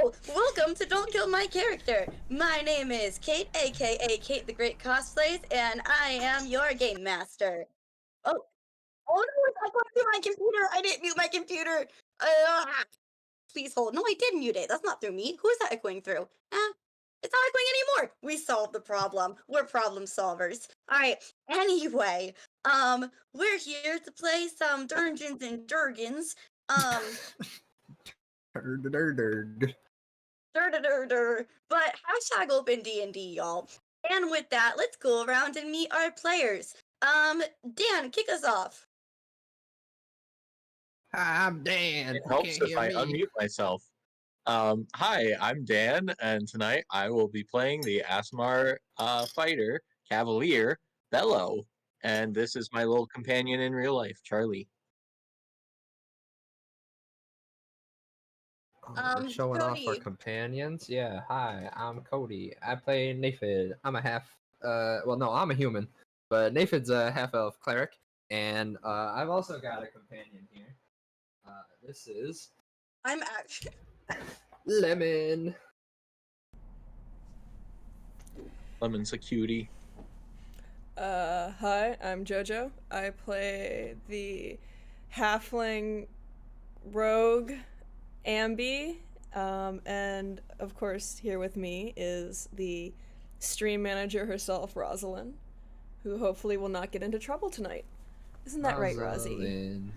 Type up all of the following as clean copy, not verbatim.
Hello! Welcome to Don't Kill My Character! My name is Kate, aka Kate the Great Cosplays, and I am your game master. Oh, oh no, it's not going through my computer! I didn't mute my computer! Please hold. No, I did mute it. That's not through me. Who is that echoing through? It's not echoing anymore! We solved the problem. We're problem solvers. Alright, anyway, we're here to play some Dungeons and Dragons. But hashtag open D&D, y'all. And with that, let's go around and meet our players. Dan, kick us off. Hi, I'm Dan. It helps if I unmute myself. Hi, I'm Dan, and tonight I will be playing the Asmar fighter, Cavalier, Bellow. And this is my little companion in real life, Charlie. We're showing off our Cody. companions. Yeah, hi, I'm Cody. I play Naephid. I'm a half, well, no, I'm a human, but Naephid's a half-elf cleric, and I've also got a companion here. This is I'm actually... Lemon. Lemon's a cutie. Hi, I'm Jojo. I play the halfling rogue Ambi, and of course here with me is the stream manager herself, Rosalind, who hopefully will not get into trouble tonight. Isn't that right, Rosie? Rosalind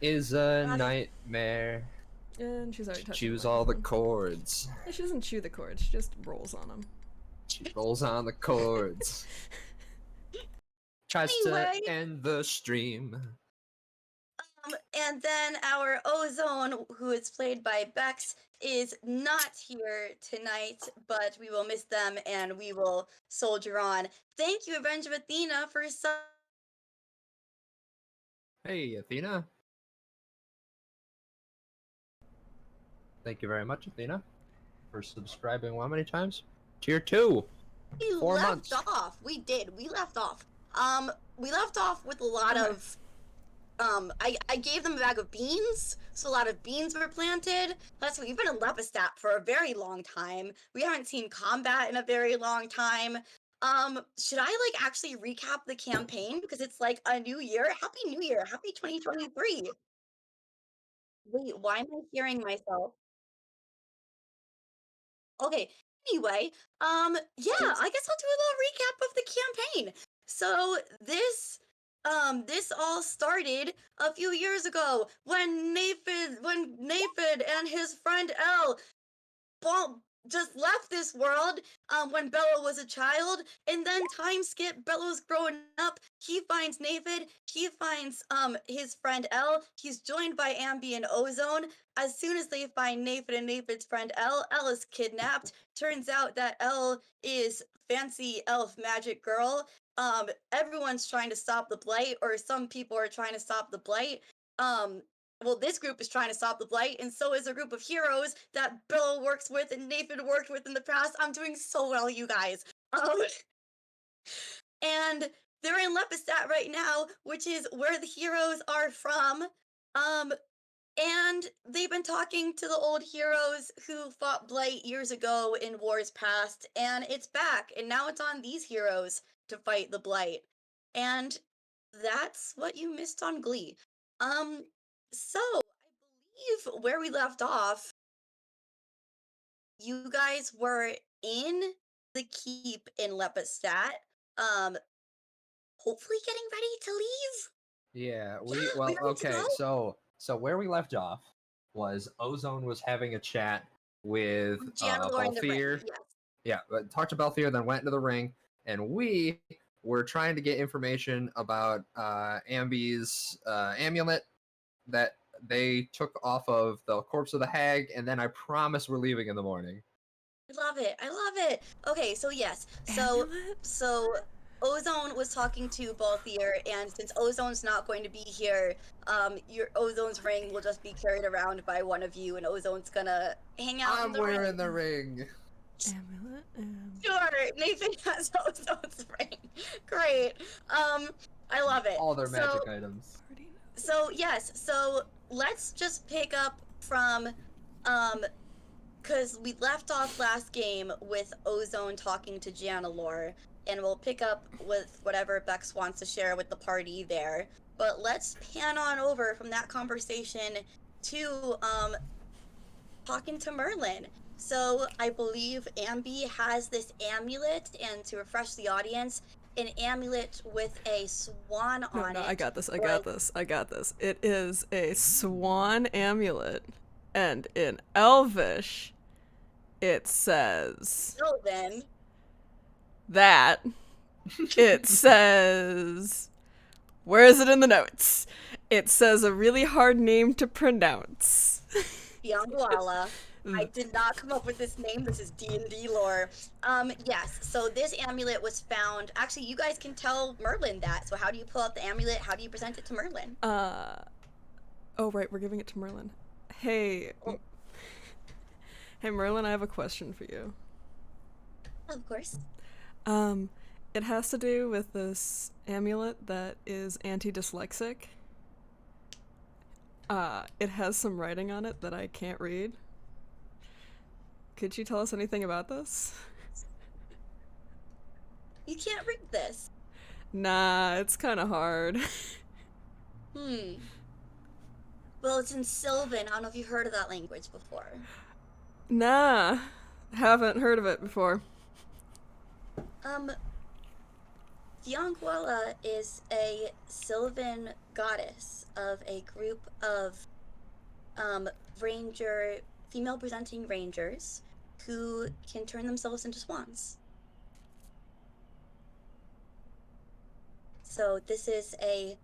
is a nightmare. And she's already touched Chews all the chords. She doesn't chew the chords, she just rolls on them. She rolls on the chords. Tries to end the stream. And then our Ozone, who is played by Bex, is not here tonight, but we will miss them and we will soldier on. Thank you, Avenge of Athena, for Hey, Athena. Thank you very much, Athena, for subscribing how many times? Tier 2. We 4 left months. off. We did. We left off. We left off with a lot of I gave them a bag of beans, so a lot of beans were planted. That's what we've been in Lepistat for a very long time. We haven't seen combat in a very long time. Should I like actually recap the campaign because it's like a new year? Happy New Year. Happy 2023. Wait, why am I hearing myself? Okay. Anyway, yeah, I guess I'll do a little recap of the campaign. So this all started a few years ago when Naephid and his friend Elle just left this world when Bellow was a child, and then time skip. Bellow's growing up. He finds Naephid. He finds his friend Elle. He's joined by Ambi and Ozone. As soon as they find Naephid and Naephid's friend Elle is kidnapped. Turns out that Elle is fancy elf magic girl. Everyone's trying to stop the blight, or some people are trying to stop the blight. Well, this group is trying to stop the blight, and so is a group of heroes that Bellow works with and Naephid worked with in the past. I'm doing so well, you guys. And they're in Lepistat right now, which is where the heroes are from. And they've been talking to the old heroes who fought blight years ago in wars past, and it's back, and now it's on these heroes to fight the blight. And that's what you missed on Glee. So, I believe where we left off, you guys were in the keep in Lepistat, hopefully getting ready to leave? Yeah, okay, so where we left off was Ozone was having a chat with Balthier. Yes. Yeah, talked to Balthier, then went into the ring, and we were trying to get information about Ambi's amulet that they took off of the corpse of the hag, and then I promise we're leaving in the morning. I love it. Okay, so yes, so Ozone was talking to Balthier, and since Ozone's not going to be here, your Ozone's ring will just be carried around by one of you, and Ozone's gonna hang out in the ring. I'm wearing the ring. Amulet. Sure, Nathan has Ozone's ring. Great. I love it. All their magic items. So yes, so let's just pick up from because we left off last game with Ozone talking to Janalore, and we'll pick up with whatever Bex wants to share with the party there. But let's pan on over from that conversation to talking to Merlin. So I believe Ambi has this amulet, and to refresh the audience, an amulet with a swan on it. No, I got this. It is a swan amulet, and in Elvish, it says Sylvan. that. It says, where is it in the notes? It says a really hard name to pronounce. Yangwala. I did not come up with this name. This is D&D lore. Yes, so this amulet was found. Actually, you guys can tell Merlin that. So how do you pull out the amulet? How do you present it to Merlin? Oh, right, we're giving it to Merlin. Hey. Hey, Merlin, I have a question for you. Of course. It has to do with this amulet that is anti-dyslexic. It has some writing on it that I can't read. Could you tell us anything about this? You can't read this. Nah, it's kind of hard. Well, it's in Sylvan. I don't know if you've heard of that language before. Nah, haven't heard of it before. Yangwala is a Sylvan goddess of a group of female-presenting rangers who can turn themselves into swans. So this is a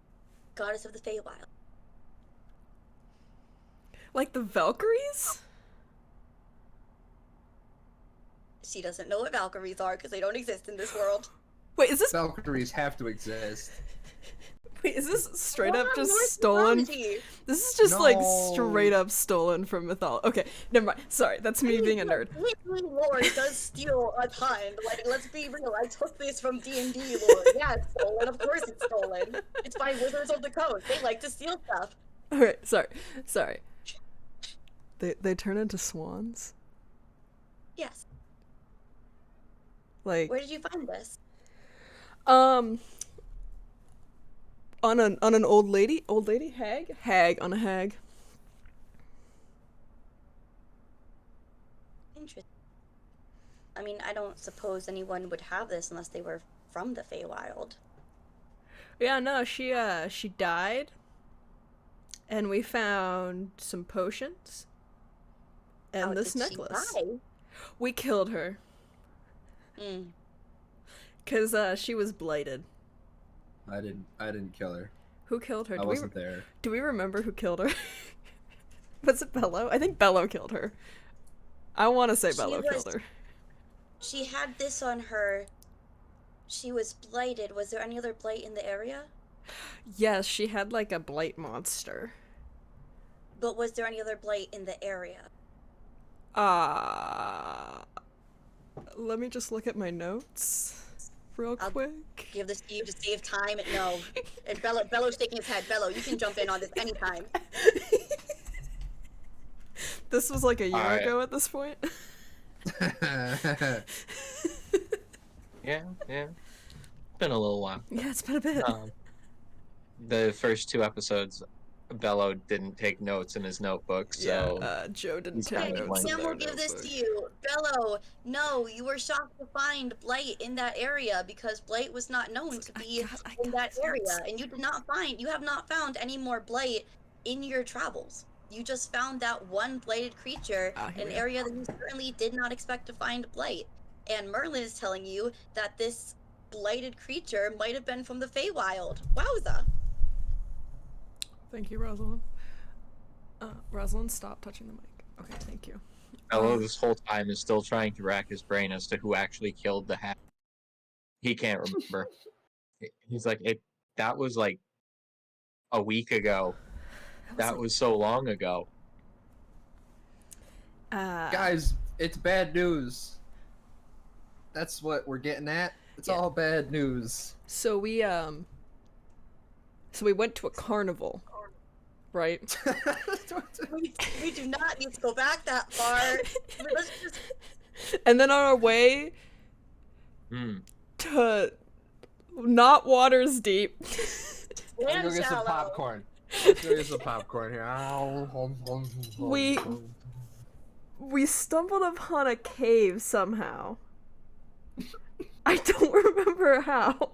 goddess of the Feywild. Like the Valkyries? She doesn't know what Valkyries are because they don't exist in this world. Wait, is this Valkyries have to exist. Wait, is this straight up just Norse stolen? mythology. This is just like No. straight up stolen from mythology. Okay, never mind. Sorry, that's me being a nerd. D&D lore does steal a ton. Like, let's be real. I took this from D&D lore. Yeah, it's stolen. Of course it's stolen. It's by Wizards of the Coast. They like to steal stuff. Alright, sorry. They turn into swans? Yes. Like, Where did you find this? on an old lady hag on a hag. Interesting. I mean, I don't suppose anyone would have this unless they were from the Feywild. Yeah, no, she died, and we found some potions and How this did she necklace. die? We killed her Mm. because she was blighted. I didn't kill her. Who killed her? I wasn't there. Do we remember who killed her? Was it Bellow? I think Bellow killed her. I want to say Bellow killed her. She had this on her. She was blighted. Was there any other blight in the area? Yes, she had like a blight monster. But was there any other blight in the area? Let me just look at my notes real I'll quick. Give this to you to save time. No. And Bellow's shaking his head. Bellow, you can jump in on this anytime. This was like a year Alright. ago at this point. Yeah. It's been a little while. Yeah, it's been a bit. The first 2 episodes, Bellow didn't take notes in his notebook, so Joe didn't he's take kinda Okay, notes. like- in Sam will their give this to notebook. you. Bellow, no, you were shocked to find blight in that area because blight was not known to be I in got that his area, notes. and you have not found any more blight in your travels. You just found that one blighted creature, Here an we go. area that you certainly did not expect to find blight. And Merlin is telling you that this blighted creature might have been from the Feywild. Wowza. Thank you, Rosalind. Rosalind, stop touching the mic. Okay, thank you. Bellow this whole time is still trying to rack his brain as to who actually killed the hat. He can't remember. He's like, that was like a week ago. That was so long ago. Guys, it's bad news. That's what we're getting at. It's Yeah. all bad news. So we went to a carnival right? We do not need to go back that far. Let's just And then on our way to not Waters Deep. I'm gonna land go get some shallow. popcorn. Let's go get some popcorn here. We stumbled upon a cave somehow. I don't remember how.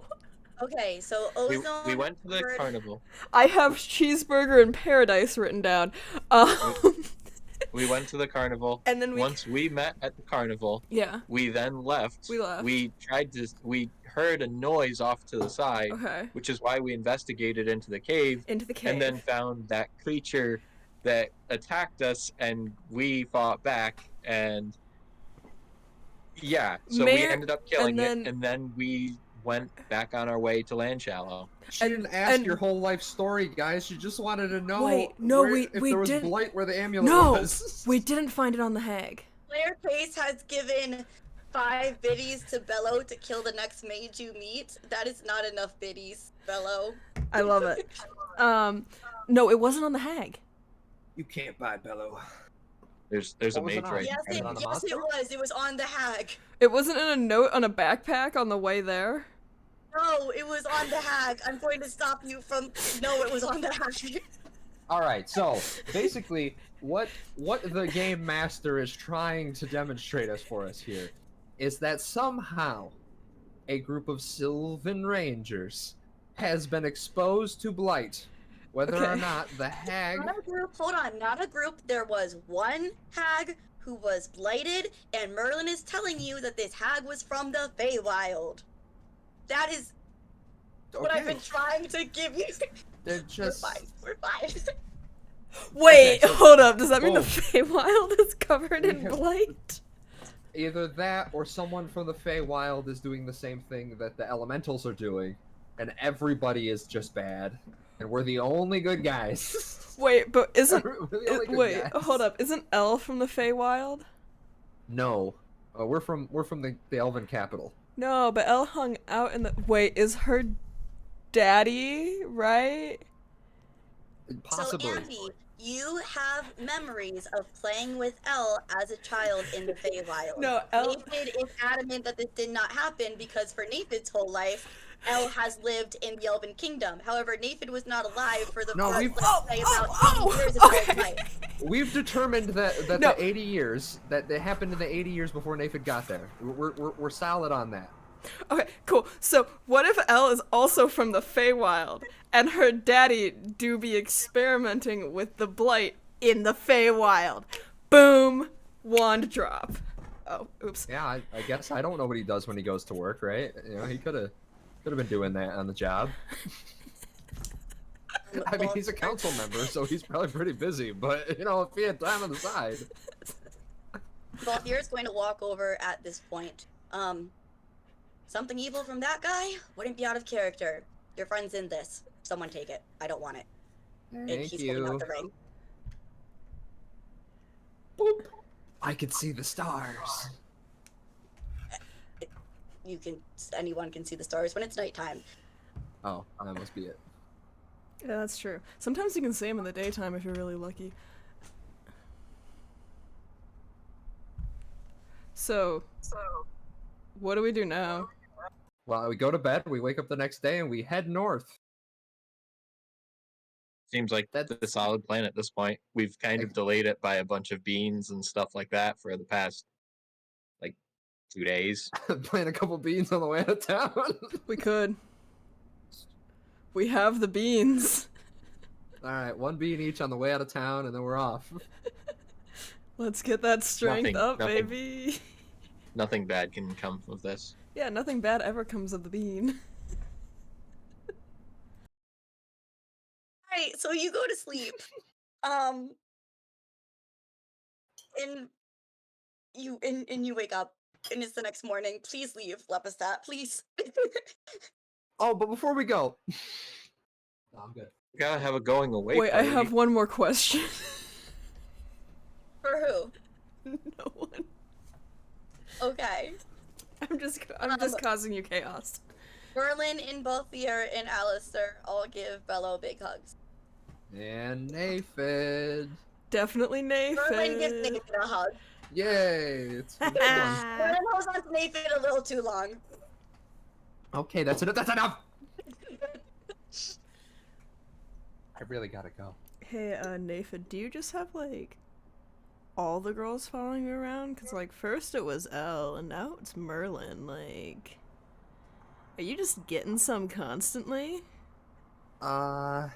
Okay, so We ozone. went to the carnival. I have cheeseburger in paradise written down. We went to the carnival. And then once we met at the carnival, yeah. we then left. We left. We heard a noise off to the side, Okay. which is why we investigated into the cave. And then found that creature that attacked us, and we fought back, and yeah, so we ended up killing it, and then we went back on our way to Land Shallow. She didn't ask your whole life story, guys. She just wanted to know if there was didn't. Blight where the amulet was. We didn't find it on the hag. Player Pace has given 5 biddies to Bellow to kill the next mage you meet. That is not enough biddies, Bellow. I love it. No, it wasn't on the hag. You can't buy Bellow. There's a mage right Yes, it was. It was on the hag. It wasn't in a note on a backpack on the way there? No, it was on the hag. I'm going to stop you from... No, it was on the hag. Alright, so, basically, what the game master is trying to demonstrate for us here is that somehow a group of Sylvan Rangers has been exposed to Blight. Whether or not the hag... Not a group, hold on, not a group. There was one hag who was blighted, and Merlin is telling you that this hag was from the Feywild. That is what I've been trying to give you. They're just... We're fine. Wait, hold up. Does that mean the Feywild is covered in blight? Either that, or someone from the Feywild is doing the same thing that the elementals are doing, and everybody is just bad. And we're the only good guys. Wait, but isn't... Wait, hold up. Isn't Elle from the Feywild? No. We're from the Elven capital. No, but Elle hung out in the... Wait, is her daddy, right? Possibly. So, Ambi, you have memories of playing with Elle as a child in the Feywild. No, Elle... Naephid is adamant that this did not happen because for Naephid's whole life, Elle has lived in the Elven Kingdom. However, Naephid was not alive for the first, let's say, about 80 years of his life. We've determined that the 80 years, that it happened in the 80 years before Naephid got there. We're solid on that. Okay, cool. So, what if Elle is also from the Feywild, and her daddy do be experimenting with the blight in the Feywild? Boom! Wand drop. Oh, oops. Yeah, I guess I don't know what he does when he goes to work, right? You know, he could have been doing that on the job. I mean, he's a council member, so he's probably pretty busy, but, you know, if he had time on the side. Balthier's going to walk over at this point. Something evil from that guy wouldn't be out of character. Your friend's in this. Someone take it. I don't want it. Thank He's you. holding out the ring. Boop. I can see the stars. Anyone can see the stars when it's nighttime. Oh, that must be it. Yeah, that's true. Sometimes you can see them in the daytime if you're really lucky. So, what do we do now? Well, we go to bed, we wake up the next day, and we head north. Seems like that's a solid plan at this point. We've kind of delayed it by a bunch of beans and stuff like that for the past, 2 days. Plant a couple beans on the way out of town. We could. We have the beans. Alright, 1 bean each on the way out of town, and then we're off. Let's get that strength up, nothing. baby. Nothing bad can come of this. Yeah, nothing bad ever comes of the bean. Alright, so you go to sleep. And you wake up, and it's the next morning. Please leave, Lepistat, please. Oh, but before we go... No, I'm good. We gotta have a going away Wait, party. I have one more question. For who? No one. Okay. I'm just causing you chaos. Merlin and Balthier and Alistair all give Bellow big hugs. And Naephid. Definitely Merlin gives Naephid. Naephid a hug. Yay! It's fun. Merlin holds on to Naephid a little too long. Okay, that's enough. That's enough. I really gotta go. Hey, Naephid, do you just have, like, all the girls following you around? Because, like, first it was Elle, and now it's Merlin. Like, are you just getting some constantly? I'm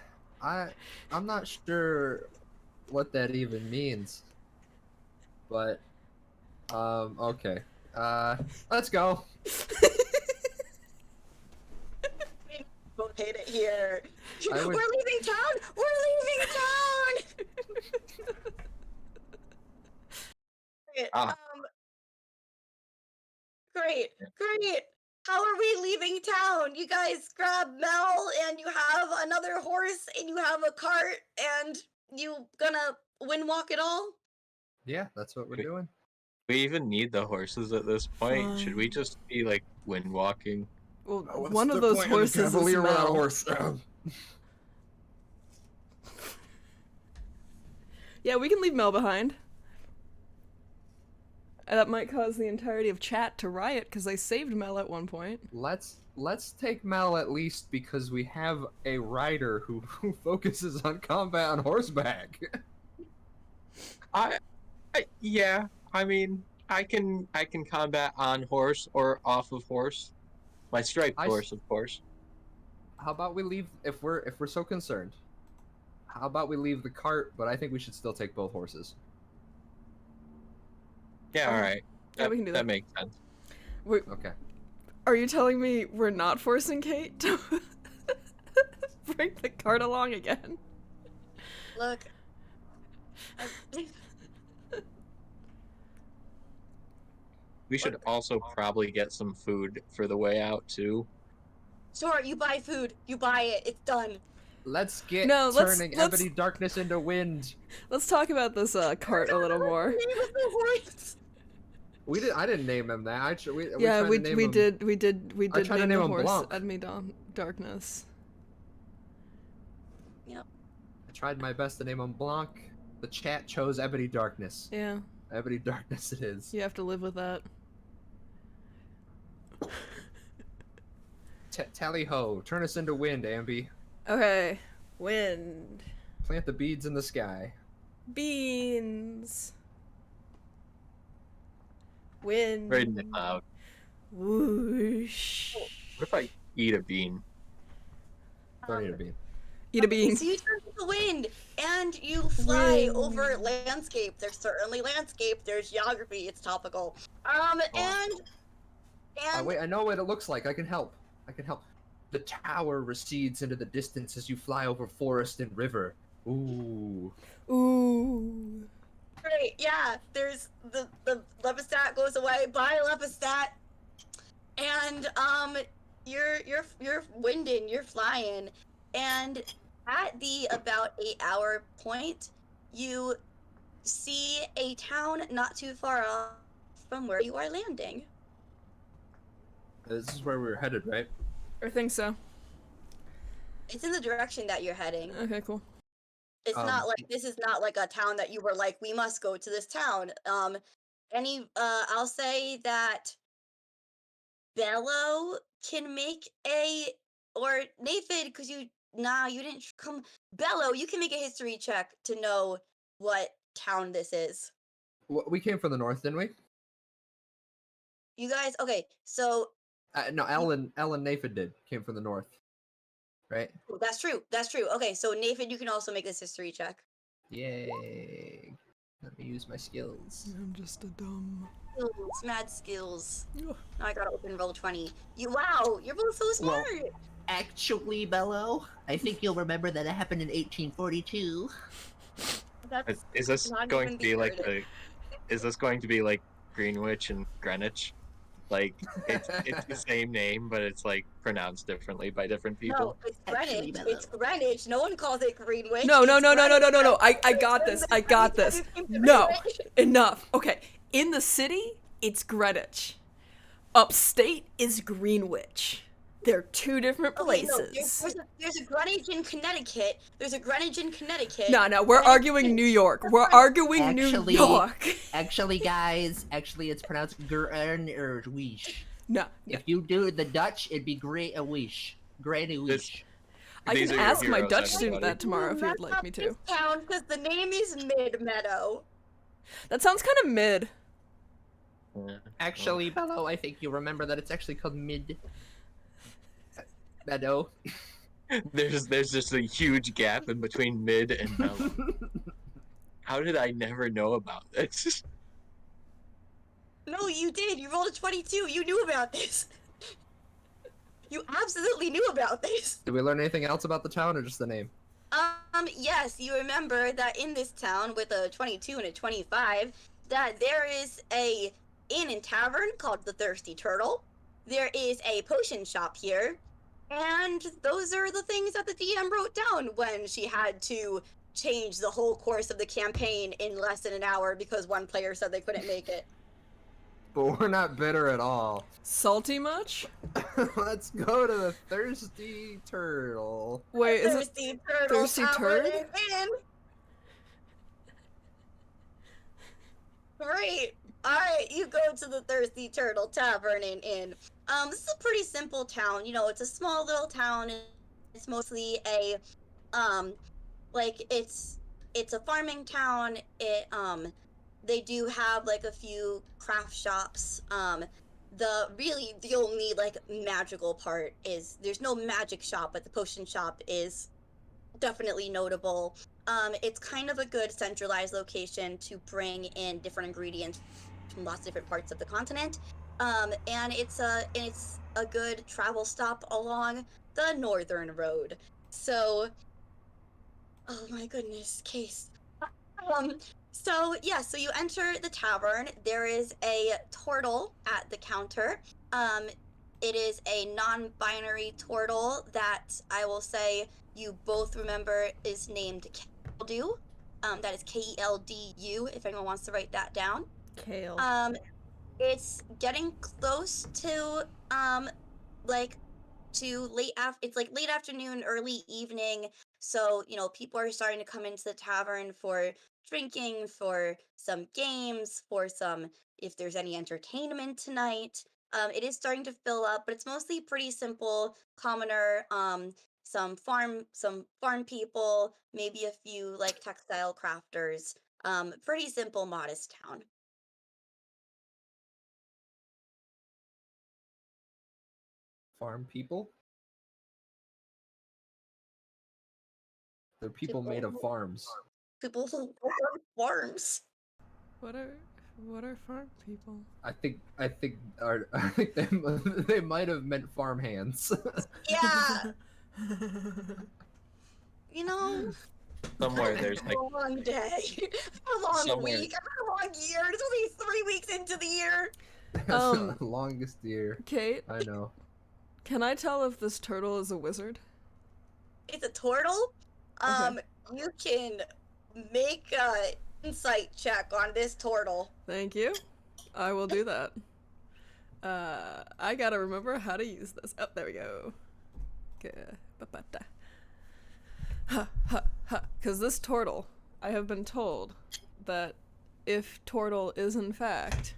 not sure what that even means. But, okay. Let's go. Both hate it here. I would- We're leaving town! We're leaving town! Okay, Ah. Great, great. How are we leaving town? You guys grab Mel and you have another horse and you have a cart and you gonna windwalk it all? Yeah, that's what we're Okay. doing. We even need the horses at this point. Should we Fine. just be like wind walking? Well, What's one the of those point horses the is Cavalier without a Mel. horse? Yeah, we can leave Mel behind. That might cause the entirety of chat to riot because I saved Mel at one point. Let's take Mel at least because we have a rider who focuses on combat on horseback. Yeah. I mean, I can combat on horse or off of horse. My striped horse, of course. How about we leave if we're so concerned? How about we leave the cart? But I think we should still take both horses. Yeah, all right. Yeah, we can do that. That makes sense. Wait, Okay. are you telling me we're not forcing Kate to bring the cart along again? Look. We should also probably get some food for the way out too. Sure, you buy food. You buy it. It's done. Let's get No, let's- turning let's- ebony darkness into wind. Let's talk about this cart a little more. Name of the horse. I didn't name him that. We Yeah, tried we to name we him- did I tried to name name the him horse Blanc. Enemy Darkness. Yep. I tried my best to name him Blanc. The chat chose ebony darkness. Yeah, Ebony darkness it is. you have to live with that. Tally ho! Turn us into wind, Ambi. Okay, wind, Plant the beads in the sky. beans, wind, Right in the cloud. whoosh. What if I eat a bean? Don't need a bean. Eat a bean. So you turn to the wind and you fly Wind. over landscape. There's certainly landscape. There's geography. It's topical. And Wait, I know what it looks like. I can help. The tower recedes into the distance as you fly over forest and river. Ooh. Ooh. great. Yeah, there's the Lepistat goes away. Bye, Lepistat. And you're winding. You're flying. And at the about 8-hour point, you see a town not too far off from where you are landing. This is where we're headed, right? I think so. It's in the direction that you're heading. Okay, cool. It's not like this is not like a town that you were like, we must go to this town. I'll say that Bellow can make or Naephid, because you didn't come. Bellow, you can make a history check to know what town this is. We came from the north, didn't we? You guys, okay, so No, Ellen Naephid came from the north, right? that's true. Okay, so Naephid, you can also make this history check. Yay! Let me use my skills. I'm just a dumb. Skills, mad skills. Ugh. Now I gotta open roll 20. Wow, you're both so Well, smart. Actually, Bellow, I think you'll remember that it happened in 1842. That's Is this not going even to be like weird. Is this going to be like Greenwich and Greenwich? Like it's the same name, but it's like pronounced differently by different people. No, it's Actually, Greenwich. Bellow. It's Greenwich. No one calls it Greenwich. No. It's Greenwich. I got this. I got this. No. Enough. Okay. In the city, it's Greenwich. Upstate is Greenwich. They're two different Okay, no, places. there's a Greenwich in Connecticut. There's a Greenwich in Connecticut. No, we're arguing New York. We're arguing New Actually- York. Actually, guys, it's pronounced Greenwich. No, If you do the Dutch, it'd be Greenwich. Greenwich. I These can are your ask my heroes, Dutch student everybody. that tomorrow if you'd like me to. Town because the name is Mid Meadow. That sounds kind of mid. Yeah. Actually, Bellow, I think you remember that it's actually called Mid Meadow. There's just a huge gap in between Mid and Bellow. How did I never know about this? No, you did. You rolled a 22. You knew about this. You absolutely knew about this. Did we learn anything else about the town or just the name? Yes, you remember that in this town with a 22 and a 25, that there is a inn and tavern called the Thirsty Turtle. There is a potion shop here, and those are the things that the DM wrote down when she had to change the whole course of the campaign in less than an hour because one player said they couldn't make it. But we're not bitter at all. Salty much? Let's go to the Thirsty Turtle. Wait, is it Thirsty Turtle Thirsty Tavern Turd? Inn. Great. Alright, you go to the Thirsty Turtle Tavern and Inn. This is a pretty simple town. You know, it's a small little town. It's mostly a, it's a farming town. They do have, like, a few craft shops. The only, like, magical part is, there's no magic shop, but the potion shop is definitely notable. It's kind of a good centralized location to bring in different ingredients from lots of different parts of the continent. And it's a good travel stop along the northern road. So, oh my goodness, Case. So you enter the tavern. There is a turtle at the counter. It is a non-binary turtle that I will say you both remember is named Keldu. That is Keldu, if anyone wants to write that down. kale? It's getting close to it's like late afternoon, early evening. So, you know, people are starting to come into the tavern for drinking, for some games, for some, if there's any entertainment tonight. It is starting to fill up, but it's mostly pretty simple, commoner, some farm people, maybe a few like textile crafters. Pretty simple, modest town. Farm people? They're people made of farms. People who work on farms. What are farm people? I think they might have meant farm hands. Yeah, you know, Somewhere there's like a long day, a long Somewhere. week, a long year. It's only 3 weeks into the year. That's the longest year. Kate, I know. can I tell if this turtle is a wizard? It's a turtle. Okay. You can make a insight check on this turtle. Thank you. I will do that. I gotta remember how to use this. Oh, there we go. Okay. Ba-ba-da. Ha ha ha. Because this turtle, I have been told that if turtle is in fact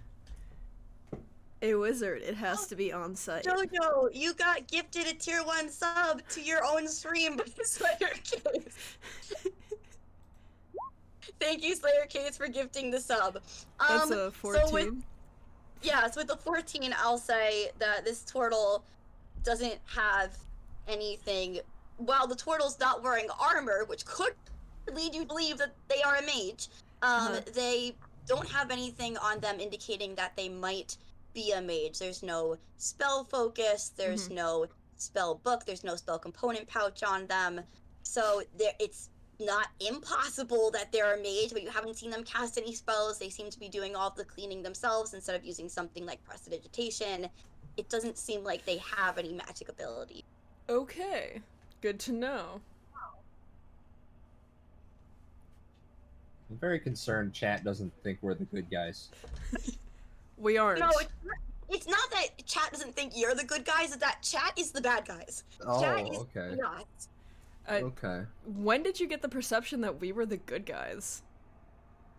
a wizard, it has to be on site. Jojo, you got gifted a tier 1 sub to your own stream by Slayer Case. Thank you, Slayer Case, for gifting the sub. That's a 14. So with the 14, I'll say that this turtle doesn't have anything. While the turtle's not wearing armor, which could lead you to believe that they are a mage, they don't have anything on them indicating that they might be a mage. There's no spell focus, there's no spell book, there's no spell component pouch on them. So it's not impossible that they're a mage, but you haven't seen them cast any spells. They seem to be doing all of the cleaning themselves instead of using something like prestidigitation. It doesn't seem like they have any magic ability. Okay. Good to know. I'm very concerned chat doesn't think we're the good guys. We aren't. No, It's not that chat doesn't think you're the good guys, it's that chat is the bad guys. Chat is okay. not. Okay. When did you get the perception that we were the good guys?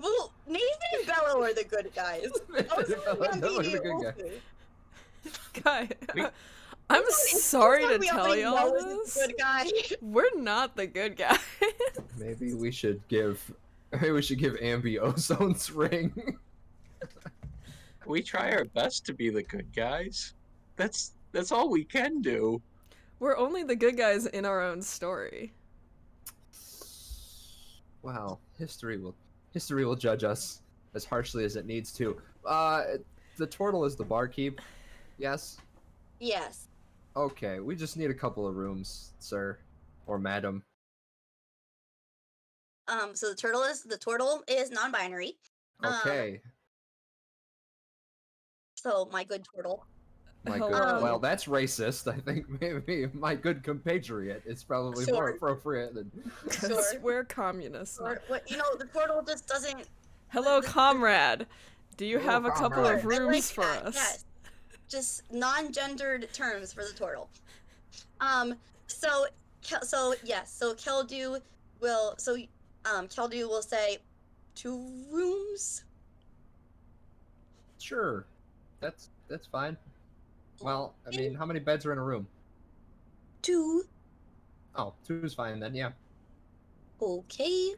Well, Nathan and Bellow are the good guys. I was Bellow are the good guy. Guy, We- I'm It's sorry to we tell already y'all know is this. the good guy. We're not the good guys. Maybe we should give Ambi Ozone's ring. We try our best to be the good guys. That's all we can do. We're only the good guys in our own story. Wow, history will judge us as harshly as it needs to. The turtle is the barkeep. Yes. Yes. Okay, we just need a couple of rooms, sir, or madam. So the turtle is non-binary. Okay, So my good turtle. my Hello. good. Well, that's racist. I think maybe my good compatriot is probably more Sure. appropriate than. Because Sure. we're communists. Or what the turtle just doesn't. Hello, comrade. Do you Hello, Oh, have a couple comrade. of I like rooms for that, us? Yes. Just non-gendered terms for the turtle. So Keldu will say 2 rooms. Sure, that's fine. Well, I mean, how many beds are in a room? 2. Oh, 2 is fine then. Yeah. Okay.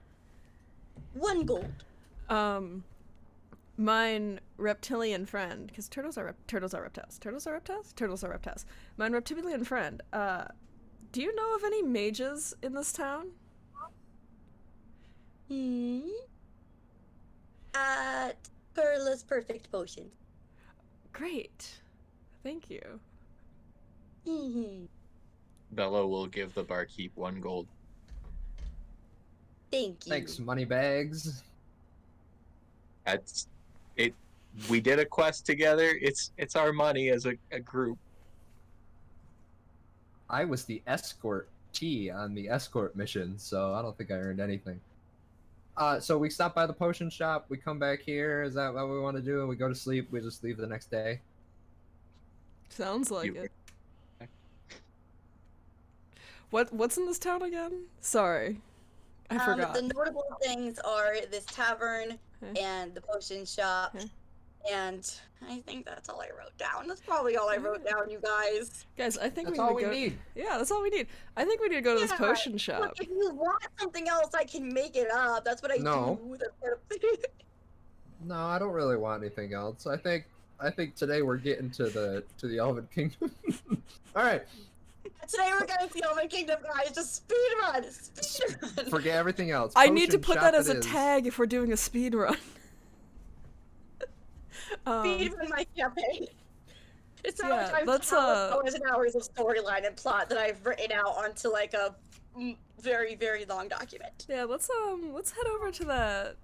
1 gold. Mine reptilian friend, because turtles are reptiles. Turtles are reptiles? Turtles are reptiles. Mine reptilian friend, do you know of any mages in this town? At Perla's Perfect Potion. Great. Thank you. Bellow will give the barkeep 1 gold. Thank you. Thanks, money bags. That's it. We did a quest together. It's our money as a group. I was the escort T on the escort mission, so I don't think I earned anything. So we stop by the potion shop, we come back here, is that what we want to do? We go to sleep, we just leave the next day? Sounds like You- it. What's in this town again? Sorry. I forgot. The notable things are this tavern Okay. and the potion shop, Okay. and I think that's all I wrote down. That's probably all I wrote down, you guys. Guys, I think That's we all need to we go. need. Yeah, that's all we need. I think we need to go to this Yeah, potion shop. Look, if you want something else, I can make it up. That's what I No. do. That's part of No, I don't really want anything else. I think today we're getting to the Elven Kingdom. Alright, Today we're going to the Elven Kingdom, guys. Just speed run. forget everything else. I need to Potion put shop that as it a is. tag if we're doing a speed run. Speed run my campaign. It's how Yeah, much I've let's, hours and hours of storyline and plot that I've written out onto like a very, very long document. Yeah, let's head over to that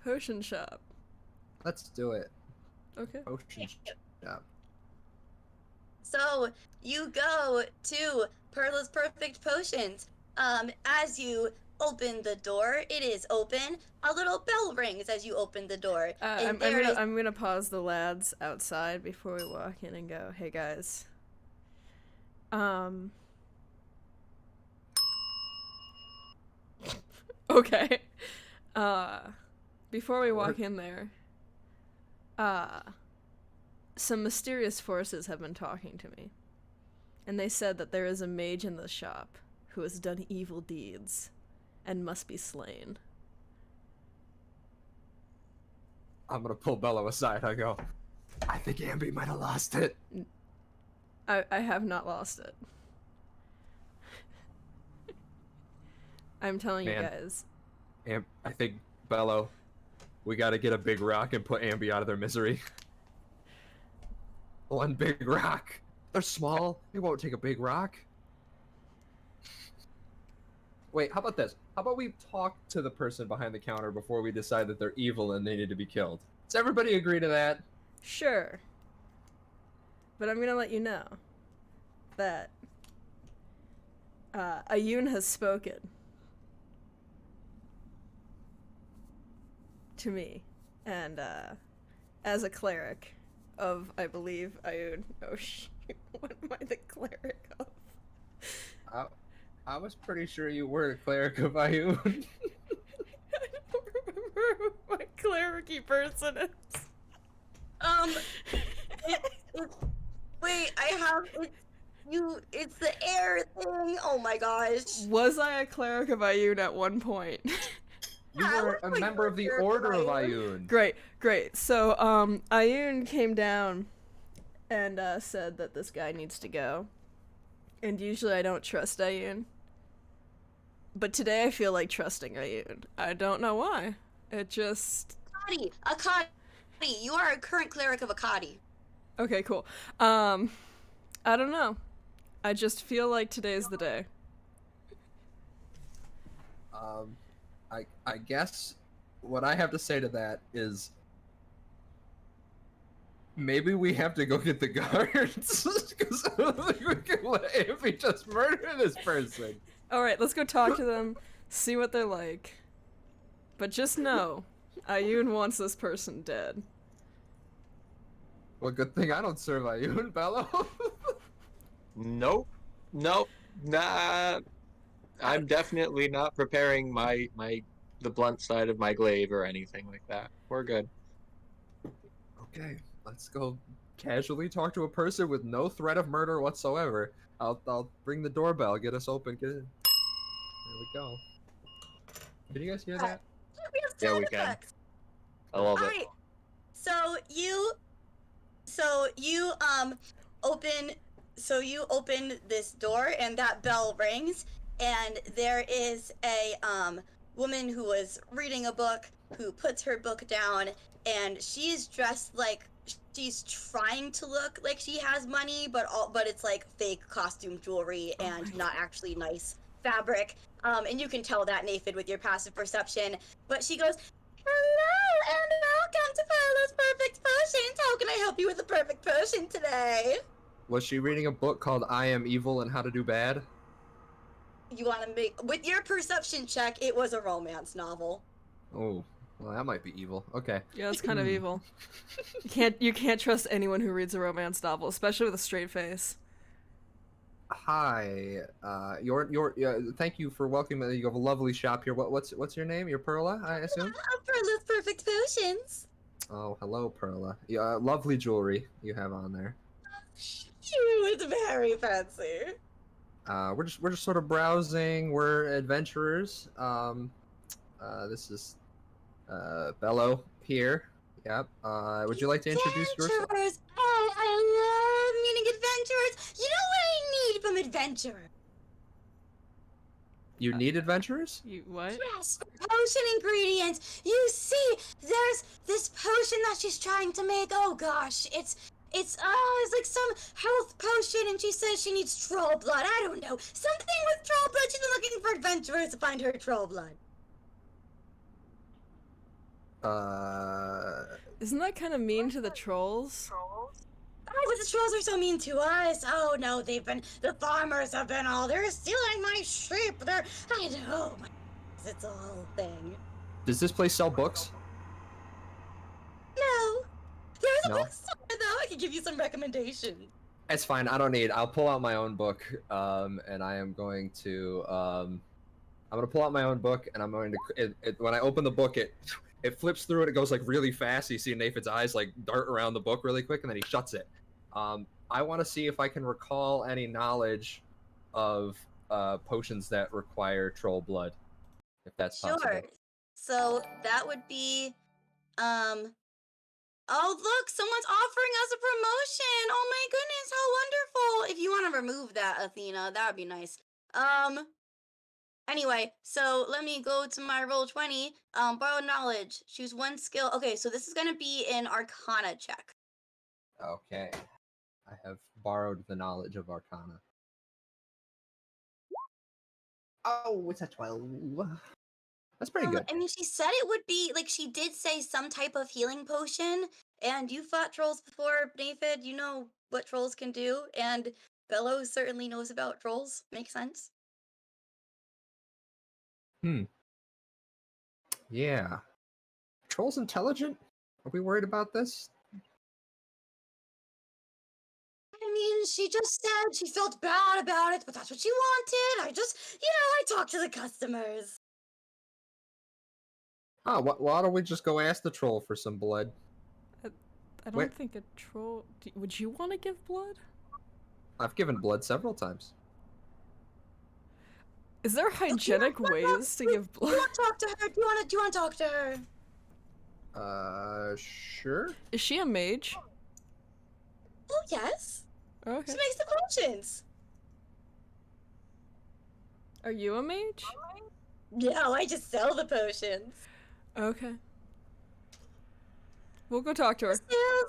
potion shop. Let's do it. Okay. Potion shop. So you go to Perla's Perfect Potions. As you open the door, it is open. A little bell rings as you open the door. I'm gonna pause the lads outside before we walk in and go, hey guys. Okay. Before we walk in there, some mysterious forces have been talking to me. And they said that there is a mage in the shop who has done evil deeds and must be slain. I'm gonna pull Bellow aside. I go, I think Ambi might have lost it. I have not lost it. I'm telling you Man. guys. I think, Bellow, we gotta get a big rock and put Ambi out of their misery. One big rock. They're small. It won't take a big rock. Wait, how about this? How about we talk to the person behind the counter before we decide that they're evil and they need to be killed? Does everybody agree to that? Sure. But I'm gonna let you know that Ayun has spoken to me, and as a cleric, of, I believe, Ayun. Oh shoot, what am I the cleric of? I was pretty sure you were a cleric of Ayun. I don't remember who my cleric-y person is. Wait, I have it's the air thing. Oh my gosh. Was I a cleric of Ayun at one point? You I were was a like, member of the cleric of Order of Ayun. Ayun. Great. So, Ayun came down and said that this guy needs to go. And usually I don't trust Ayun. But today I feel like trusting Ayun. I don't know why. It just... Akadi. You are a current cleric of Akadi. Okay, cool. I don't know. I just feel like today's the day. I guess what I have to say to that is maybe we have to go get the guards because I don't think we can let Ambi just murder this person. Alright, let's go talk to them, see what they're like. But just know, Ayun wants this person dead. Well, good thing I don't serve Ayun, Bellow. Nope. Nah. I'm definitely not preparing the blunt side of my glaive or anything like that. We're good. Okay, let's go casually talk to a person with no threat of murder whatsoever. I'll ring the doorbell, get us open, get in. There we go. Can you guys hear that? We have Yeah, sound we can. effects. I love it. Alright. So you open this door and that bell rings and there is a woman who was reading a book who puts her book down and she is dressed like she's trying to look like she has money but it's like fake costume jewelry and not actually nice fabric. And you can tell that, Naephid, with your passive perception. But she goes, "Hello, and welcome to Paolo's Perfect Potions. How can I help you with a perfect potion today?" Was she reading a book called I Am Evil and How to Do Bad? You want to make... With your perception check, it was a romance novel. Oh, well, that might be evil. Okay. Yeah, it's kind of evil. You can't trust anyone who reads a romance novel, especially with a straight face. Hi. Thank you for welcoming me. You have a lovely shop here. What's your name? You're Perla, I assume? Paolo's Perfect Potions. Oh, hello, Perla. Yeah, lovely jewelry you have on there. It's very fancy. We're just sort of browsing. We're adventurers. This is Bellow here. Yep. Would you like to introduce yourself? Adventurers! Oh, I love meeting adventurers! You know what I need from adventure? You need adventurers? You what? Yes, potion ingredients. You see, there's this potion that she's trying to make. Oh gosh, it's like some health potion, and she says she needs troll blood. I don't know, something with troll blood. She's been looking for adventurers to find her troll blood. Isn't that kind of mean to the trolls? Oh, but the trolls are so mean to us. Oh no, the farmers have been they're stealing my sheep. Oh my, it's a whole thing. Does this place sell books? No. There's a No? bookstore though. I can give you some recommendations. It's fine. I don't need. I'll pull out my own book. And I am going to. I'm gonna pull out my own book, and I'm going to. When I open the book, it flips through it. It goes like really fast. You see Naephid's eyes like dart around the book really quick, and then he shuts it. I want to see if I can recall any knowledge of potions that require troll blood, if that's possible. Sure. So that would be, oh look, someone's offering us a promotion. Oh my goodness, how wonderful! If you want to remove that, Athena, that would be nice. Anyway, so let me go to my roll 20. Borrow knowledge. Choose one skill. Okay, so this is gonna be an Arcana check. Okay. I have borrowed the knowledge of Arcana. Oh, it's a 12. That's pretty good. I mean, she said it would be like she did say some type of healing potion, and you fought trolls before, Naephid. You know what trolls can do, and Bellow certainly knows about trolls. Makes sense. Yeah. Troll's intelligent? Are we worried about this? mean, she just said she felt bad about it, but that's what she wanted. I talk to the customers. Oh, why don't we just go ask the troll for some blood? I Where- don't think a troll. Would you want to give blood? I've given blood several times. Is there hygienic ways to give Do blood? you want to talk to her? Do you want to talk to her? Sure. Is she a mage? Oh, yes. Okay. She makes the potions. Are you a mage? No, I just sell the potions. Okay. We'll go talk to her.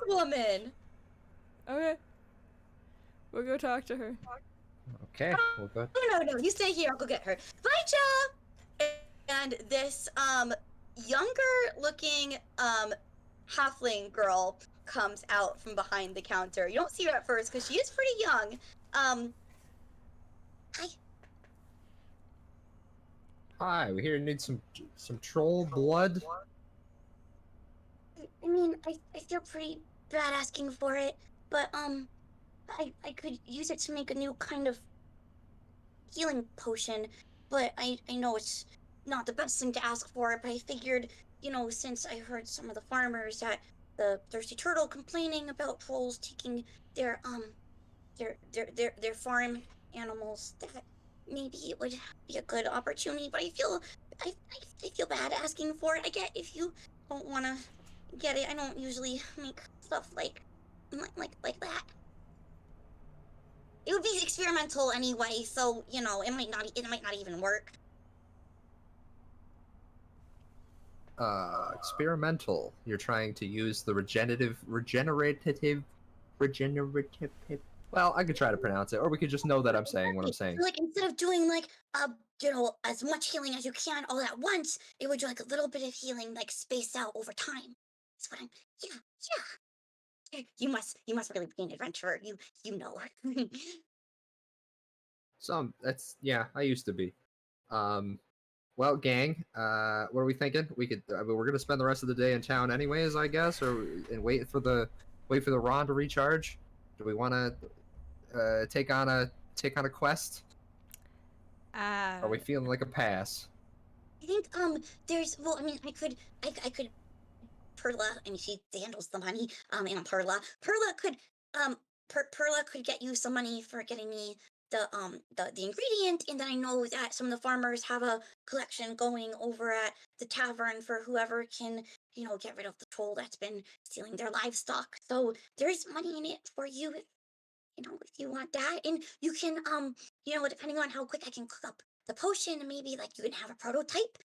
Saleswoman. Okay. We'll go talk to her. Okay, we'll go. No, you stay here. I'll go get her. Bye, Ja. And this younger looking halfling girl comes out from behind the counter. You don't see her at first because she is pretty young. Hi. Hi, we here need some troll blood. I mean, I feel pretty bad asking for it, but I could use it to make a new kind of healing potion, but I know it's not the best thing to ask for, but I figured, since I heard some of the farmers at the Thirsty Turtle complaining about trolls taking their farm animals, that maybe it would be a good opportunity, but I feel bad asking for it. I get if you don't want to get it. I don't usually make stuff like that. It would be experimental anyway, so it might not even work. Experimental. You're trying to use the regenerative. Well, I could try to pronounce it, or we could just know that I'm saying what I'm saying. Like instead of doing as much healing as you can all at once, it would do like a little bit of healing, like spaced out over time. That's what I'm. Yeah. You must really be an adventurer. You know. I used to be. Well, gang, what are we thinking? We're gonna spend the rest of the day in town anyways, I guess, and wait for the Ron to recharge. Do we want to take on a quest? Are we feeling like a pass? I think I could Perla, I mean she handles the money, and Perla could get you some money for getting me the ingredient, and then I know that some of the farmers have a collection going over at the tavern for whoever can, get rid of the troll that's been stealing their livestock. So there's money in it for you if you want that. And you can depending on how quick I can cook up the potion, maybe like you can have a prototype.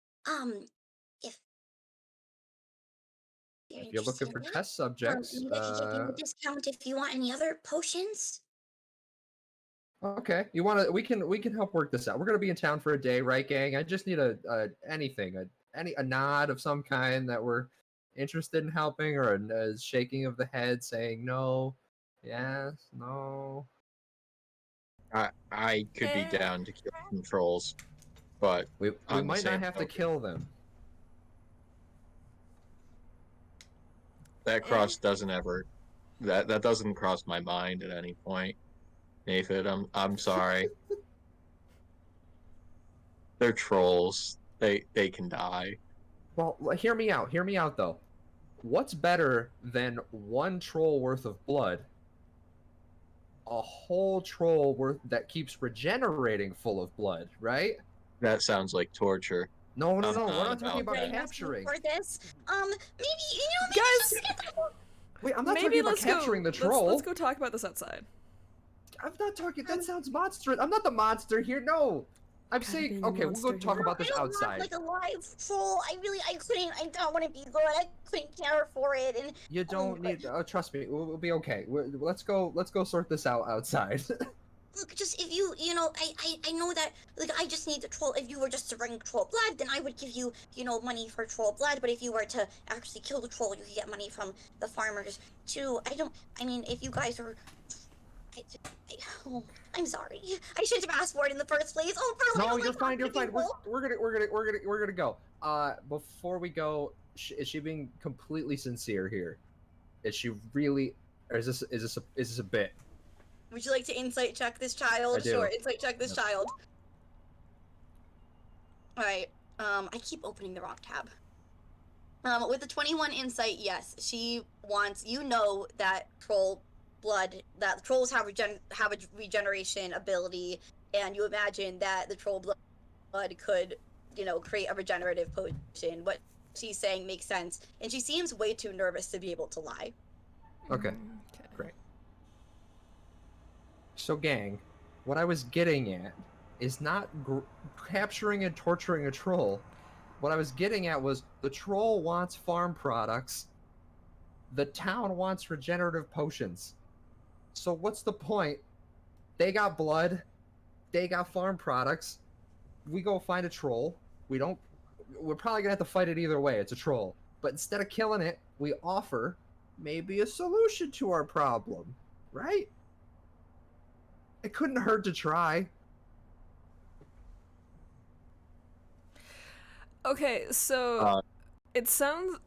If You're looking for test subjects. maybe I could give you a discount if you want any other potions. Okay, we can help work this out. We're gonna be in town for a day, right, gang? I just need a nod of some kind that we're interested in helping, or a shaking of the head saying no, yes, no. I could be down to kill some trolls, but We on the might not same have to token, kill them. that cross doesn't ever that doesn't cross my mind at any point. Naephid, I'm sorry. They're trolls. They can die. Well, hear me out. Hear me out, though. What's better than one troll worth of blood? A whole troll worth that keeps regenerating full of blood, right? That sounds like torture. No. I'm We're not not talking about about that. capturing. For this, maybe Guys, Wait, I'm not maybe talking about let's capturing go. the troll. Let's go talk about this outside. I'm not talking. That sounds monstrous. I'm not the monster here. No, I'm Gotta saying. be a Okay, we'll go monster talk here. about this I don't outside. want like a live troll. I don't want to be good. I couldn't care for it. And You don't need. Trust me, we'll be okay. Let's go sort this out outside. look, just if I know that I just need the troll. If you were just to bring troll blood, then I would give you money for troll blood. But if you were to actually kill the troll, you could get money from the farmers too. If you guys are, I'm sorry. I should have asked for it in the first place. Oh, Pearl, No, you're fine. You're fine. We're gonna go. Before we go, is she being completely sincere here? Is she really, or is this a bit? Would you like to insight check this child? I do. Sure, insight check this Yep. child. Alright, I keep opening the wrong tab. With the 21 insight, yes, she wants, you know that troll blood, that trolls have a regeneration ability, and you imagine that the troll blood could, you know, create a regenerative potion. What she's saying makes sense, and she seems way too nervous to be able to lie. Okay. Great. So, gang, what I was getting at is not capturing and torturing a troll. What I was getting at was the troll wants farm products. The town wants regenerative potions. So what's the point? They got blood. They got farm products. We go find a troll. We're probably gonna have to fight it either way. It's a troll. But instead of killing it, we offer maybe a solution to our problem, right? It couldn't hurt to try. Okay, so it sounds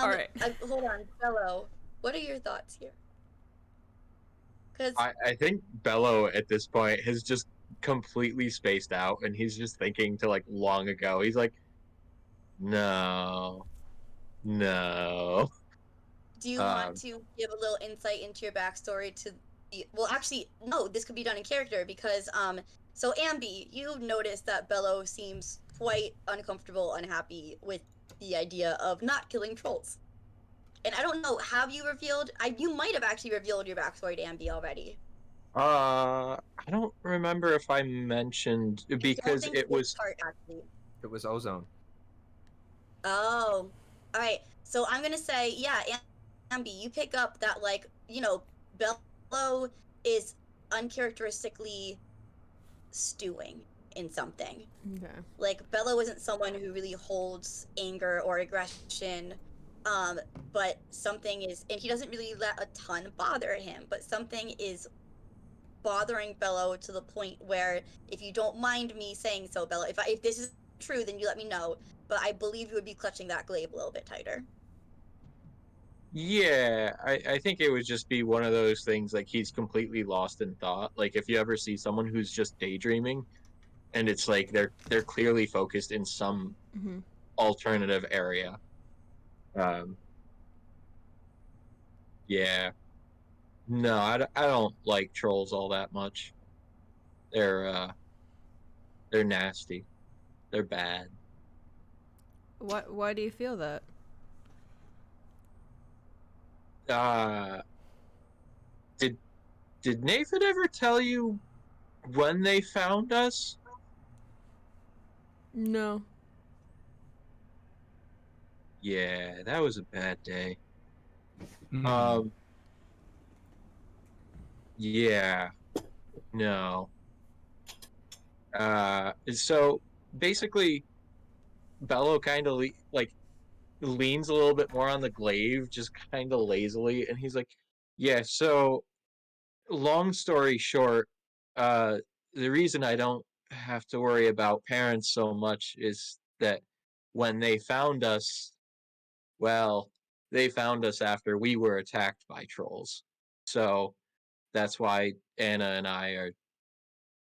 alright. Hold on, Bellow. What are your thoughts here? Because I think Bellow at this point has just completely spaced out, and he's just thinking to like long ago. He's like, no. do you want to give a little insight into your backstory to the, well, actually, no, this could be done in character because, so Ambi, you noticed that Bellow seems quite uncomfortable, unhappy with the idea of not killing trolls. And I don't know, have you revealed, you might have actually revealed your backstory to Ambi already. I don't remember if I mentioned, because it was... It was ozone. Oh, alright. So I'm gonna say, yeah, Ambi, you pick up that, like, you know, Bellow is uncharacteristically stewing in something. Okay. Like, Bellow isn't someone who really holds anger or aggression, but something is, and he doesn't really let a ton bother him, but something is bothering Bellow to the point where, if you don't mind me saying so, Bellow, if this is true, then you let me know, but I believe you would be clutching that glaive a little bit tighter. Yeah, I think it would just be one of those things, like he's completely lost in thought. Like if you ever see someone who's just daydreaming, and it's like they're clearly focused in some alternative area. Yeah. No, I don't like trolls all that much. They're nasty. They're bad. Why do you feel that? Did Naephid ever tell you when they found us? No. Yeah, that was a bad day. Yeah. No. So basically Bellow kind of leans a little bit more on the glaive, just kind of lazily, and he's like, yeah, so long story short, the reason I don't have to worry about parents so much is that when they found us, well, they found us after we were attacked by trolls. So that's why Anna and I are,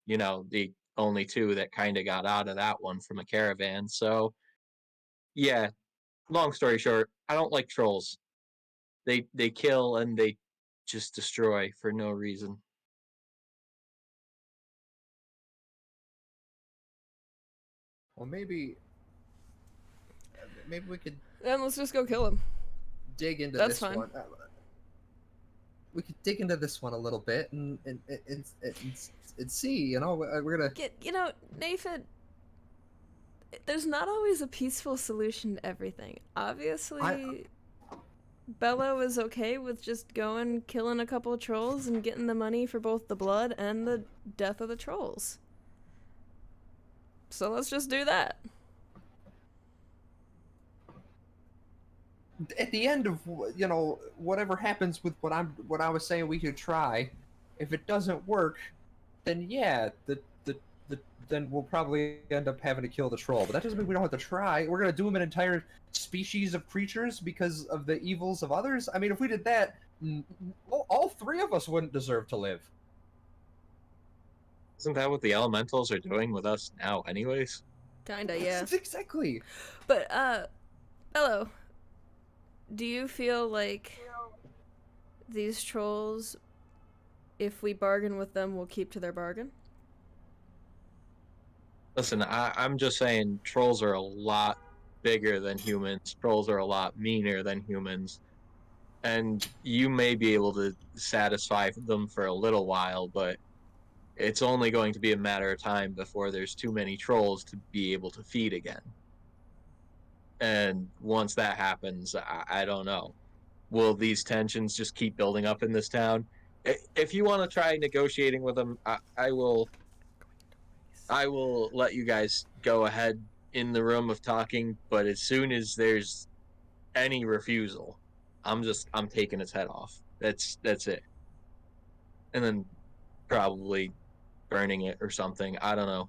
the only two that kind of got out of that one from a caravan. So, yeah, long story short, I don't like trolls. They kill and they just destroy for no reason. Well, maybe we could Then let's just go kill him. dig into That's this fine. one. We could dig into this one a little bit and see. You know, we're gonna Naephid, there's not always a peaceful solution to everything. Obviously, Bellow is okay with just going, killing a couple of trolls, and getting the money for both the blood and the death of the trolls. So let's just do that. At the end of whatever happens with what I was saying we could try. If it doesn't work, then yeah, then we'll probably end up having to kill the troll. But that doesn't mean we don't have to try. We're gonna doom an entire species of creatures because of the evils of others. I mean, if we did that, all three of us wouldn't deserve to live. Isn't that what the elementals are doing with us now, anyways? Kinda, yeah. Exactly. But, Bellow, do you feel like these trolls, if we bargain with them, will keep to their bargain? Listen, I'm just saying trolls are a lot bigger than humans. Trolls are a lot meaner than humans. And you may be able to satisfy them for a little while, but it's only going to be a matter of time before there's too many trolls to be able to feed again. And once that happens, I don't know. Will these tensions just keep building up in this town? If you want to try negotiating with them, I will let you guys go ahead in the room of talking, but as soon as there's any refusal, I'm taking its head off. That's it. And then probably burning it or something. I don't know.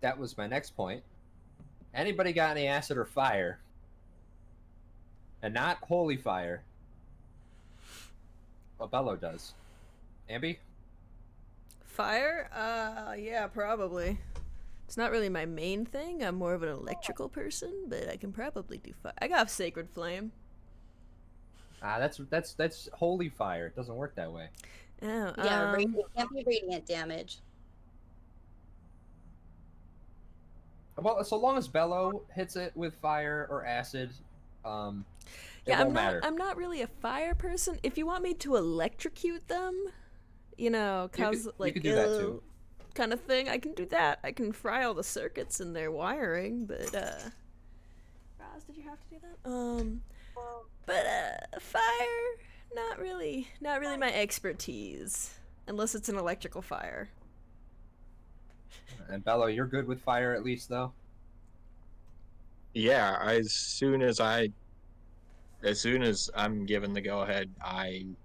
That was my next point. Anybody got any acid or fire? And not holy fire. Well, Bellow does. Ambi? Fire? Yeah, probably. It's not really my main thing. I'm more of an electrical person, but I can probably do fire. I got Sacred Flame. That's holy fire. It doesn't work that way. Oh, Yeah, it can't be radiant damage. Well, so long as Bellow hits it with fire or acid, it yeah, won't matter. I'm not really a fire person. If you want me to electrocute them, you know, cause you could do that too. Kind of thing, I can do that. I can fry all the circuits in their wiring, but Roz, did you have to do that? But fire, not really my expertise, unless it's an electrical fire. And Bellow, you're good with fire at least, though? Yeah, as soon as I'm given the go ahead, I'm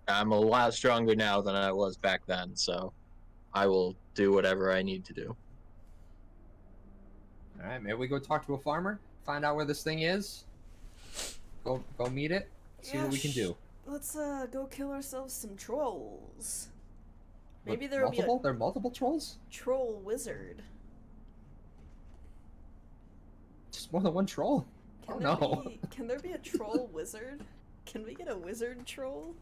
a lot stronger now than I was back then, so I will do whatever I need to do. All right, maybe we go talk to a farmer, find out where this thing is. Go meet it, see what we can do. Let's go kill ourselves some trolls. Maybe What, there will be a there are multiple trolls? troll wizard. Just more than one troll? Can there be a troll wizard? Can we get a wizard troll?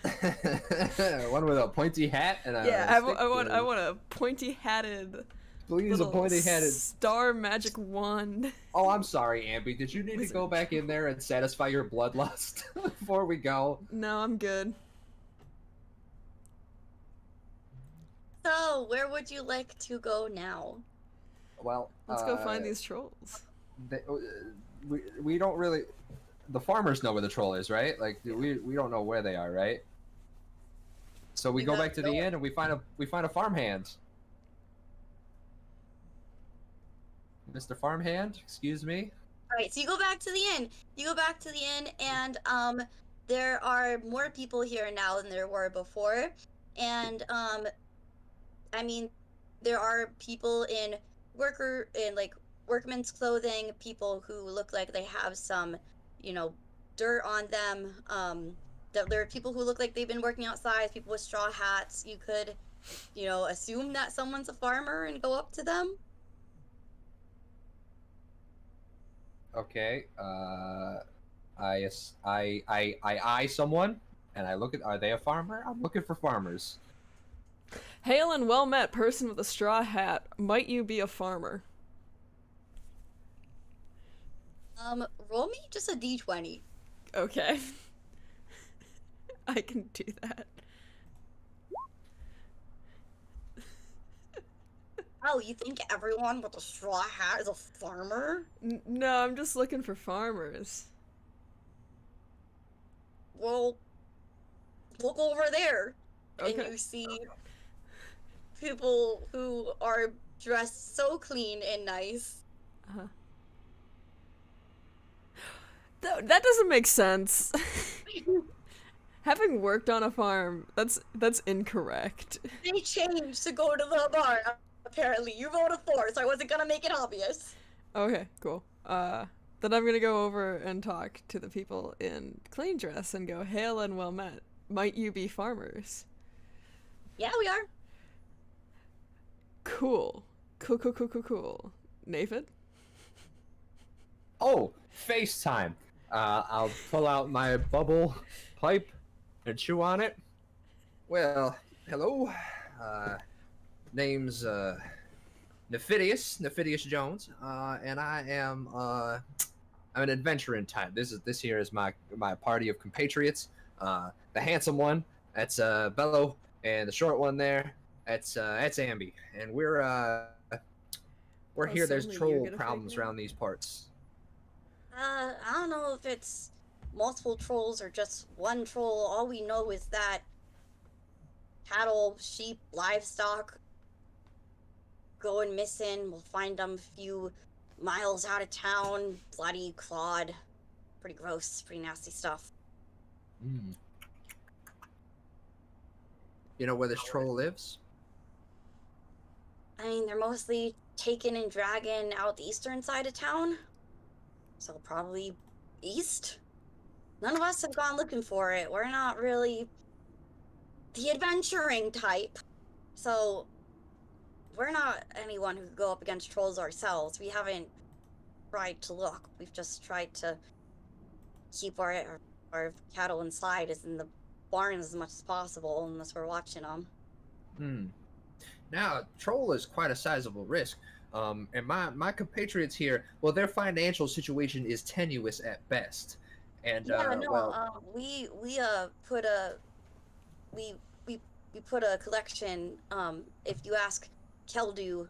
One with a pointy hat and a Yeah, stick I want a pointy hatted. Please, a pointy hatted star magic wand. Oh, I'm sorry, Ambi. Did you need to go back in there and satisfy your bloodlust before we go? No, I'm good. So, where would you like to go now? Well, Let's go find these trolls. We don't really. The farmers know where the troll is, right? Like we don't know where they are, right? So we go back to the inn and we find a farmhand. Mr. Farmhand, excuse me. All right, so you go back to the inn. And there are more people here now than there were before, and I mean, there are people in workman's clothing, people who look like they have some, dirt on them. There are people who look like they've been working outside, people with straw hats. You could, assume that someone's a farmer and go up to them. Okay. I eye someone and I look at. Are they a farmer? I'm looking for farmers. Hail and well met, person with a straw hat. Might you be a farmer? Roll me just a d20. Okay. I can do that. Oh, you think everyone with a straw hat is a farmer? No, I'm just looking for farmers. Well, look over there. Okay. And you see people who are dressed so clean and nice. Uh-huh. That doesn't make sense. Having worked on a farm, that's incorrect. They changed to go to the bar, apparently. You voted for, so I wasn't gonna make it obvious. Okay, cool. Then I'm gonna go over and talk to the people in clean dress and go, hail and well met. Might you be farmers? Yeah, we are. Cool. Cool. Naephid? Oh, FaceTime. I'll pull out my bubble pipe and chew on it. Well, hello. Name's Nephidius Jones, and I'm an adventuring type. This here is my party of compatriots. The handsome one, that's Bellow, and the short one there, that's Ambi, and we're here. There's Suddenly you're troll gonna problems fake me? around these parts. I don't know if it's multiple trolls or just one troll. All we know is that cattle, sheep, livestock going missing. We'll find them a few miles out of town, bloody, clawed. Pretty gross, pretty nasty stuff. Mm. You know where this troll lives? I mean, they're mostly taking and dragging out the eastern side of town. So probably east? None of us have gone looking for it. We're not really the adventuring type. So we're not anyone who could go up against trolls ourselves. We haven't tried to look. We've just tried to keep our cattle inside, as in the barn, as much as possible, unless we're watching them. Hmm. Now, troll is quite a sizable risk. And my compatriots here, well, their financial situation is tenuous at best. And Yeah, no. well, We put a we put a collection. If you ask Keldu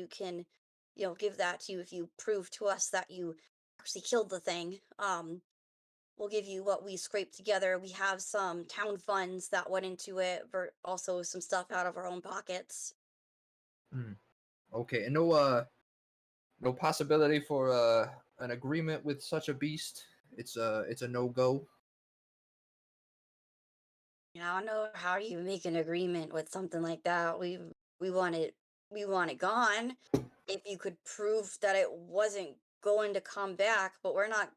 can, give that to you if you prove to us that you actually killed the thing. We'll give you what we scraped together. We have some town funds that went into it, but also some stuff out of our own pockets. okay, and no possibility for an agreement with such a beast. It's a no go. I don't know how you make an agreement with something like that. We want it gone. If you could prove that it wasn't going to come back, but we're not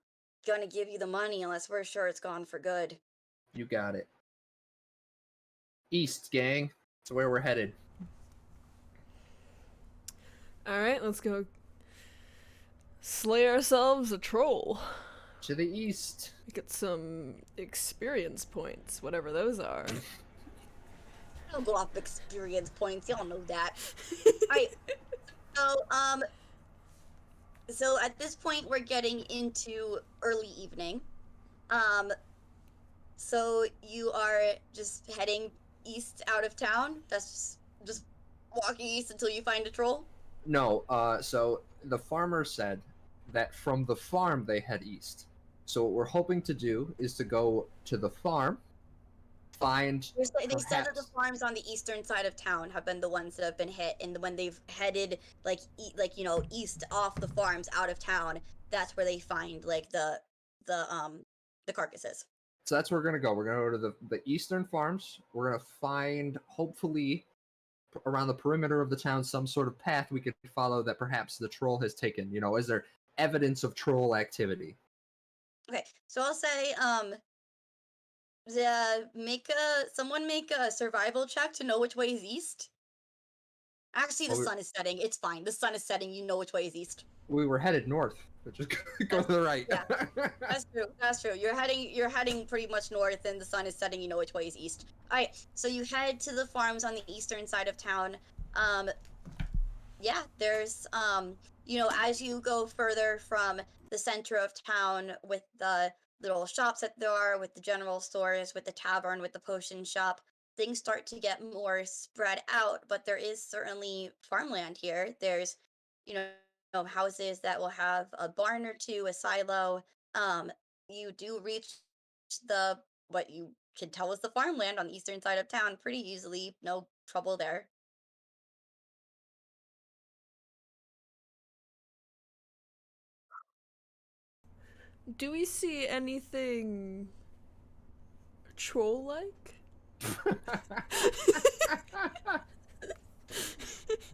gonna give you the money unless we're sure it's gone for good. You got it. East, gang. That's where we're headed. Alright, let's go slay ourselves a troll. To the east. Get some experience points, whatever those are. I'll go off experience points. Y'all know that. Alright. So at this point we're getting into early evening. So you are just heading east out of town. That's just walking east until you find a troll. No, so the farmer said that from the farm they head east. So what we're hoping to do is to go to the farm, find They said that the perhaps- farms on the eastern side of town have been the ones that have been hit, and when they've headed east off the farms out of town, that's where they find the carcasses. So that's where we're gonna go. We're gonna go to the eastern farms. We're gonna find, hopefully, around the perimeter of the town, some sort of path we could follow that perhaps the troll has taken. You know, is there evidence of troll activity? Okay, so I'll say someone make a survival check to know which way is east. Actually, the sun is setting. It's fine. The sun is setting. You know which way is east. We were headed north. Just go to the right. Yeah. That's true. You're heading pretty much north, and the sun is setting. You know which way is east. All right. So you head to the farms on the eastern side of town. Yeah. There's as you go further from the center of town, with the little shops that there are, with the general stores, with the tavern, with the potion shop, things start to get more spread out. But there is certainly farmland here. There's houses that will have a barn or two, a silo. You do reach what you can tell is the farmland on the eastern side of town pretty easily. No trouble there. Do we see anything troll-like?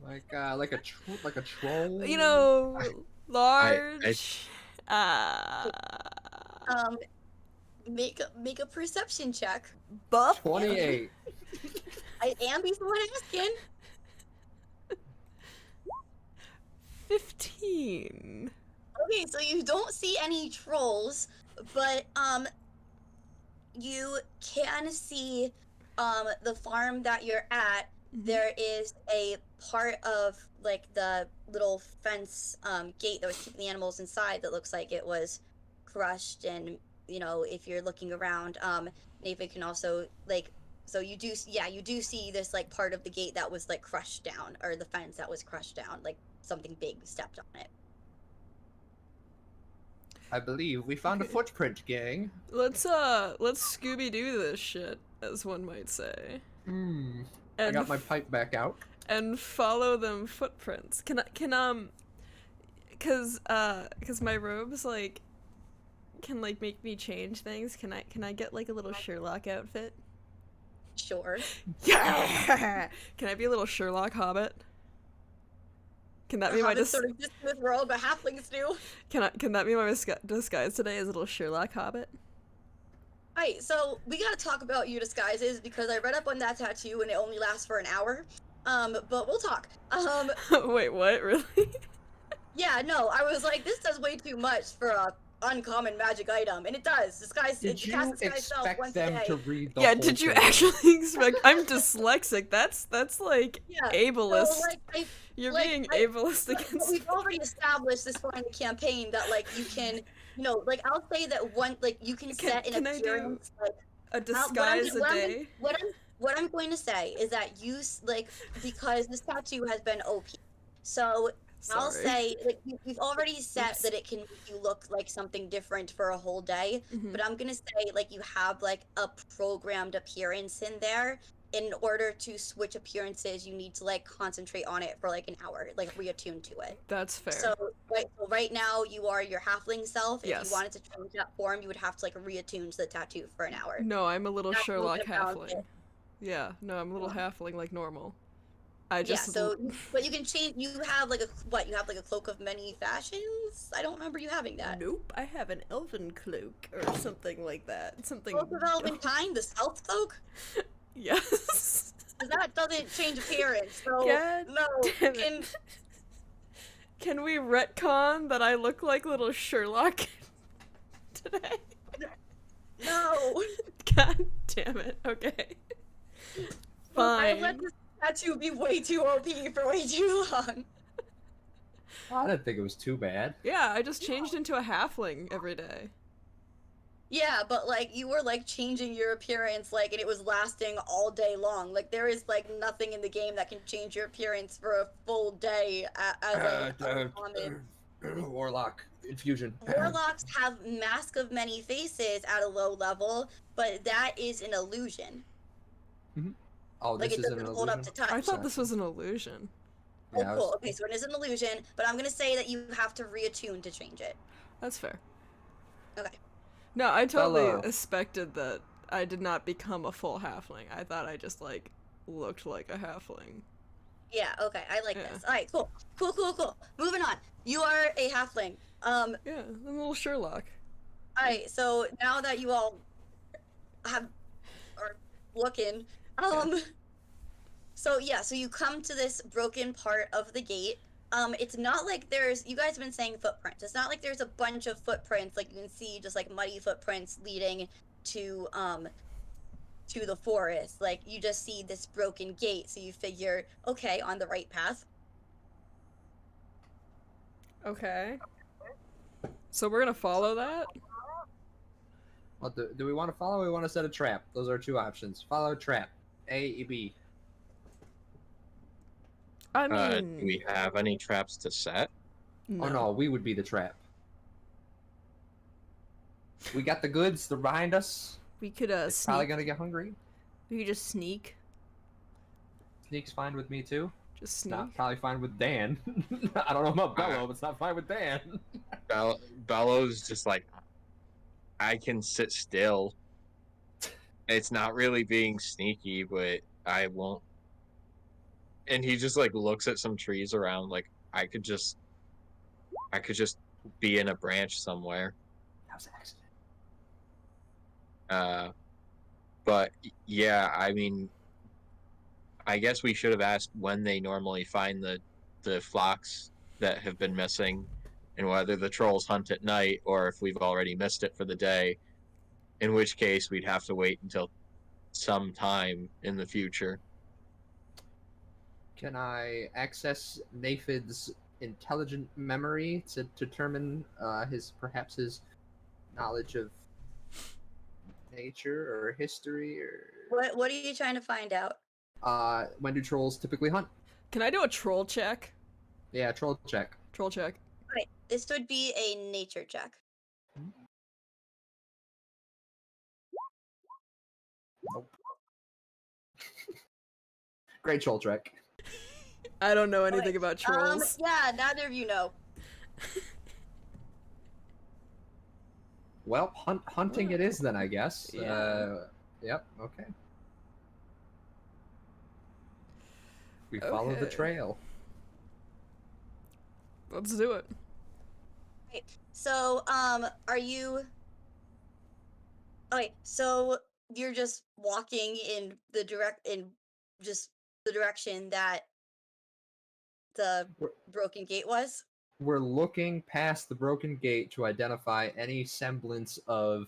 like a troll. You know, large. Make a perception check. Buff. 28. Ambi's the one asking. 15. Okay, so you don't see any trolls, but you can see the farm that you're at. There is a part of like the little fence gate that was keeping the animals inside that looks like it was crushed, and if you're looking around, Naephid can also like, so you do see this like part of the gate that was like crushed down, or the fence that was crushed down, like something big stepped on it. I believe we found a footprint, gang. Let's Scooby-Doo this shit, as one might say. I got my pipe back out. And follow them footprints. Cause my robes like can like make me change things. Can I get like a little Sherlock outfit? Sure. Yeah. Can I be a little Sherlock hobbit? Can that be my sort of just this world, but halflings do. Can that be my disguise today as a little Sherlock hobbit? Alright, so we gotta talk about your disguises because I read up on that tattoo and it only lasts for an hour. But we'll talk. Wait, what? Really? Yeah, no, I was like, this does way too much for a uncommon magic item, and it does. Did you expect them to read the Yeah, whole did you thing? actually expect? I'm dyslexic. That's like ableist. So, like, You're being ableist against. We've already established this far in the campaign that like you can, like I'll say that one, like you can set an appearance, like a disguise a day. What I'm going to say is that because this tattoo has been OP, so I'll say, like, we've already set that it can make you look like something different for a whole day, but I'm gonna say, like, you have, like, a programmed appearance in there. In order to switch appearances, you need to, like, concentrate on it for, like, an hour, like, reattune to it. That's fair. So right now, you are your halfling self. If Yes. you wanted to change that form, you would have to, like, reattune to the tattoo for an hour. No, I'm a little That's Sherlock what about halfling. it. Yeah, no, I'm a little halfling like normal. I just Yeah, so, but you can change, you have, like, you have, like, a cloak of many fashions? I don't remember you having that. Nope, I have an elven cloak or something like that. Something. Cloak of elven kind, the stealth cloak? Yes. That doesn't change appearance, so God no. damn it. Can we retcon that I look like little Sherlock today? No. God damn it. Okay. Fine. I let this tattoo be way too OP for way too long. I didn't think it was too bad. Yeah, I just changed into a halfling every day. Yeah, but like you were like changing your appearance like and it was lasting all day long. Like there is like nothing in the game that can change your appearance for a full day as a common. Warlock infusion. Warlocks have Mask of Many Faces at a low level, but that is an illusion. Oh, Like this it is an doesn't hold up to illusion? touch. I thought this was an illusion. Oh, Yeah, cool. Okay, so it is an illusion, but I'm gonna say that you have to reattune to change it. That's fair. Okay. No, I totally Bellow. expected that I did not become a full halfling. I thought I just, like, looked like a halfling. Yeah, okay, I like Yeah. this. Alright, cool. Cool. Moving on. You are a halfling. Yeah, I'm a little Sherlock. Alright, so now that you all are looking, so you come to this broken part of the gate. It's not like you guys have been saying footprints. It's not like there's a bunch of footprints, like you can see just like muddy footprints leading to the forest. Like you just see this broken gate, so you figure, okay, on the right path. Okay. So we're gonna follow that? What do we want to follow or we want to set a trap? Those are two options. Follow trap. A, B. I mean... Do we have any traps to set? Oh no, we would be the trap. We got the goods. They're behind us. We could, It's probably sneak. gonna get hungry. We could just sneak. Sneak's fine with me too. Just sneak. Not probably fine with Dan. I don't know about Bellow, but it's not fine with Dan. Bellow's just like, I can sit still. It's not really being sneaky, but I won't. And he just like looks at some trees around, like I could just be in a branch somewhere. That was an accident. But yeah, I mean, I guess we should have asked when they normally find the flocks that have been missing, and whether the trolls hunt at night or if we've already missed it for the day. In which case, we'd have to wait until some time in the future. Can I access Naephid's intelligent memory to determine his knowledge of nature or history or What are you trying to find out? when do trolls typically hunt? Can I do a troll check? Yeah, troll check. Troll check. Right. This would be a nature check. Nope. Great troll check. I don't know anything Okay, about trolls. Yeah, neither of you know. Well, hunting it is then, I guess. Yeah. Yep. Okay. We follow the Okay. trail. Let's do it. Right. So, are you? Okay, so you're just walking in just the direction that the We're- broken gate was. We're looking past the broken gate to identify any semblance of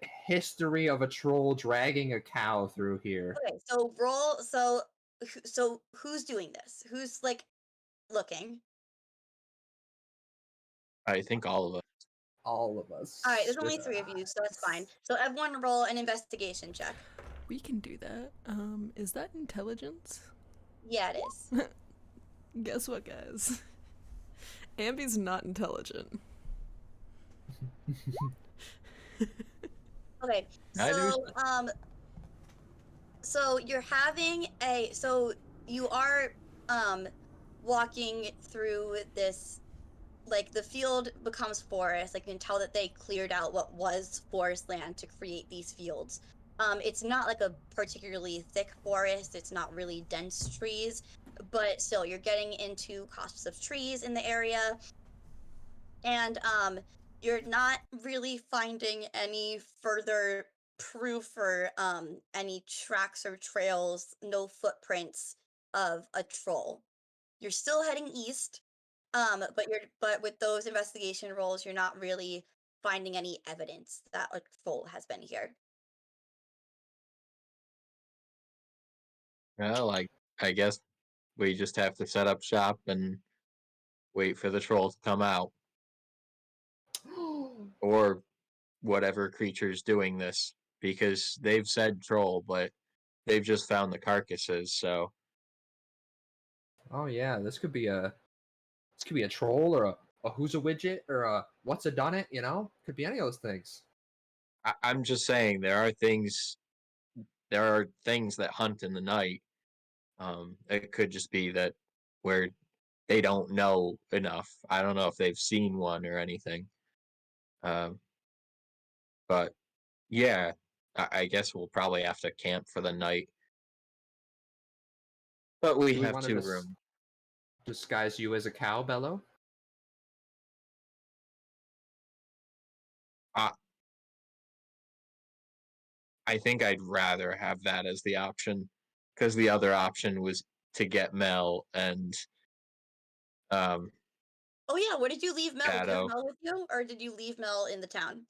history of a troll dragging a cow through here. Okay, so roll. So who's doing this? Who's like looking? I think all of us. All of us. All right, there's only 3 of you, so that's fine. So everyone roll an investigation check. We can do that. Is that intelligence? Yeah, it is. Guess what, guys? Ambi's not intelligent. Okay, Neither is so so you're having so you are walking through this, like the field becomes forest. Like you can tell that they cleared out what was forest land to create these fields. It's not like a particularly thick forest. It's not really dense trees, but still you're getting into copses of trees in the area, and you're not really finding any further proof or any tracks or trails, no footprints of a troll. You're still heading east, but with those investigation rolls, you're not really finding any evidence that a troll has been here. Well, I guess we just have to set up shop and wait for the troll to come out, or whatever creature's doing this, because they've said troll, but they've just found the carcasses. So Oh yeah, this could be a troll or a who's a widget or a what's a done it, you know? Could be any of those things. I'm just saying there are things that hunt in the night. It could just be that where they don't know enough. I don't know if they've seen one or anything. Um, but yeah, I guess we'll probably have to camp for the night. But we Do we have wanna 2 rooms. disguise you as a cow, Bellow? I think I'd rather have that as the option, because the other option was to get Mel and um, Oh yeah, where did you leave Mel? Do you have Shadow. Mel with you, or did you leave Mel in the town?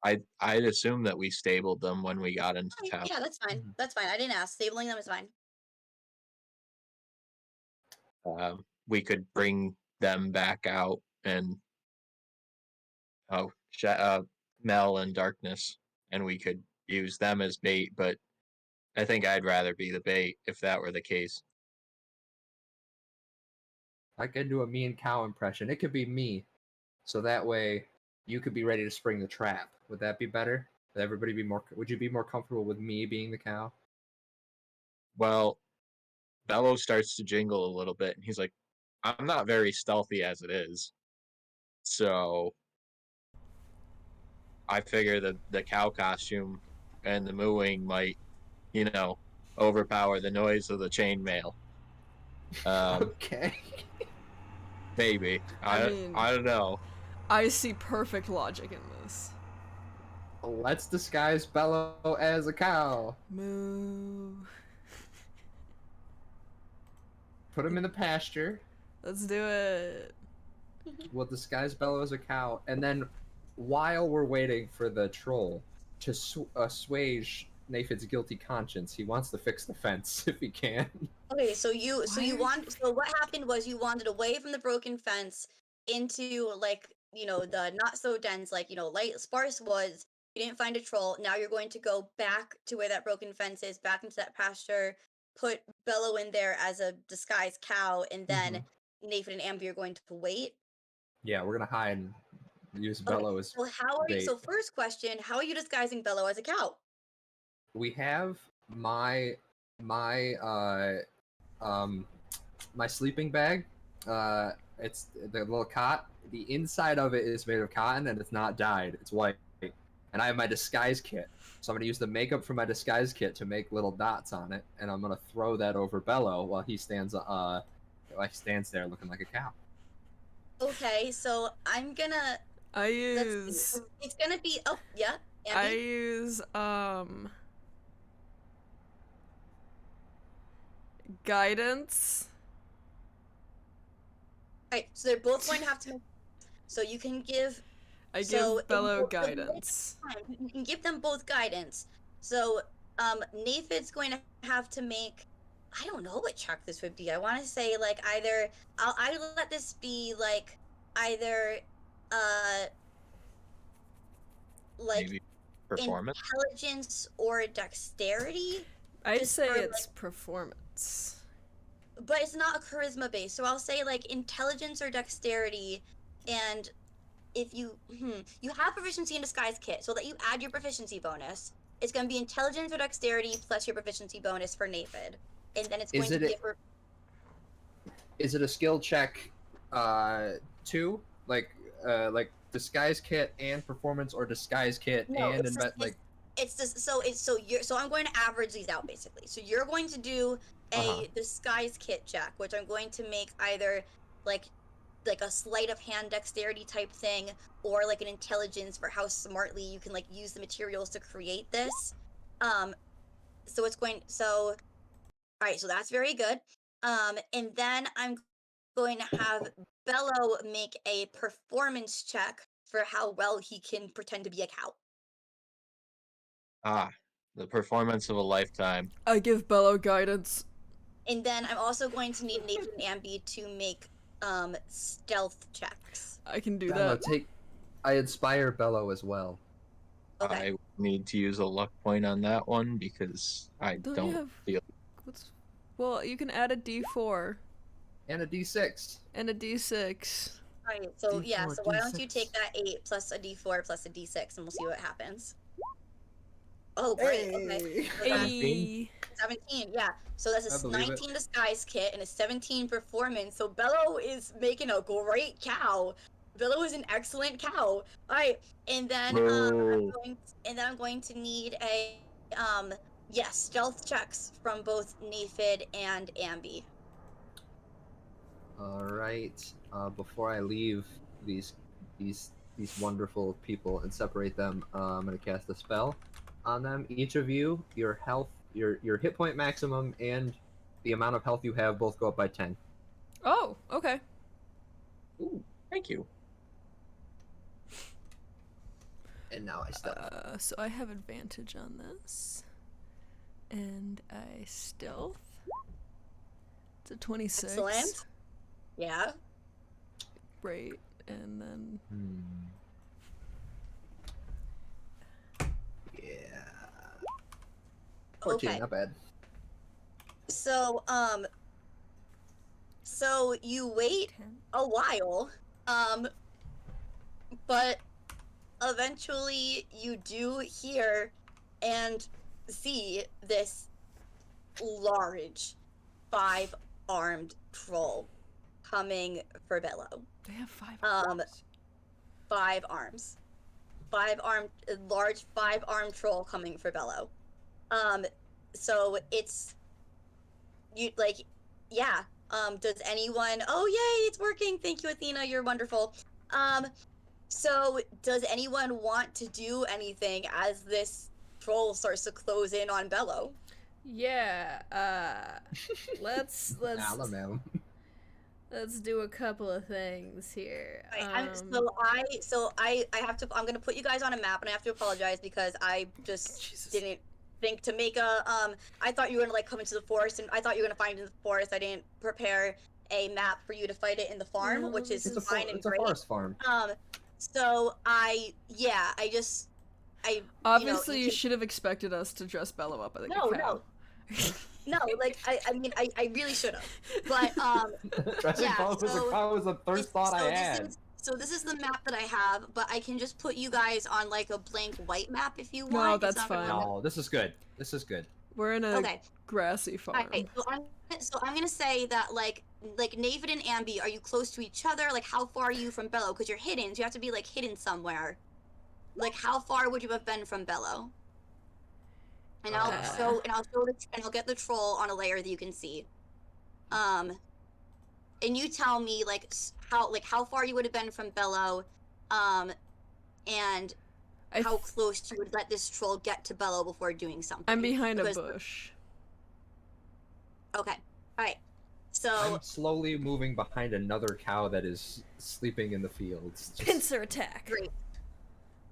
I'd assume that we stabled them when we got into Okay, town. yeah, that's fine. Mhm. That's fine. I didn't ask. Stabling them is fine. We could bring them back out and Mel and Darkness, and we could use them as bait. But I think I'd rather be the bait if that were the case. I could do a me and cow impression. It could be me. So that way you could be ready to spring the trap. Would that be better? Would you be more comfortable with me being the cow? Well, Bellow starts to jingle a little bit, and he's like, "I'm not very stealthy as it is, so I figure that the cow costume and the mooing might, overpower the noise of the chainmail. Okay. Maybe. I mean- I don't know. I see perfect logic in this. Let's disguise Bellow as a cow. Moo. Put him in the pasture. Let's do it. We'll disguise Bellow as a cow, and then while we're waiting for the troll to assuage Naephid's guilty conscience, he wants to fix the fence if he can. Okay, so what happened was you wandered away from the broken fence into like, the not so dense, like, light sparse woods. You didn't find a troll. Now you're going to go back to where that broken fence is, back into that pasture, put Bellow in there as a disguised cow, and then Naephid and Ambi are going to wait. Yeah, we're gonna hide and use Bellow as So bait. so first question, how are you disguising Bellow as a cow? We have my my sleeping bag. It's the little cot. The inside of it is made of cotton and it's not dyed. It's white. And I have my disguise kit. So I'm gonna use the makeup from my disguise kit to make little dots on it, and I'm gonna throw that over Bellow while he stands there looking like a cow. Okay, so I'm gonna. It's gonna be. Oh yeah, Ambi? I use guidance. Alright, so they're both going to have to. So you can give. I So, give Bellow in both- guidance. You can give them both guidance. So, Naephid's going to have to make. I don't know what check this would be. I want to say like either. I let this be like either. Like Maybe performance. intelligence or dexterity, I'd just say for, it's performance. but it's not a charisma base. So I'll say like intelligence or dexterity, and if you you have proficiency in disguise kit, so that you add your proficiency bonus. It's going to be intelligence or dexterity plus your proficiency bonus for Naephid, and then it's going to be Is it a skill check, 2? Like disguise kit and performance, or disguise kit and it's just so I'm going to average these out basically. So you're going to do a disguise kit check, which I'm going to make either like a sleight of hand dexterity type thing, or like an intelligence for how smartly you can like use the materials to create this. So it's going all right, so that's very good. And then I'm going to have Bellow make a performance check for how well he can pretend to be a cow. Ah, the performance of a lifetime. I give Bellow guidance. And then I'm also going to need Naephid and Ambi to make stealth checks. I can do Bellow, that. I inspire Bellow as well. Okay. I need to use a luck point on that one because I don't feel. Well, you can add a D4 And a D6. and a D6. Alright, so yeah, D4, so why don't you D6. take that 8 plus a D4 plus a D6 and we'll see what happens. Oh, great, okay. So that's Hey. 17, yeah. So that's I a believe it. 19 disguise kit and a 17 performance. So Bellow is making a great cow. Bellow is an excellent cow. Alright, and then I'm going to need a stealth checks from both Naephid and Ambi. All right. Before I leave these wonderful people and separate them, I'm gonna cast a spell on them. Each of you, your health, your hit point maximum, and the amount of health you have both go up by 10. Oh, okay. Ooh, thank you. And now I stealth. So I have advantage on this. And I stealth. It's a 26. Excellent. Yeah. Right. And then Yeah. 14, Okay. not bad. So so you wait 10. a while, but eventually you do hear and see this large 5-armed troll coming for Bellow. They have 5 Um, 5 arms. 5-armed, large 5-armed troll coming for Bellow. So it's you like, yeah. Does anyone? Oh, yay! It's working. Thank you, Athena. You're wonderful. So does anyone want to do anything as this troll starts to close in on Bellow? Yeah. Let's Alabama. Let's do a couple of things here. Right, I'm gonna put you guys on a map, and I have to apologize because I just Jesus. didn't think to make a I thought you were gonna like come into the forest, and I thought you were gonna find it in the forest. I didn't prepare a map for you to fight it in the farm, No, which is this is- fine and It's a great. forest farm. So I just Obviously, you can- should have expected us to dress Bellow up like a No, cow. no, like I mean I really should have, but Dressing yeah, Bellow as a so cow was the first thought I had. So this is the map that I have, but I can just put you guys on like a blank white map if you want. No, It's that's not gonna fine. look- No, this is good. This is good. We're in a Okay. grassy farm. Alright, so I'm gonna say that like Naephid and Ambi, are you close to each other? Like how far are you from Bellow? Because you're hidden, so you have to be like hidden somewhere. Like how far would you have been from Bellow? And I'll get the troll on a layer that you can see. And you tell me like how far you would have been from Bellow, and how close you would let this troll get to Bellow before doing something. I'm behind a Because- bush. Okay. Alright. So I'm slowly moving behind another cow that is sleeping in the fields. Just- Pincer attack. great.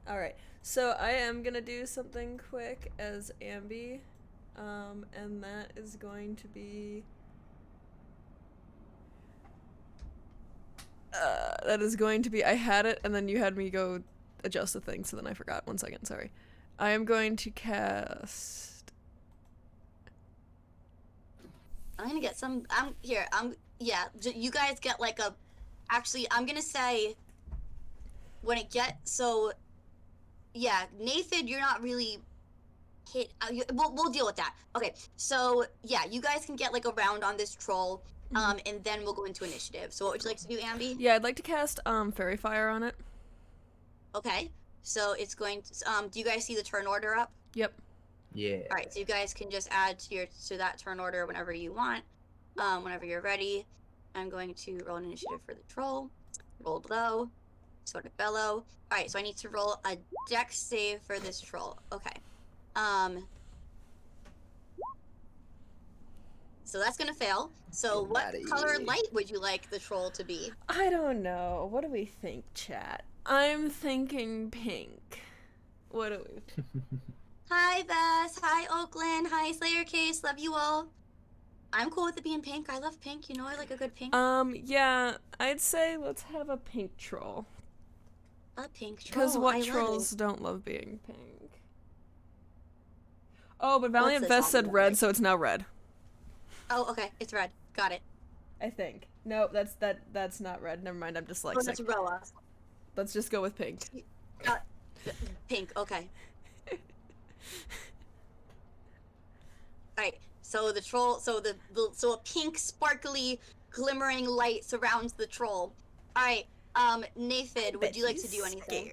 Alright, so I am gonna do something quick as Ambi, and that is going to be... I had it, and then you had me go adjust the thing, so then I forgot. 1 second, sorry. I am going to cast... I'm gonna get some. You guys get like a. Actually, I'm gonna say. When it Naephid, you're not really hit. We'll deal with that. Okay, so yeah, you guys can get like a round on this troll, and then we'll go into initiative. So what would you like to do, Ambi? Yeah, I'd like to cast Fairy Fire on it. Okay, so it's going to. Do you guys see the turn order up? Yep. Yeah. All right, so you guys can just add to that turn order whenever you want, whenever you're ready. I'm going to roll an initiative for the troll. Roll Bellow. Sort of Bellow. All right, so I need to roll a dex save for this troll. Okay. So that's gonna fail. So Get what outta color here. light would you like the troll to be? I don't know. What do we think, chat? I'm thinking pink. What do we... Hi, Bess. Hi, Oakland. Hi, Slayer Case. Love you all. I'm cool with it being pink. I love pink. You know, I like a good pink. Yeah, I'd say let's have a pink troll. A pink troll. Because I what love trolls it. don't love being pink? Oh, but Valiant this Vest all said look red, like? so it's now red. Oh, okay. It's red. Got it. I think. Nope, that's not red. Never mind, I'm Oh, dyslexic. that's Roa. Let's just go with pink. Pink. Okay. Alright, so the troll, so so a pink, sparkly, glimmering light surrounds the troll. Alright, Naephid, would you like to do anything?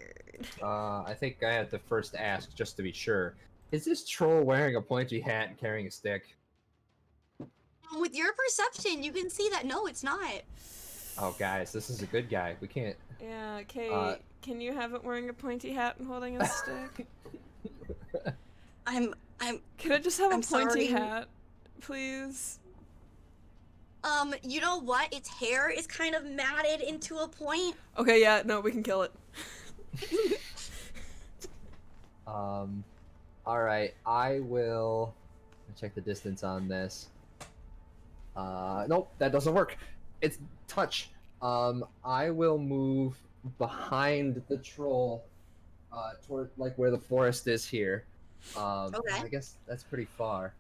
I think I had to first ask just to be sure. Is this troll wearing a pointy hat and carrying a stick? With your perception, you can see that no, it's not. Oh, guys, this is a good guy. We can't. Yeah, okay. Can you have it wearing a pointy hat and holding a stick? I'm Can I just have I'm a pointy sorry. hat, please? You know what? Its hair is kind of matted into a point. Okay, yeah, no, we can kill it. Alright, I will check the distance on this. Nope, that doesn't work. It's touch. I will move behind the troll, toward like where the forest is here. Okay. I guess that's pretty far.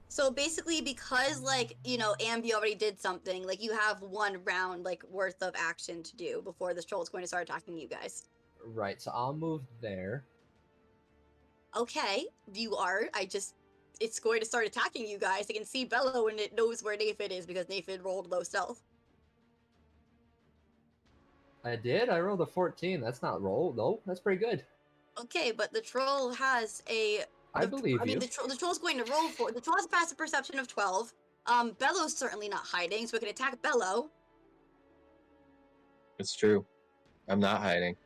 So basically, because like Ambi already did something, like you have 1 round like worth of action to do before this troll is going to start attacking you guys. Right, so I'll move there. Okay, it's going to start attacking you guys. I can see Bellow and it knows where Naephid is because Naephid rolled low stealth. I did? I rolled a 14. That's not roll. Nope, that's pretty good. Okay, but the troll has I believe you. the troll's going to roll for. The troll has a passive perception of 12. Bellow's certainly not hiding, so we can attack Bellow. It's true. I'm not hiding.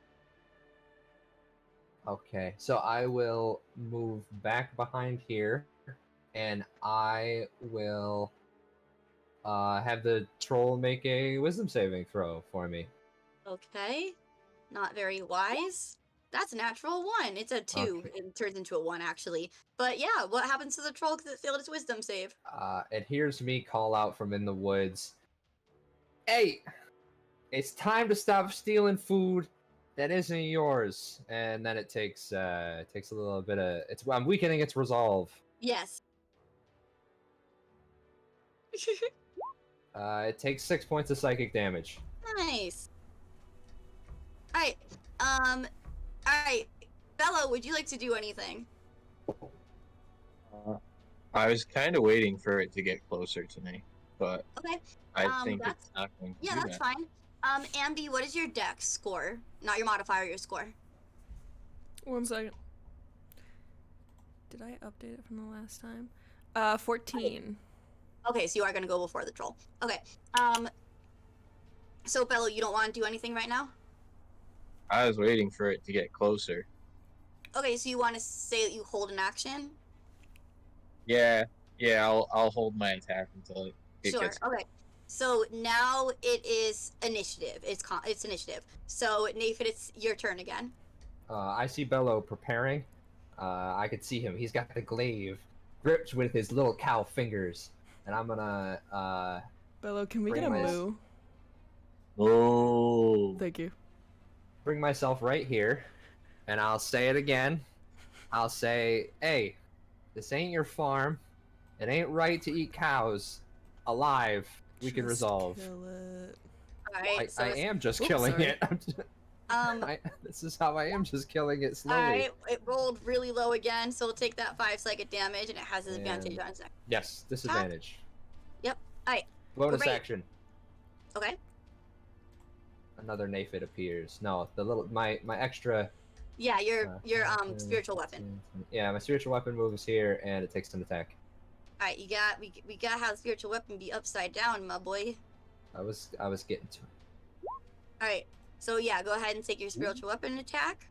Okay, so I will move back behind here, and I will have the troll make a wisdom saving throw for me. Okay. Not very wise. That's a natural 1. It's a 2. Okay. It turns into a 1, actually. But yeah, what happens to the troll because it failed its wisdom save? It hears me call out from in the woods. Hey, it's time to stop stealing food that isn't yours. And then it takes a little bit of I'm weakening its resolve. Yes. It takes 6 points of psychic damage. Nice. Alright. Alright. Bellow, would you like to do anything? I was kind of waiting for it to get closer to me, but Okay. I think that's- it's not going to Yeah, do that's that. fine. Ambi, what is your dex score? Not your modifier, your score. 1 second. Did I update it from the last time? 14. Okay, so you are gonna go before the troll. Okay. So Bellow, you don't want to do anything right now? I was waiting for it to get closer. Okay, so you want to say that you hold an action? Yeah, I'll hold my attack until it Sure. gets. Okay. So now it is initiative. It's initiative. So Naephid, it's your turn again. I see Bellow preparing. I could see him. He's got the glaive gripped with his little cow fingers. And I'm gonna Bellow, can we get a Bring my- moo? Oh. Thank you. bring myself right here. And I'll say it again. I'll say, hey, this ain't your farm. It ain't right to eat cows alive. We can Just resolve. Kill it. All right. I am just Oops, killing sorry. it. Um. This is how I am, just killing it slowly. All right. It rolled really low again, so we'll take that 5 psychic damage, and it has an advantage And- on its next. Yes, disadvantage. Yep. Alright. Bonus Great. action. Okay. Another Naephid appears. No, the little my extra. Yeah, your uh, spiritual weapon. Yeah, my spiritual weapon moves here, and it takes an attack. All right. We got to have spiritual weapon be upside down, my boy. I was getting to it. All right. So yeah, go ahead and take your spiritual weapon attack.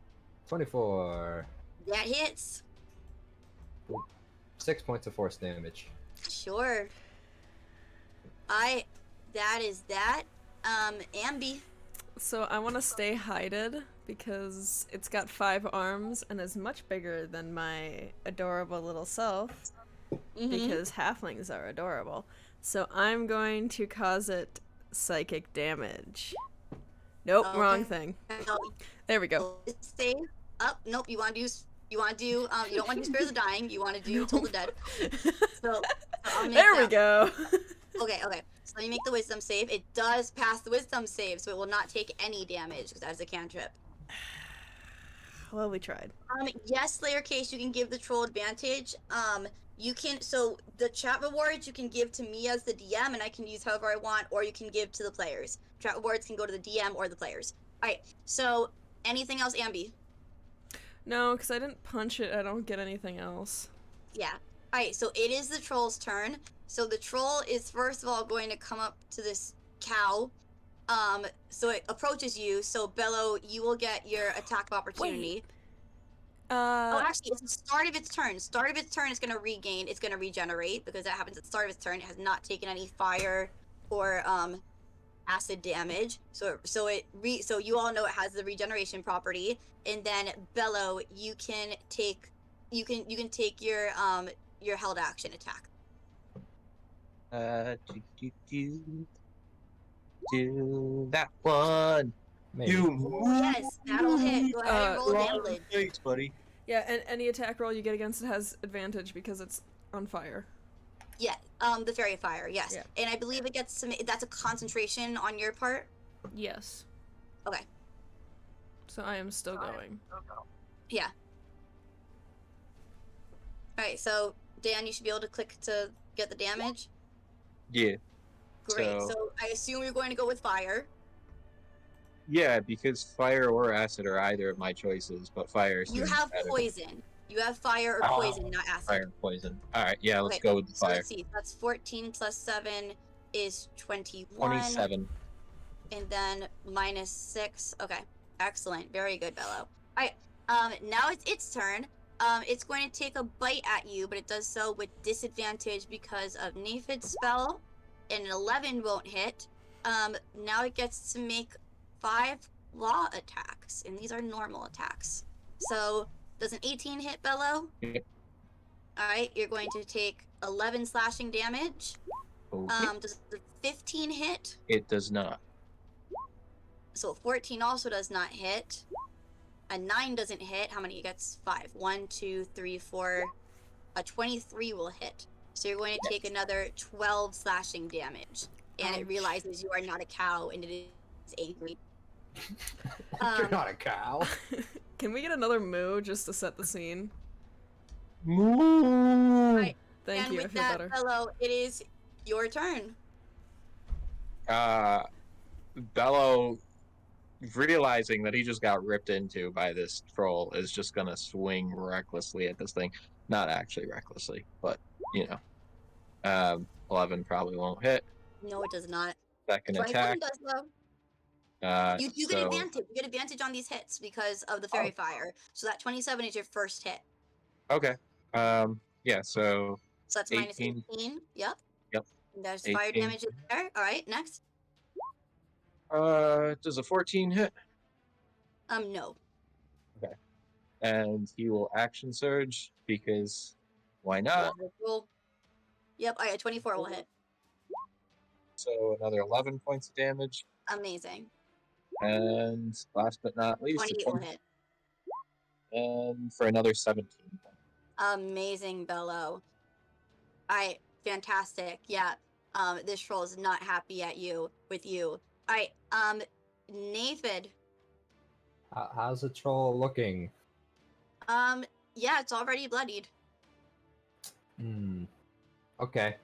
24. That hits. 6 points of force damage. Sure. That is that. Ambi. So I want to stay hided because it's got 5 arms and is much bigger than my adorable little self. Mhm. Because halflings are adorable. So I'm going to cause it psychic damage. Nope, wrong Okay. thing. No, There we go. save. Up. Nope. You want to do. You want to do. You don't want to do Spare the Dying. You want to do Toll the Dead. So I'll make There we that- go. Okay. So let me make the Wisdom save. It does pass the Wisdom save, so it will not take any damage because that is a cantrip. Well, we tried. Yes, Slayer Case, you can give the troll advantage. You can, so the chat rewards you can give to me as the DM, and I can use however I want, or you can give to the players. Chat rewards can go to the DM or the players. All right. So anything else, Ambi? No, because I didn't punch it. I don't get anything else. Yeah. All right. So it is the troll's turn. So the troll is first of all going to come up to this cow. So it approaches you. So Bellow, you will get your attack of opportunity. Oh, actually, it's the start of its turn. Start of its turn, it's going to regain. It's going to regenerate because that happens at the start of its turn. It has not taken any fire or acid damage. So you all know it has the regeneration property. And then Bellow, you can take your held action attack. Do that one. Maybe. Yes, that'll hit. Go ahead and roll Wrong damage. place, buddy. Yeah, and any attack roll you get against it has advantage because it's on fire. Yeah, the fairy fire. Yes, Yeah. and I believe it gets some. That's a concentration on your part. Yes. Okay. So I am still going. Yeah. All right, so Dan, you should be able to click to get the damage. Yeah. Great. So- So I assume you're going to go with fire. Yeah, because fire or acid are either of my choices, but fire You seems have better. poison. You have fire or Oh, poison, not acid. Fire and poison. Alright, yeah, let's Okay, go with the So fire. let's see. That's 14 plus 7 is 21. 27. And then minus 6. Okay. Excellent. Very good, Bellow. Alright. Now it's its turn. It's going to take a bite at you, but it does so with disadvantage because of Naephid's spell. And an 11 won't hit. Now it gets to make 5 law attacks, and these are normal attacks. So, does an 18 hit, Bellow? Yep. Alright, you're going to take 11 slashing damage. Okay. Does the 15 hit? It does not. So 14 also does not hit. A 9 doesn't hit. How many gets? 5. 1, 2, 3, 4. A 23 will hit. So you're going to take another 12 slashing damage. And it Ouch. realizes you are not a cow and it is angry. You're not a cow. Can we get another moo just to set the scene? Moo! Right. Thank and you, I with feel that, better. Bellow, it is your turn. Bellow, realizing that he just got ripped into by this troll, is just gonna swing recklessly at this thing. Not actually recklessly, but, 11 probably won't hit. No, it does not. Second Try attack. does though. You do So, get advantage. You get advantage on these hits because of the fairy fire. So that 27 is your first hit. okay. Yeah, so So that's 18. minus 18. Yep. Yep. And there's fire 18. damage there. All right, next. Does a 14 hit? No. And he will action surge because why not? Roll. Yep, all right, 24 will hit. So another 11 points of damage. Amazing. And last but not least, 28 will hit. and for another 17. Amazing, Bellow. All right, fantastic. Yeah, this troll is not happy at you, with you. All right, Naephid. How's the troll looking? Yeah, it's already bloodied. Okay.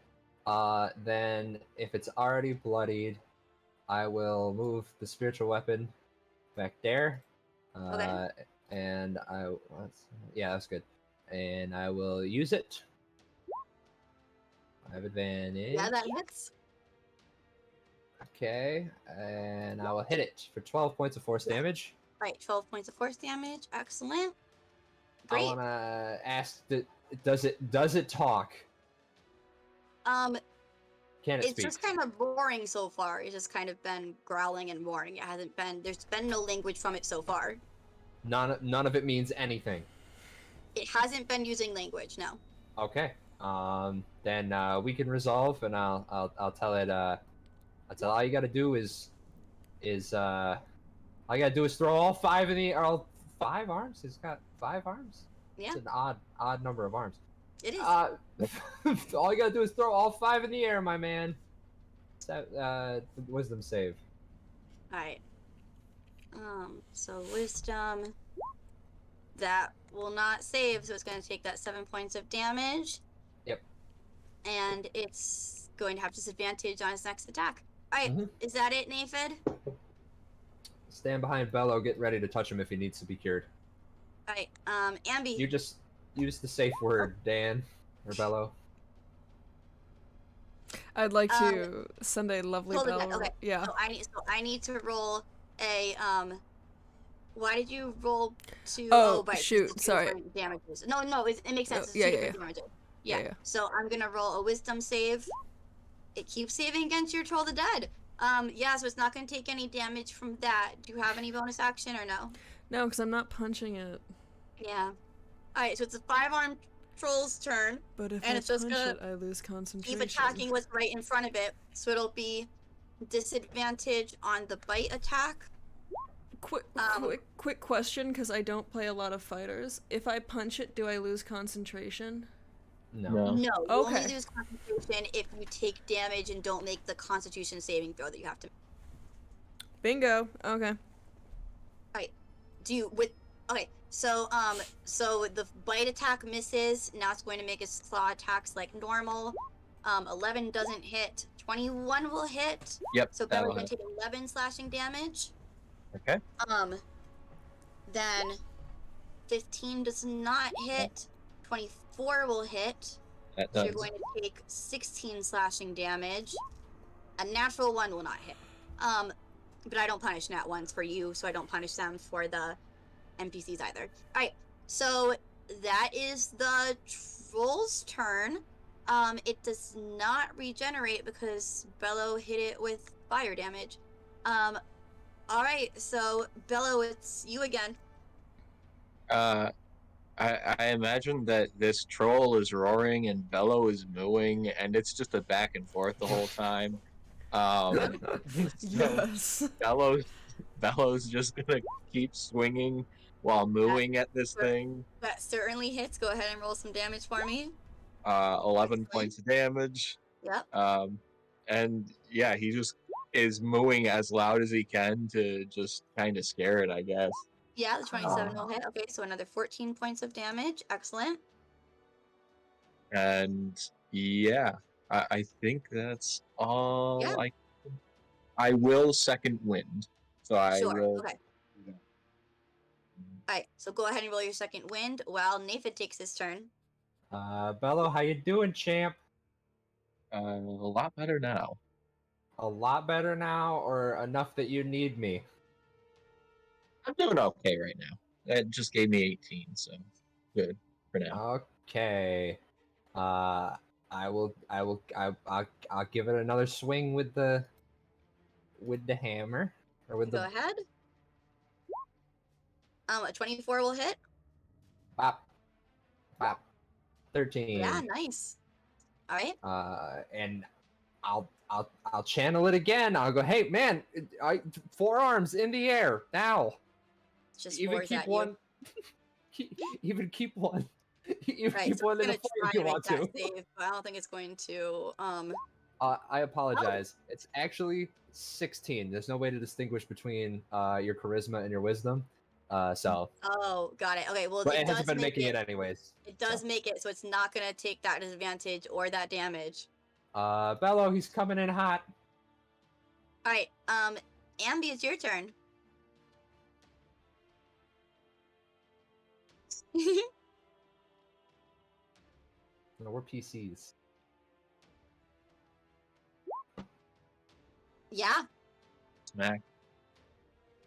Then if it's already bloodied, I will move the spiritual weapon back there. Okay. And yeah, that's good. And I will use it. I have advantage. Yeah, that hits. Okay, and I will hit it for 12 points of force damage. All right, 12 points of force damage. Excellent. I Great. want to ask, does it talk? Can it It's speak? just kind of boring so far. It's just kind of been growling and roaring. It hasn't been. There's been no language from it so far. None of it means anything. It hasn't been using language. No. Okay. Then we can resolve, and I'll tell it. I'll tell all you gotta do is all you gotta do is throw all 5 in the all 5 arms. It's got 5 arms. Yeah. It's an odd number of arms. It is. All you gotta do is throw all 5 in the air, my man. Wisdom save. All right. So wisdom. That will not save, so it's going to take that 7 points of damage. Yep. And it's going to have disadvantage on its next attack. All right. Mhm. Is that it, Naephid? Stand behind Bellow. Get ready to touch him if he needs to be cured. All right. Ambi. You just use the safe word, Dan or Bellow. I'd like to send a lovely hold it bell. back, okay. Yeah. So I need to roll a Why did you roll to? Oh, right, shoot, to sorry. different damages. No, it makes sense. Oh, It's yeah, two yeah, different damages. Yeah. Yeah. So I'm gonna roll a wisdom save. It keeps saving against your Troll the Dead. Yeah, so it's not gonna take any damage from that. Do you have any bonus action or no? No, because I'm not punching it. Yeah. Alright, so it's a 5-armed troll's turn. But if And I it's just punch gonna it, I lose concentration. Keep attacking what's right in front of it. So it'll be disadvantage on the bite attack. Quick question, because I don't play a lot of fighters. If I punch it, do I lose concentration? No. No. No, you Okay. only lose concentration if you take damage and don't make the Constitution saving throw that you have to. Bingo. Okay. So the bite attack misses. Now it's going to make its claw attacks like normal. 11 doesn't hit. 21 will hit. Yep. So that'll Bella's gonna hit. take 11 slashing damage. Okay. Then 15 does not hit. 24 will hit. That So does. you're going to take 16 slashing damage. A natural 1 will not hit. But I don't punish nat ones for you, so I don't punish them for the NPCs either. Alright, so that is the troll's turn. It does not regenerate because Bellow hit it with fire damage. Alright, so Bellow, it's you again. I imagine that this troll is roaring and Bellow is mooing, and it's just a back and forth the whole time. So Yes. Bellow's just gonna keep swinging while mooing at this thing. That certainly hits. Go ahead and roll some damage for me. 11 Swing. points of damage. Yep. And yeah, he just is mooing as loud as he can to just kind of scare it, I guess. Yeah, the 27 will hit. Okay, so another 14 points of damage. Excellent. And yeah, I think that's all. Yeah. I will second wind, so I Sure. will. Okay. Alright, so go ahead and roll your second wind while Naephid takes his turn. Bello, how you doing, champ? A lot better now. A lot better now, or enough that you need me? I'm doing okay right now. That just gave me 18, so good for now. Okay. I'll give it another swing with the hammer or with Go the ahead. A 24 will hit. bop, bop, 13. Yeah, nice. Alright. And I'll channel it again. I'll go, hey man, forearms in the air now. Just Even fours keep at one. Even keep one. Even Right, keep so one I'm in the gonna fire try if you to make want that to. save, but I don't think it's going to. I apologize. It's actually 16. There's no way to distinguish between your charisma and your wisdom. So. Oh, got it. Okay, well, But it it does hasn't been make making it anyways. It does so. make it, so it's not gonna take that disadvantage or that damage. Bello, he's coming in hot. Alright, Ambi, it's your turn. No, we're PCs. Yeah, Smack.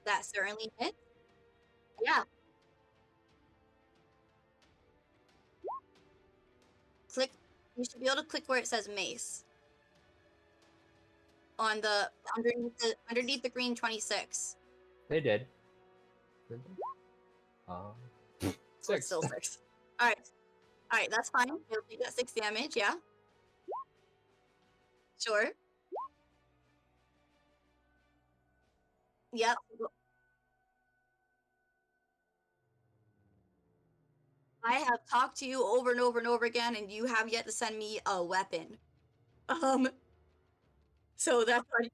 that certainly hits. Yeah. Click. You should be able to click where it says mace. On the underneath the green 26. They did. So it's 6. still 6. Alright. Alright, that's fine. You'll take that 6 damage, yeah? Sure. Yep. I have talked to you over and over and over again, and you have yet to send me a weapon. So that's why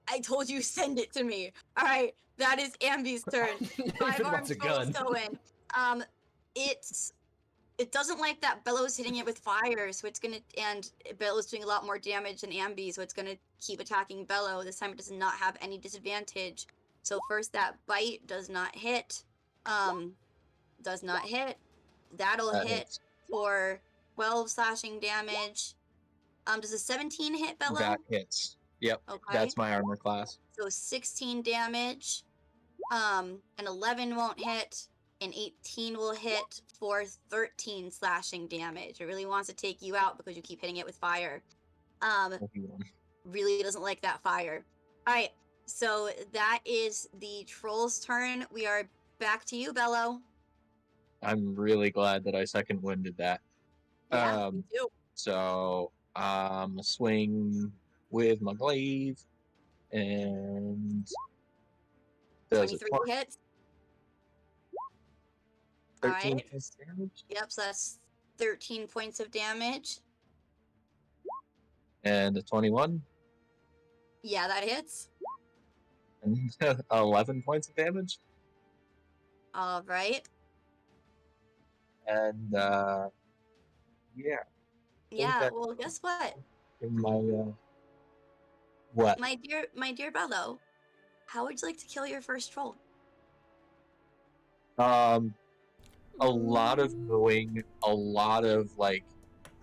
I told you send it to me. All right, that is Ambi's turn. Five David arms wants a gun. going. It doesn't like that Bellow's hitting it with fire, so it's gonna, and Bellow's doing a lot more damage than Ambi, so it's gonna keep attacking Bellow. This time it does not have any disadvantage. So first that bite does not hit. Does not hit. That'll That hit hits. for 12 slashing damage. Does a 17 hit Bellow? That hits. Yep. Okay. That's my armor class. So 16 damage. An 11 won't hit. An 18 will hit for 13 slashing damage. It really wants to take you out because you keep hitting it with fire. Really doesn't like that fire. Alright, so that is the troll's turn. We are back to you, Bellow. I'm really glad that I second winded that. Yeah, me too. So swing with my glaive and does 23 it hits. 13 Alright. points of damage Yep, so that's 13 points of damage. and a 21 Yeah, that hits. and 11 points of damage Alright. and yeah. Yeah, that- well, guess what? In my what? My dear Bellow, how would you like to kill your first troll? A lot of mooing, a lot of like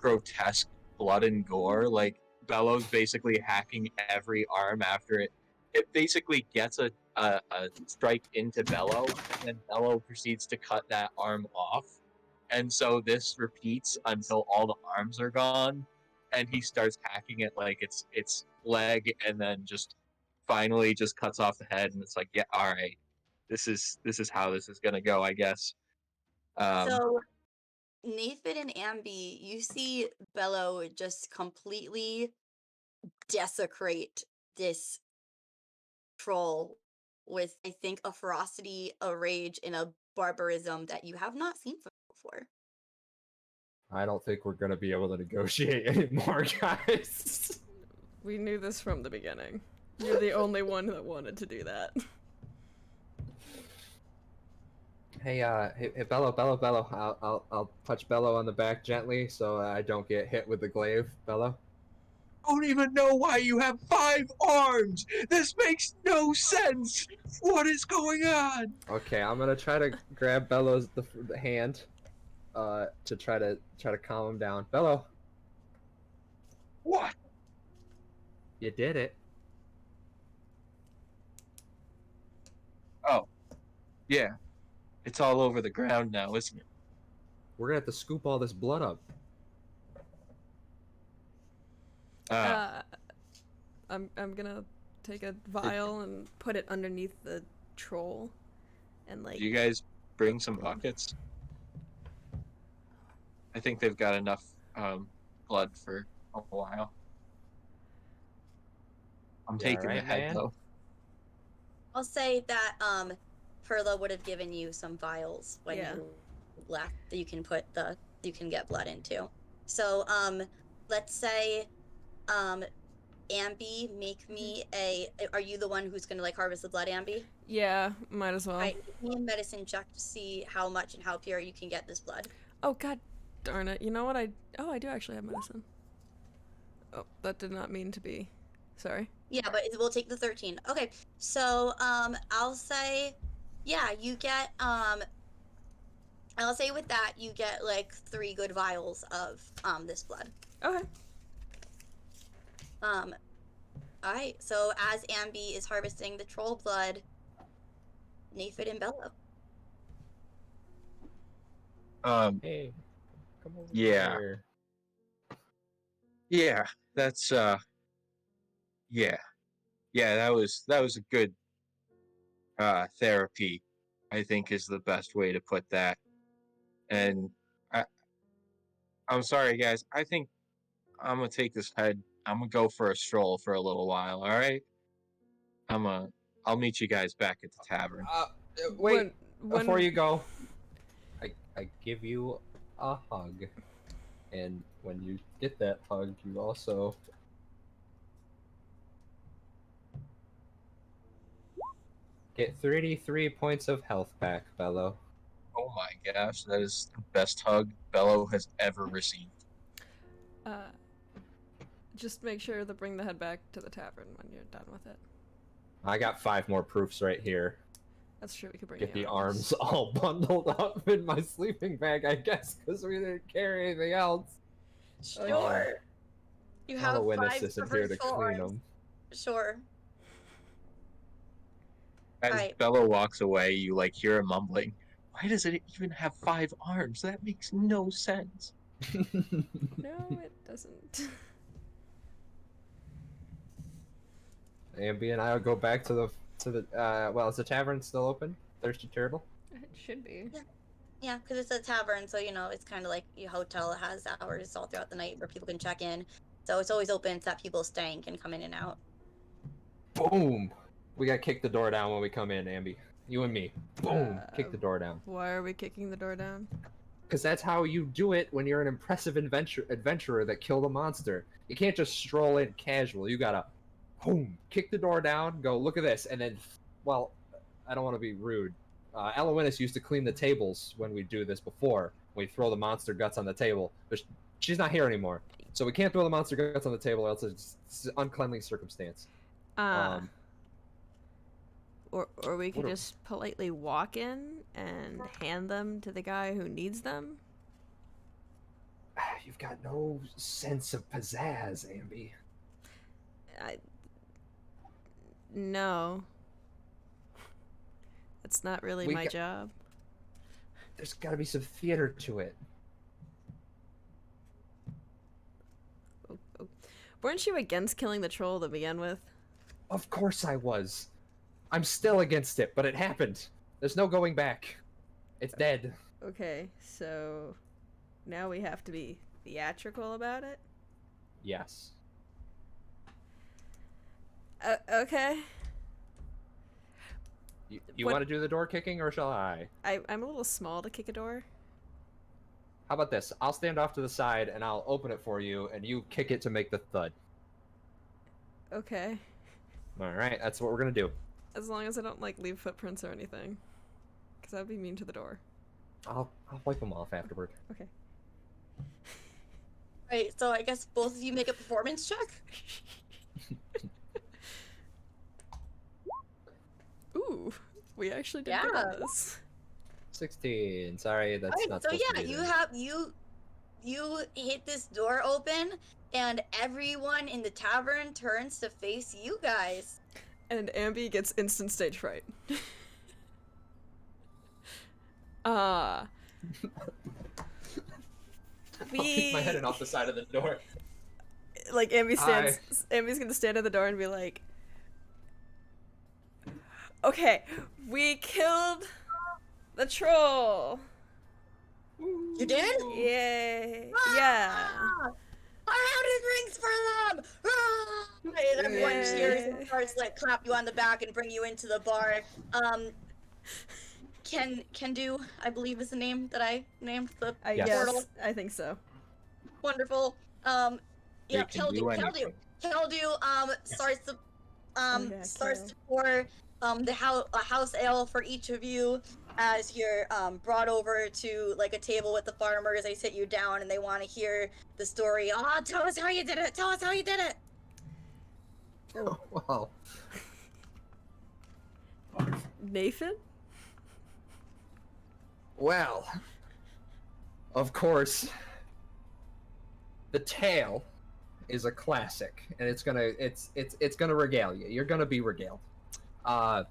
grotesque blood and gore. Like Bellow's basically hacking every arm after it. It basically gets a a strike into Bellow, and then Bellow proceeds to cut that arm off. And so this repeats until all the arms are gone, and he starts hacking it like it's leg, and then just finally just cuts off the head, and it's like, yeah, all right, this is how this is gonna go, I guess. So, Naephid and Ambi, you see Bellow just completely desecrate this troll with, I think, a ferocity, a rage, and a barbarism that you have not seen before. I don't think we're gonna be able to negotiate anymore, guys. We knew this from the beginning. You're the only one that wanted to do that. Hey, hey, Bellow, I'll touch Bellow on the back gently so I don't get hit with the glaive, Bellow. I don't even know why you have 5 arms. This makes no sense. What is going on? Okay, I'm gonna try to grab Bellow's the hand, to try to calm him down. Bellow, What? you did it. Oh, yeah. It's all over the ground now, isn't it? We're gonna have to scoop all this blood up. I'm gonna take a vial and put it underneath the troll, and like. Do you guys bring some buckets? I think they've got enough blood for a while. I'm taking right, the head man? though. I'll say that Perla would have given you some vials when Yeah. you left that you can get blood into. So let's say Ambi, make me are you the one who's gonna like harvest the blood, Ambi? Yeah, might as well. Right, make me a medicine check to see how much and how pure you can get this blood. Oh god darn it. You know what I do actually have medicine. Oh, that did not mean to be. Sorry. Yeah, but we'll take the 13. Okay, so I'll say, yeah, you get I'll say with that you get like 3 good vials of this blood. Okay. Alright, so as Ambi is harvesting the troll blood, Naephid and Bellow. Hey, come over Yeah. here. Yeah, that's yeah. Yeah, that was a good therapy, I think is the best way to put that. And I'm sorry guys, I think I'm gonna take this head. I'm gonna go for a stroll for a little while, alright? I'll meet you guys back at the tavern. Wait, When before you go, I give you a hug. And when you get that hug, you also get 33 points of health back, Bellow. Oh my gosh, that is the best hug Bellow has ever received. just make sure to bring the head back to the tavern when you're done with it. I got 5 more proofs right here. That's true, we could bring Get the arms all bundled up in my sleeping bag, I guess, because we didn't carry anything else. Sure. You All have the 5 witness isn't here to virtual clean arms. them. Sure. As Right. Bellow walks away, you like hear him mumbling, "Why does it even have 5 arms? That makes no sense." No, it doesn't. Ambi and I will go back to the well, is the tavern still open? Thirsty Turtle? It should be. Yeah, because it's a tavern, so you know it's kind of like your hotel. It has hours all throughout the night where people can check in, so it's always open so that people staying can come in and out. Boom! We gotta kick the door down when we come in, Ambi. You and me. Boom! Kick the door down. Why are we kicking the door down? Because that's how you do it when you're an impressive adventurer that killed a monster. You can't just stroll in casual. You gotta, boom, kick the door down, go, look at this, and then, well, I don't want to be rude. Elowinus used to clean the tables when we do this before. We throw the monster guts on the table. But she's not here anymore. So we can't throw the monster guts on the table, or else it's an uncleanly circumstance. Or we could What just politely walk in and hand them to the guy who needs them. You've got no sense of pizzazz, Ambi. No. It's not really We my got- job. There's got to be some theater to it. Oh. Weren't you against killing the troll to begin with? Of course I was. I'm still against it, but it happened. There's no going back. It's dead. Okay, so now we have to be theatrical about it? Yes. Okay. You What- want to do the door kicking, or shall I? I'm a little small to kick a door. How about this? I'll stand off to the side, and I'll open it for you, and you kick it to make the thud. Okay. All right, that's what we're gonna do. As long as I don't, like, leave footprints or anything. Because that would be mean to the door. I'll wipe them off afterward. Okay. Right, so I guess both of you make a performance check. Ooh, we actually did Yeah. good on this. 16. Sorry, that's Alright, not so supposed to yeah, be you there. have you hit this door open, and everyone in the tavern turns to face you guys. And Ambi gets instant stage fright. I'll keep my head in we- off the side of the door. Like Ambi's gonna stand at the door and be like, okay, we killed the troll. You did? Yay. Yeah. Ah! 100 rings for them! Ah! And everyone Yay. cheers and starts like clap you on the back and bring you into the bar. Can do, I believe is the name that I named the I Yes. guess. portal. I think so. Wonderful. Yeah, They can do anything. Keldu starts to yeah, starts Kel. to pour a house ale for each of you as you're brought over to like a table with the farmers. They sit you down and they want to hear the story. Ah, tell us how you did it. Tell us how you did it. Wow. Naephid? Well, of course, the tale is a classic, and it's gonna regale you. You're gonna be regaled. Our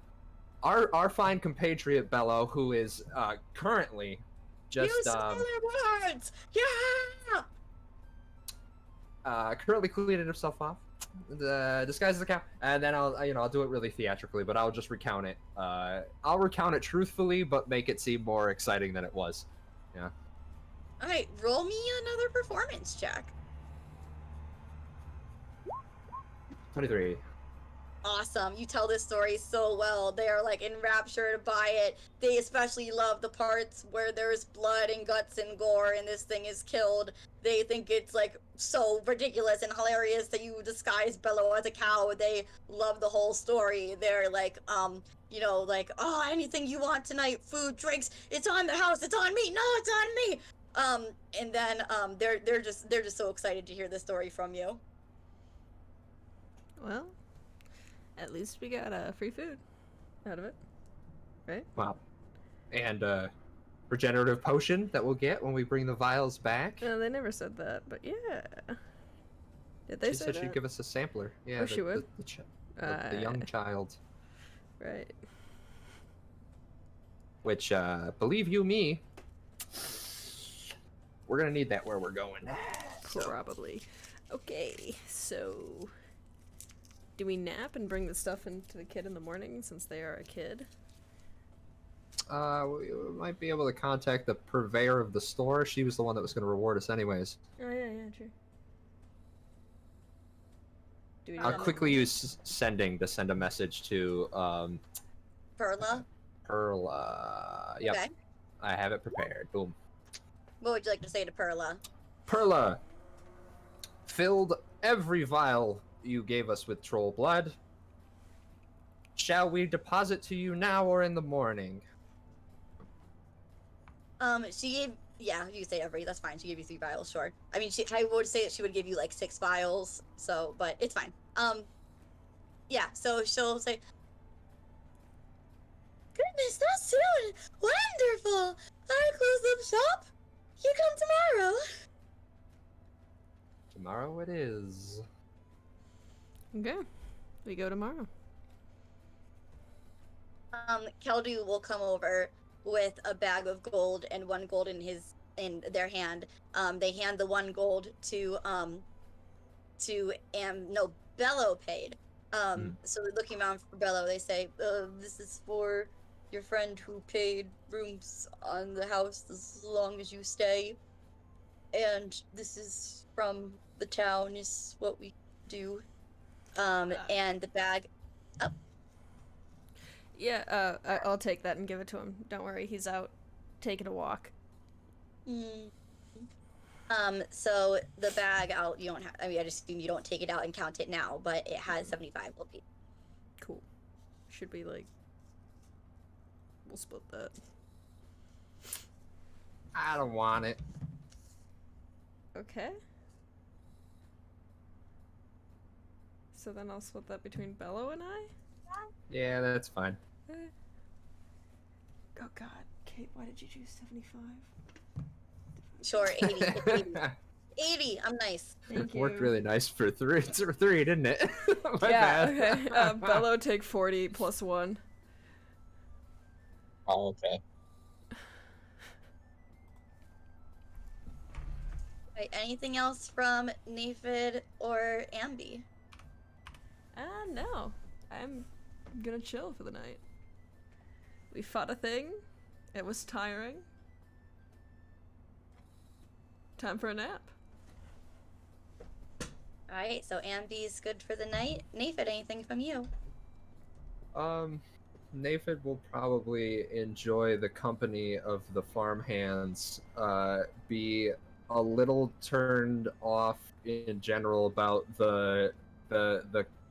fine compatriot Bellow, who is currently just You say the words. Yeah. currently cleaning himself off, disguised as a cow, and then I'll do it really theatrically, but I'll just recount it. I'll recount it truthfully, but make it seem more exciting than it was. Yeah. All right, roll me another performance check. 23. Awesome. You tell this story so well. They are like enraptured by it. They especially love the parts where there's blood and guts and gore and this thing is killed. They think it's like so ridiculous and hilarious that you disguise Bellow as a cow. They love the whole story. They're like, like, oh, anything you want tonight, food, drinks, it's on the house, it's on me. No, it's on me. And then they're just so excited to hear the story from you. Well, at least we got free food out of it. Right? Wow. And regenerative potion that we'll get when we bring the vials back. No, they never said that, but yeah. Did they She say said that? she'd give us a sampler. Yeah, Oh, she would? the young child. Right. Which, believe you me, we're gonna need that where we're going. So, Probably. Okay, so do we nap and bring the stuff into the kid in the morning since they are a kid? we might be able to contact the purveyor of the store. She was the one that was gonna reward us anyways. Oh yeah, true. Do we I'll not- quickly use sending to send a message to Perla, Perla. Yep, okay. I have it prepared. Boom. What would you like to say to Perla? Perla filled every vial you gave us with troll blood. Shall we deposit to you now or in the morning? She gave, yeah, you say every, that's fine. She gave you 3 vials, sure. I mean, I would say that she would give you like 6 vials, so, but it's fine. Yeah, so she'll say, goodness, that's soon! Wonderful! I close up shop. You come tomorrow. Tomorrow it is. Okay. We go tomorrow. Keldu will come over with a bag of gold and 1 gold in their hand. They hand the 1 gold to Bellow paid. So looking around for Bellow, they say, "This is for your friend who paid rooms on the house as long as you stay, and this is from the town. Is what we do." And the bag. Oh, Yeah, I'll take that and give it to him. Don't worry, he's out taking a walk. mm. So the bag out. You don't have. I mean, I just assume you don't take it out and count it now, but it has 75 gold pieces. Cool. Should be like. We'll split that. I don't want it. Okay. So then I'll split that between Bellow and I? Yeah, that's fine. Oh god. Kate, why did you choose 75? Sure, 80. 80. I'm nice. Thank you. Worked really nice for three, didn't it? My yeah, bad. okay. Bellow take 40 plus 1. Oh, okay. Right, anything else from Naephid or Ambi? No. I'm gonna chill for the night. We fought a thing. It was tiring. Time for a nap. Alright, so Ambi's good for the night. Naephid, anything from you? Naephid will probably enjoy the company of the farmhands, be a little turned off in general about the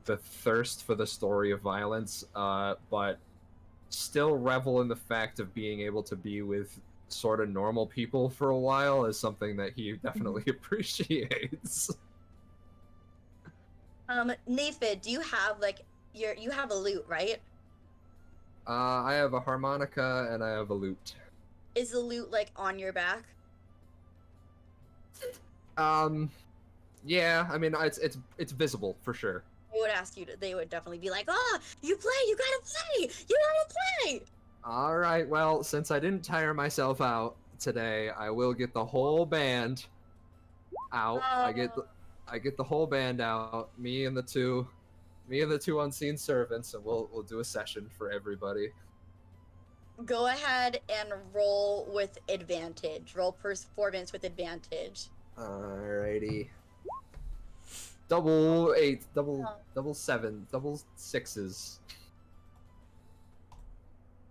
thirst for the story of violence, but still revel in the fact of being able to be with sort of normal people for a while is something that he definitely appreciates. Naephid, do you have like you have a lute, right? I have a harmonica and I have a lute. Is the lute like on your back? Yeah, I mean it's visible for sure. They would ask you to. They would definitely be like, "Oh, you play! You gotta play! You gotta play!" All right, well, since I didn't tire myself out today, I will get the whole band out. I get the whole band out. Me and the two unseen servants, and we'll do a session for everybody. Go ahead and roll with advantage. Roll performance with advantage. Alrighty. Double 8, double 7, double 6s.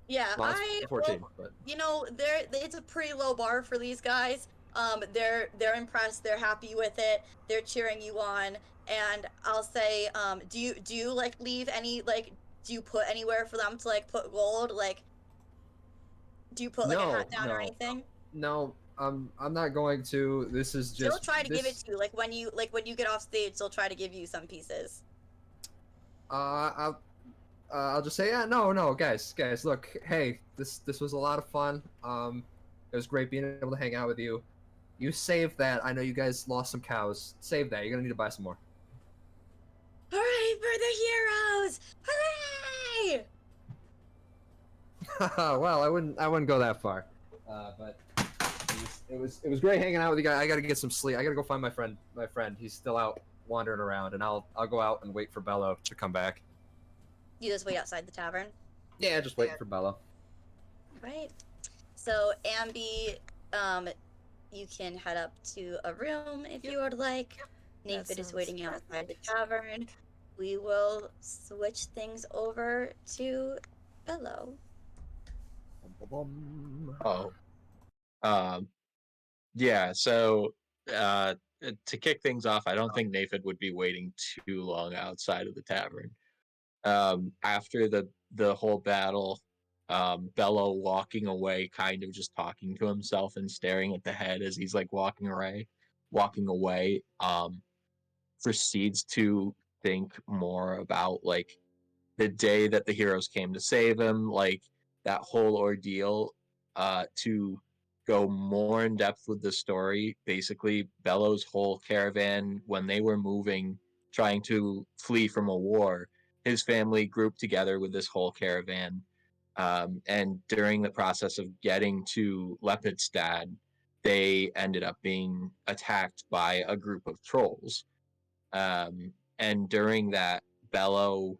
Yeah, Well, that's 14, well, but you know, it's a pretty low bar for these guys. They're impressed. They're happy with it. They're cheering you on. And I'll say, do you like leave any like? Do you put anywhere for them to like put gold? Like, do you put like a hat down or anything? No, I'm not going to. This is just. They'll try to give it to you. Like when you get off stage, they'll try to give you some pieces. I'll just say, yeah, no, guys, look, hey, this was a lot of fun. It was great being able to hang out with you. You saved that. I know you guys lost some cows. Save that. You're gonna need to buy some more. Hooray for the heroes! Hooray! Well, I wouldn't go that far. But it was great hanging out with you guys. I gotta get some sleep. I gotta go find my friend. He's still out wandering around, and I'll go out and wait for Bellow to come back. You just wait outside the tavern? Yeah, just waiting for Bellow. Right. So, Ambi, you can head up to a room if you would like. Naephid is waiting outside the tavern. We will switch things over to Bellow. Oh. Yeah, so to kick things off, I don't think Naephid would be waiting too long outside of the tavern. After the whole battle, Bellow walking away, kind of just talking to himself and staring at the head as he's like walking away, proceeds to think more about like the day that the heroes came to save him, like that whole ordeal, to go more in depth with the story. Basically, Bellow's whole caravan, when they were moving, trying to flee from a war, his family grouped together with this whole caravan And during the process of getting to Lepidstad, they ended up being attacked by a group of trolls. And during that, Bellow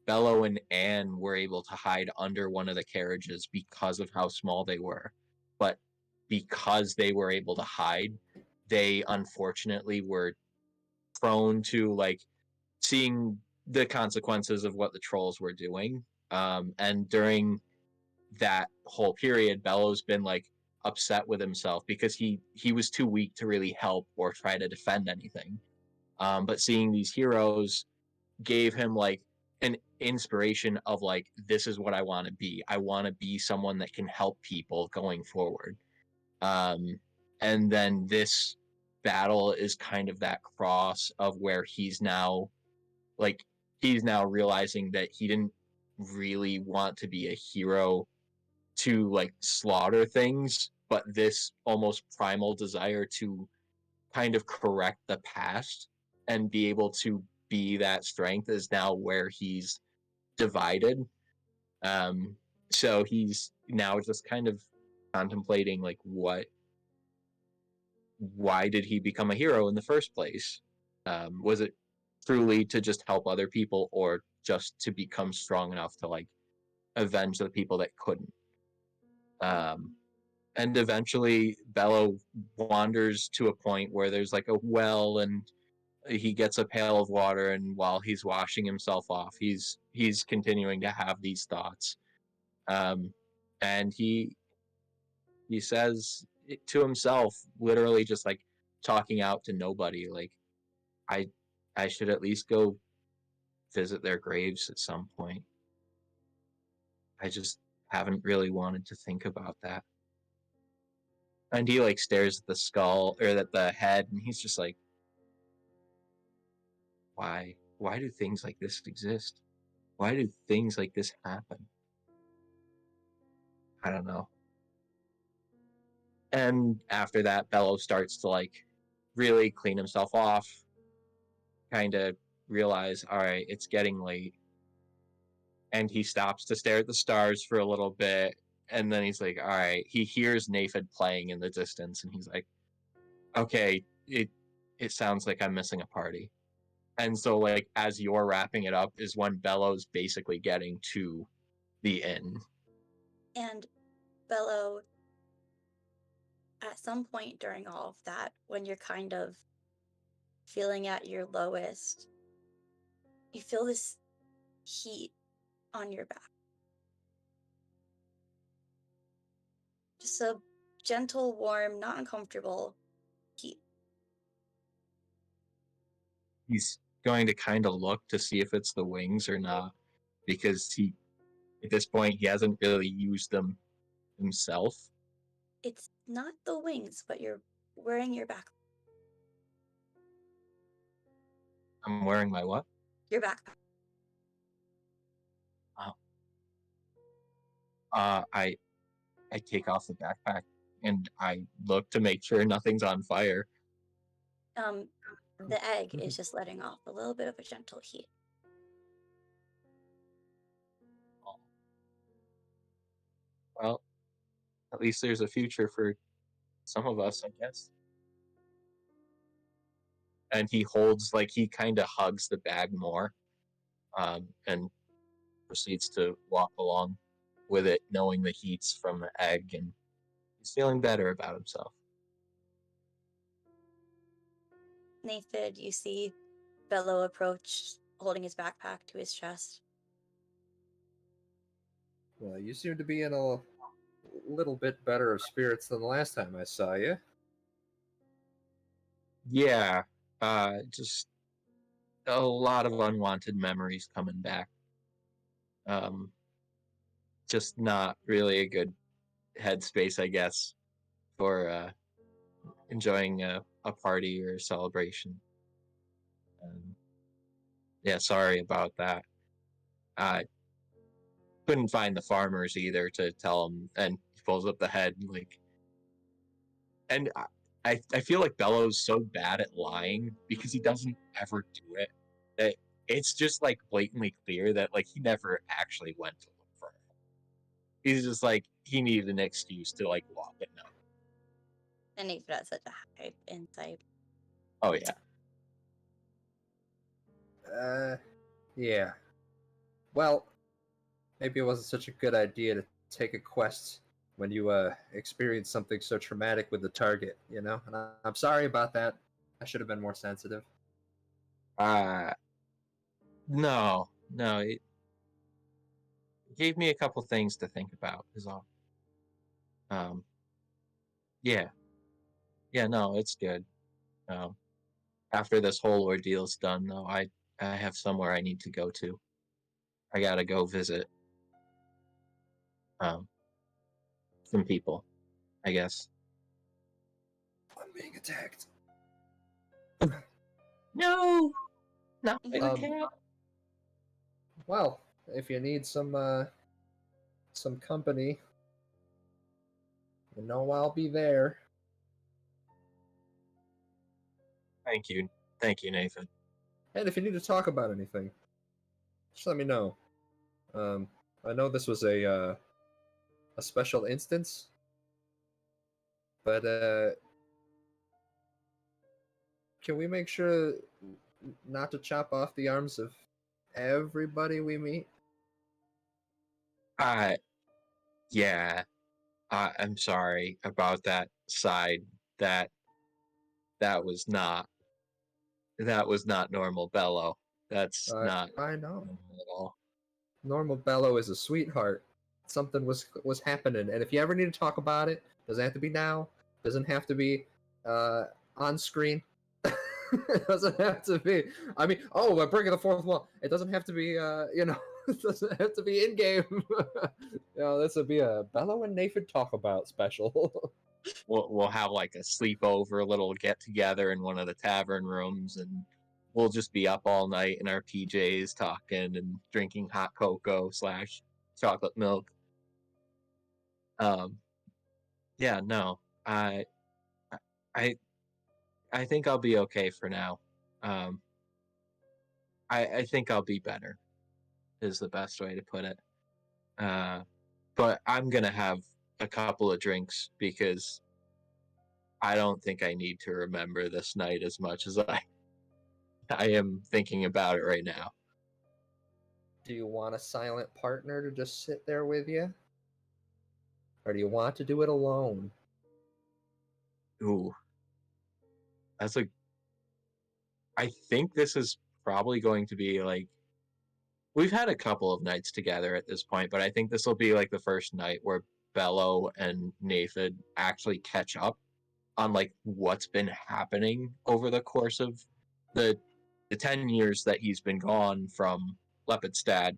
and Anne were able to hide under one of the carriages because of how small they were. But because they were able to hide, they unfortunately were prone to like seeing the consequences of what the trolls were doing. And during that whole period, Bellow's been like upset with himself because he was too weak to really help or try to defend anything. But seeing these heroes gave him like an inspiration of like, this is what I want to be. I want to be someone that can help people going forward. And then this battle is kind of that cross of where he's now realizing that he didn't really want to be a hero to like slaughter things, but this almost primal desire to kind of correct the past and be able to be that strength is now where he's divided. So he's now just kind of contemplating like why did he become a hero in the first place? Was it truly to just help other people, or just to become strong enough to like avenge the people that couldn't? And eventually Bellow wanders to a point where there's like a well, and he gets a pail of water, and while he's washing himself off, he's continuing to have these thoughts. And he says it to himself, literally just like talking out to nobody, like I should at least go visit their graves at some point. I just haven't really wanted to think about that. And he like stares at the skull or at the head, and he's just like, why do things like this exist? Why do things like this happen? I don't know. And after that, Bellow starts to like really clean himself off, kind of realize, all right, it's getting late. And he stops to stare at the stars for a little bit. And then he's like, all right, he hears Naephid playing in the distance, and he's like, okay, it sounds like I'm missing a party. And so like as you're wrapping it up is when Bellow's basically getting to the inn. And Bellow, at some point during all of that, when you're kind of feeling at your lowest, you feel this heat on your back. Just a gentle, warm, not uncomfortable heat. He's going to kind of look to see if it's the wings or not, because he, at this point, he hasn't really used them himself. It's not the wings, but you're wearing your back. I'm wearing my what? Your backpack. I take off the backpack and I look to make sure nothing's on fire. The egg is just letting off a little bit of a gentle heat. Well, at least there's a future for some of us, I guess. And he holds, like, he kind of hugs the bag more, and proceeds to walk along with it, knowing the heat's from the egg, and he's feeling better about himself. Naephid, you see Bellow approach, holding his backpack to his chest. Well, you seem to be in a little bit better of spirits than the last time I saw you. Yeah, just a lot of unwanted memories coming back. Just not really a good headspace, I guess, for enjoying a party or a celebration. Yeah, sorry about that. I couldn't find the farmers either to tell him, and he pulls up the head like, and I feel like Bellow's so bad at lying because he doesn't ever do it, that it's just like blatantly clear that like he never actually went to look for her. He's just like he needed an excuse to like walk at night. And Naephid has such a high insight. Oh yeah. Yeah. Well, maybe it wasn't such a good idea to take a quest when you experienced something so traumatic with the target, you know? And I'm sorry about that. I should have been more sensitive. No, it gave me a couple things to think about is all. Yeah. No, it's good. After this whole ordeal's done though, I have somewhere I need to go to. I gotta go visit some people, I guess. I'm being attacked. No, not Mhm. my cat. Well, if you need some company, you know I'll be there. Thank you, Nathan. And if you need to talk about anything, just let me know. I know this was a special instance, but can we make sure not to chop off the arms of everybody we meet? Yeah. I'm sorry about that side. That was not normal, Bellow. That's not I know. normal at all. Normal Bellow is a sweetheart. Something was happening, and if you ever need to talk about it, doesn't have to be now. Doesn't have to be on screen. It doesn't have to be. I mean, oh, we're breaking the fourth wall. It doesn't have to be. It doesn't have to be in game. This would be a Bellow and Naephid talk about special. We'll have like a sleepover, a little get together in one of the tavern rooms, and we'll just be up all night in our PJs talking and drinking hot cocoa / chocolate milk. Yeah, no, I think I'll be okay for now. I think I'll be better, is the best way to put it. But I'm gonna have a couple of drinks because I don't think I need to remember this night as much as I am thinking about it right now. Do you want a silent partner to just sit there with you? Or do you want to do it alone? Ooh. I think this is probably going to be like, we've had a couple of nights together at this point, but I think this will be like the first night where Bellow and Naephid actually catch up on like what's been happening over the course of the 10 years that he's been gone from Lepidstad,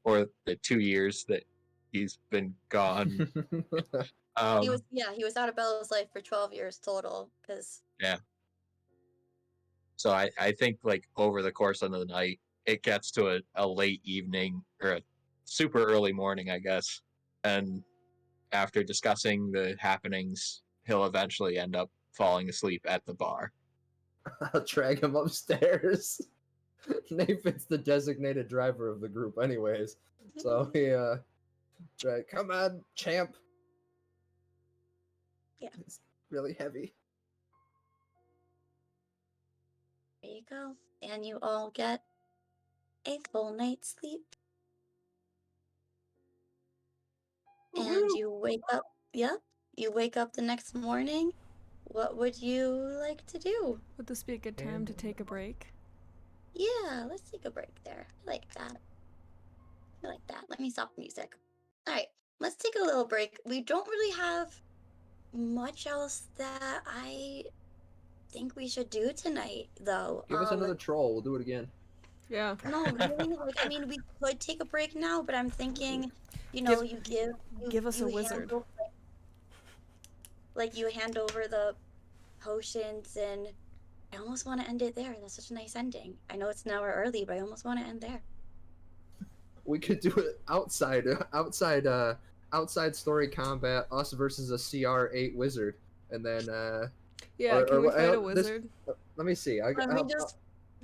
or the 2 years that he's been gone. He was out of Bellow's life for 12 years total. Because So I think like over the course of the night, it gets to a late evening or a super early morning, I guess. And after discussing the happenings, he'll eventually end up falling asleep at the bar. I'll drag him upstairs. Naephid's the designated driver of the group anyways. So he come on, champ. Yeah. It's really heavy. there you go. And you all get a full night's sleep. And you wake up. Yep. You wake up the next morning. What would you like to do? Would this be a good time to take a break? Yeah, let's take a break there. I like that. Let me stop the music. All right, let's take a little break. We don't really have much else that I think we should do tonight, though. Give us another troll. We'll do it again. Yeah. No, really. I mean, we could take a break now, but I'm thinking, Give us a wizard. You hand over the potions, and I almost want to end it there. That's such a nice ending. I know it's an hour early, but I almost want to end there. We could do it outside story combat, us versus a CR8 wizard, and then Yeah, can we fight a wizard? let me see. Let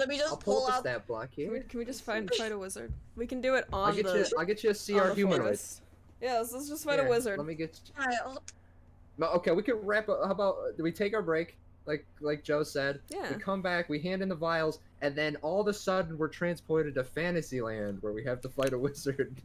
me just I'll pull up the up. stat block here. Can we just fight a wizard? We can do it on I'll get you a CR on the humanoid. forest. Yeah, let's just fight a Here, wizard. Let me get. Alright, No, okay, we can wrap up. How about do we take our break, like Joe said? Yeah. We come back, we hand in the vials, and then all of a sudden we're transported to Fantasyland where we have to fight a wizard.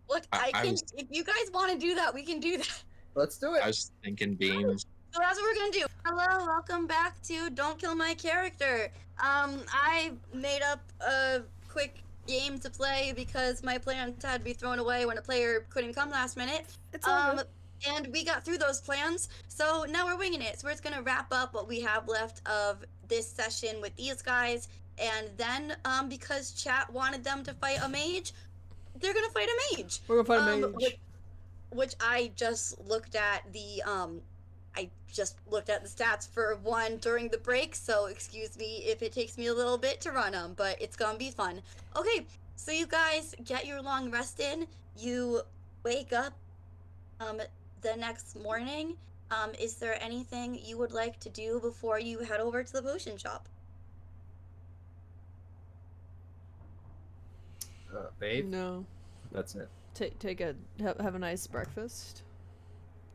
look, I I can. was- If you guys want to do that, we can do that. Let's do it. I was thinking beans. So that's what we're gonna do. Hello, welcome back to Don't Kill My Character. I made up a quick game to play because my plans had to be thrown away when a player couldn't come last minute. It's all good. And we got through those plans, so now we're winging it. So we're just gonna wrap up what we have left of this session with these guys, and then because chat wanted them to fight a mage, they're gonna fight a mage. We're gonna fight a mage. Which I just looked at the stats for one during the break, so excuse me if it takes me a little bit to run them, but it's gonna be fun. Okay, so you guys get your long rest in. You wake up the next morning. Is there anything you would like to do before you head over to the potion shop? Babe, No. that's it. Have a nice breakfast.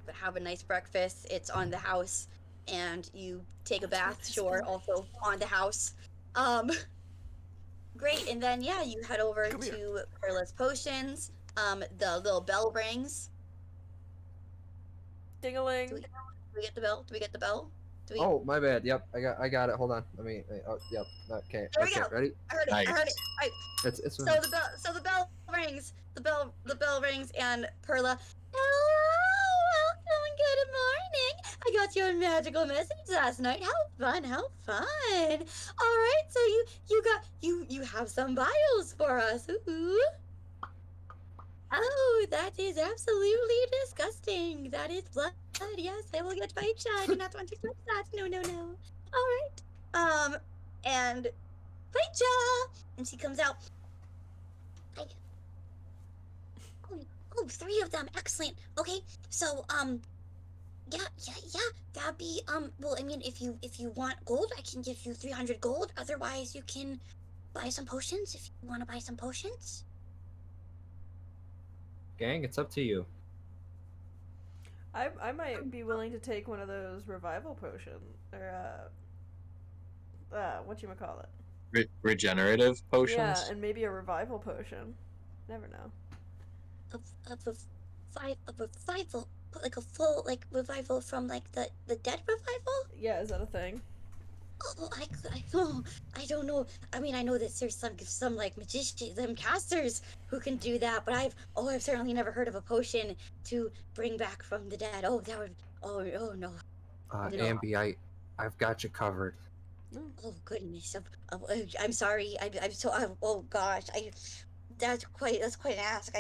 But have a nice breakfast. It's on the house, and you take a bath. breakfast Sure, fun. also on the house. Great, and then yeah, you head over Come here. to Perla's Potions. The little bell rings. Ding-a-ling. Do we get the bell? Do we get the bell? Do we? Oh, my bad. Yep, I got it. Hold on. Let me. Oh, yep. Okay. There we Okay. go. Ready? I heard it. I heard it. I, It's. so the bell rings. The bell rings, and Perla. Hello, welcome, and good morning. I got your magical message last night. How fun! How fun! All right, so you have some vials for us. Ooh. Oh, that is absolutely disgusting. That is blood. Yes, I will get fight shot. I do not want to touch that. No. All right. And fight shot. And she comes out. Hi. Oh, three of them. Excellent. Okay, so yeah. That'd be well, I mean, if you want gold, I can give you 300 gold. Otherwise, you can buy some potions if you want to buy some potions. Gang, it's up to you. I might be willing to take one of those revival potions, or whatchamacallit. Regenerative potions. Yeah, and maybe a revival potion. Never know. Of a revival, like a full like revival from like the dead revival. Yeah, is that a thing? Oh, I don't know. I mean, I know that there's some like magicians, them casters who can do that, but I've certainly never heard of a potion to bring back from the dead. Oh, that would. Oh no. No. Ambi, I've got you covered. Oh goodness. I'm sorry. Oh gosh. That's quite an ask.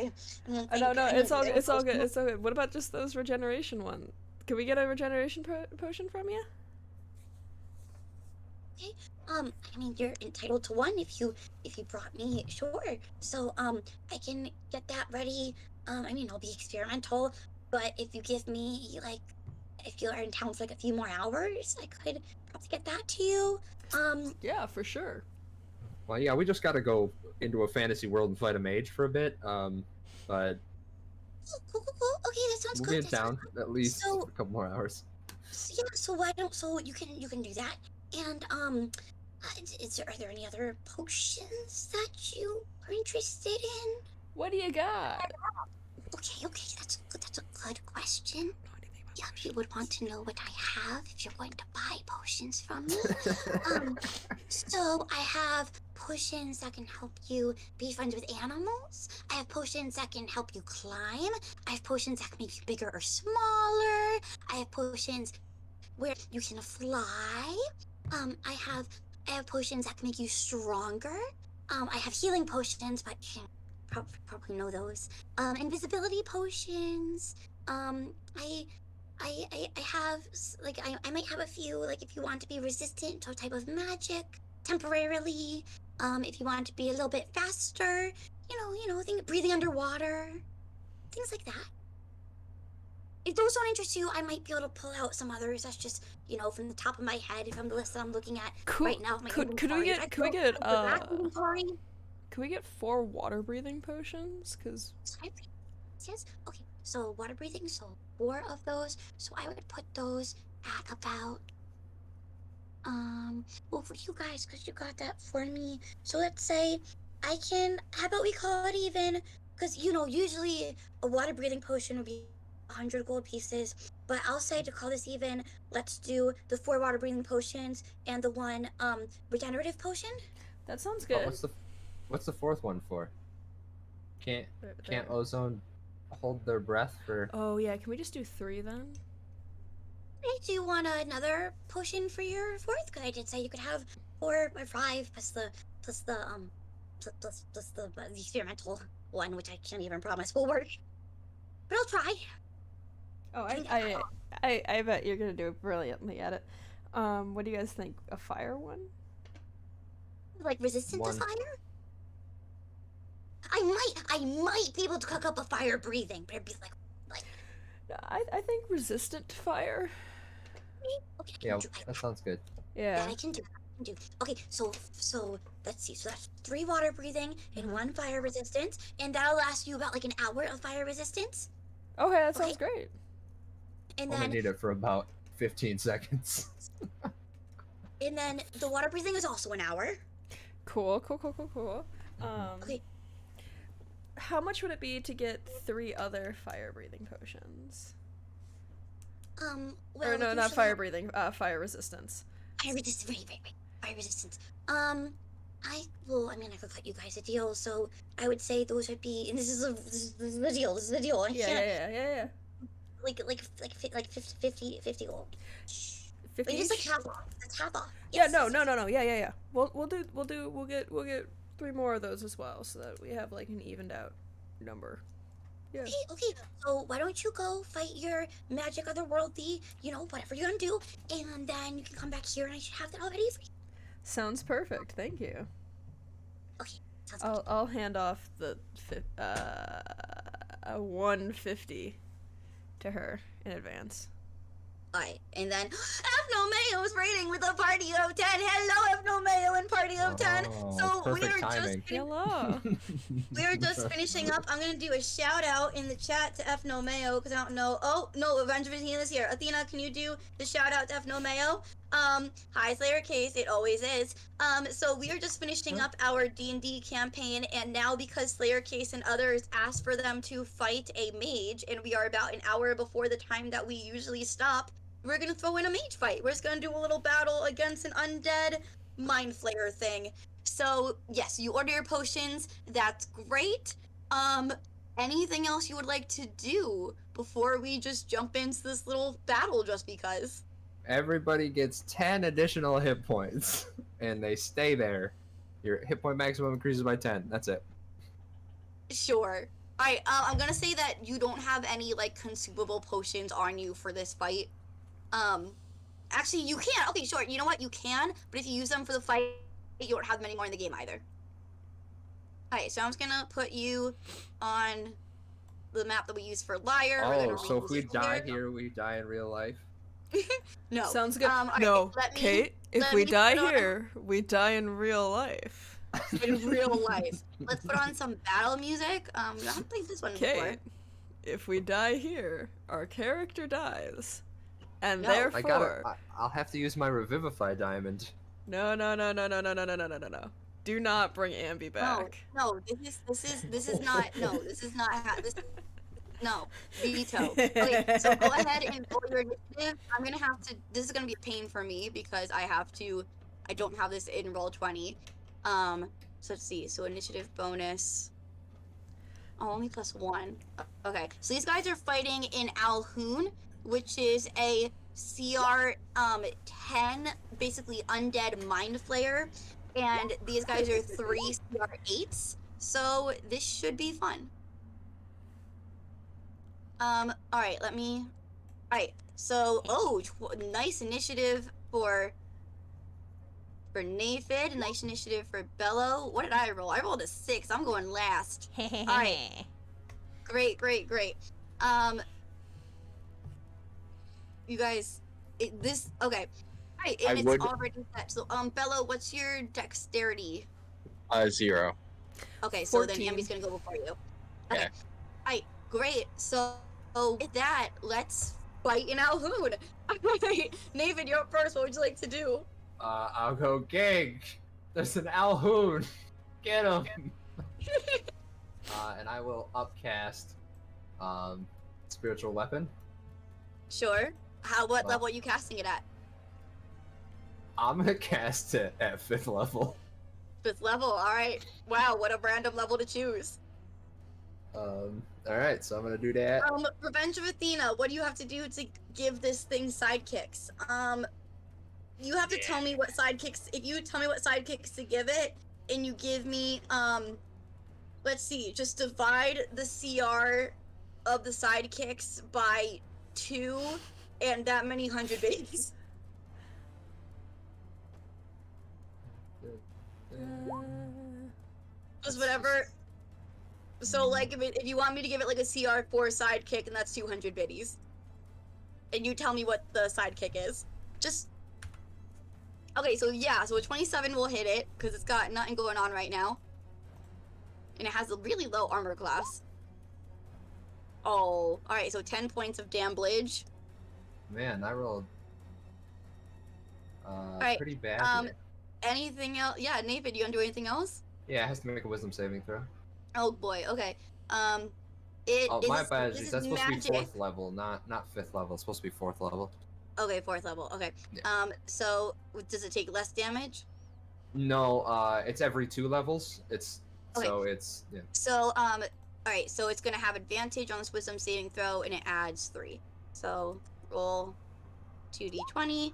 No, it's all good. It's all good. What about just those regeneration ones? Can we get a regeneration potion from you? Okay. I mean, you're entitled to one if you brought me, sure. So, I can get that ready. I mean, I'll be experimental, but if you give me, like, if you're in town for, like, a few more hours, I could probably get that to you. Yeah, for sure. Well, yeah, we just got to go into a fantasy world and fight a mage for a bit. But Cool. Okay, that sounds we'll good. be in town at least So- a couple more hours. So, yeah, so you can do that. And, are there any other potions that you are interested in? What do you got? Okay, that's a good question. Yeah, you would want to know what I have if you're going to buy potions from me. So I have potions that can help you be friends with animals. I have potions that can help you climb. I have potions that can make you bigger or smaller. I have potions where you can fly. I have potions that can make you stronger. I have healing potions, but you probably know those. Invisibility potions. I have, like, I might have a few, like, if you want to be resistant to a type of magic temporarily, if you want to be a little bit faster, breathing underwater, things like that. If those don't interest you, I might be able to pull out some others. That's just, from the top of my head, from the list that I'm looking at right now. Could we get 4 water breathing potions? Cause Yes. Okay. So water breathing, so 4 of those. So I would put those at about well, for you guys, because you got that for me. So let's say how about we call it even? Because, usually a water breathing potion would be 100 gold pieces. But I'll say to call this even, let's do the 4 water breathing potions and the 1, regenerative potion. That sounds But good. what's the fourth one for? Can't There. ozone hold their breath for? Oh yeah, can we just do 3 then? Hey, do you want another potion for your 4th? Because I did say you could have 4 or 5 plus the experimental one, which I can't even promise will work. But I'll try. Oh, I bet you're gonna do brilliantly at it. What do you guys think? A fire one? Like resistant One. to fire? I might be able to cook up a fire breathing, but it'd be like I think resistant to fire. okay. Yeah, that sounds good. Yeah. That I can do. Okay, so let's see. So that's 3 water breathing and 1 fire resistance, and that'll last you about like an hour of fire resistance. Okay, that sounds great. And Only then need it for about 15 seconds. the water breathing is also an hour. Cool. Okay. How much would it be to get 3 other fire breathing potions? Well, Or no, not usually- fire breathing. Fire resistance. Fire resistance, right. Fire resistance. I could cut you guys a deal, so I would say those would be, and this is the deal. This is the deal. I can't, Yeah. like 50 gold. 50 Wait, it's like each? half off. It's half off. Yeah, Yes, no. yes. Yeah. We'll get 3 more of those as well, so that we have like an evened out number. Yeah. Okay. So why don't you go fight your magic otherworldly, whatever you're gonna do, and then you can come back here, and I should have that all ready for you. Sounds perfect. Thank you. Okay. Sounds good. I'll hand off the 150 to her in advance. Alright, and then Ethno is rating with a party of 10. Hello, Ethno and party of 10. So Perfect timing. Hello. we're just finishing up. I'm gonna do a shout out in the chat to Ethno because I don't know. Oh no, Evangeline is here. Athena, can you do the shout out to Ethno? Hi Slayer Case, it always is. So we are just finishing up our D&D campaign, and now because Slayer Case and others asked for them to fight a mage, and we are about an hour before the time that we usually stop, we're gonna throw in a mage fight. We're just gonna do a little battle against an undead mind flayer thing. So yes, you order your potions. That's great. Anything else you would like to do before we just jump into this little battle? Just because. Everybody gets 10 additional hit points, and they stay there. Your hit point maximum increases by 10. That's it. Sure. Alright, I'm gonna say that you don't have any, like, consumable potions on you for this fight. Actually, you can. Okay, sure. You know what? You can, but if you use them for the fight, you don't have them anymore in the game either. Alright, so I'm just gonna put you on the map that we use for Liar. Oh, so if we die here, we die in real life? No. Sounds good. Alright, No, let me- Kate, if let we me die put on- here, we die in real life. in real life. Let's put on some battle music. I haven't played this one before. Kate, if we die here, our character dies. And No. therefore... I'll have to use my Revivify diamond. No. Do not bring Ambi back. No, this is not. No, this is not. No, veto. Okay, so go ahead and roll your initiative. I'm gonna have to. This is gonna be a pain for me because I don't have this in Roll20. So let's see. So initiative bonus. Oh, only +1. Okay, so these guys are fighting in Alhoon, which is a CR 10, basically undead mind flayer, and these guys are 3 CR 8s. So this should be fun. All right, so nice initiative for Naephid, nice initiative for Bellow. What did I roll? I rolled a 6. I'm going last. All right. Great. You guys, okay. All right, and it's already set. So, Bellow, what's your dexterity? 0. Okay, so 14. then Ambi's gonna go before you. Okay. Yeah. Alright, great. So So with that, let's fight an Alhoon. Alright, Naephid, you're up first. What would you like to do? I'll go gang. There's an Alhoon. Get him. And I will upcast spiritual weapon. Sure. What Well- level are you casting it at? I'm gonna cast it at 5th level. 5th level. All right. Wow, what a random level to choose. All right, so I'm gonna do that. Revenge of Athena. What do you have to do to give this thing sidekicks? You have to tell me what sidekicks. If you tell me what sidekicks to give it, and you give me let's see, just divide the CR of the sidekicks by 2, and that many 100 babies. Just whatever. So like if you want me to give it like a CR4 sidekick, and that's 200 biddies. And you tell me what the sidekick is. Just okay, so yeah, so a 27 will hit it, because it's got nothing going on right now. And it has a really low armor class. Oh, alright, so 10 points of damage. Man, I rolled Alright, pretty bad. here. Anything else? Yeah, Naephid, you gonna do anything else? Yeah, it has to make a wisdom saving throw. Oh boy, okay. Oh, my apologies. That's supposed to be 4th level, not 5th level. It's supposed to be 4th level. Okay, 4th level, okay. Yeah. So, does it take less damage? No, it's every 2 levels. It's Okay. so it's yeah. So, alright, so it's gonna have advantage on this wisdom saving throw, and it adds 3. So, roll 2d20.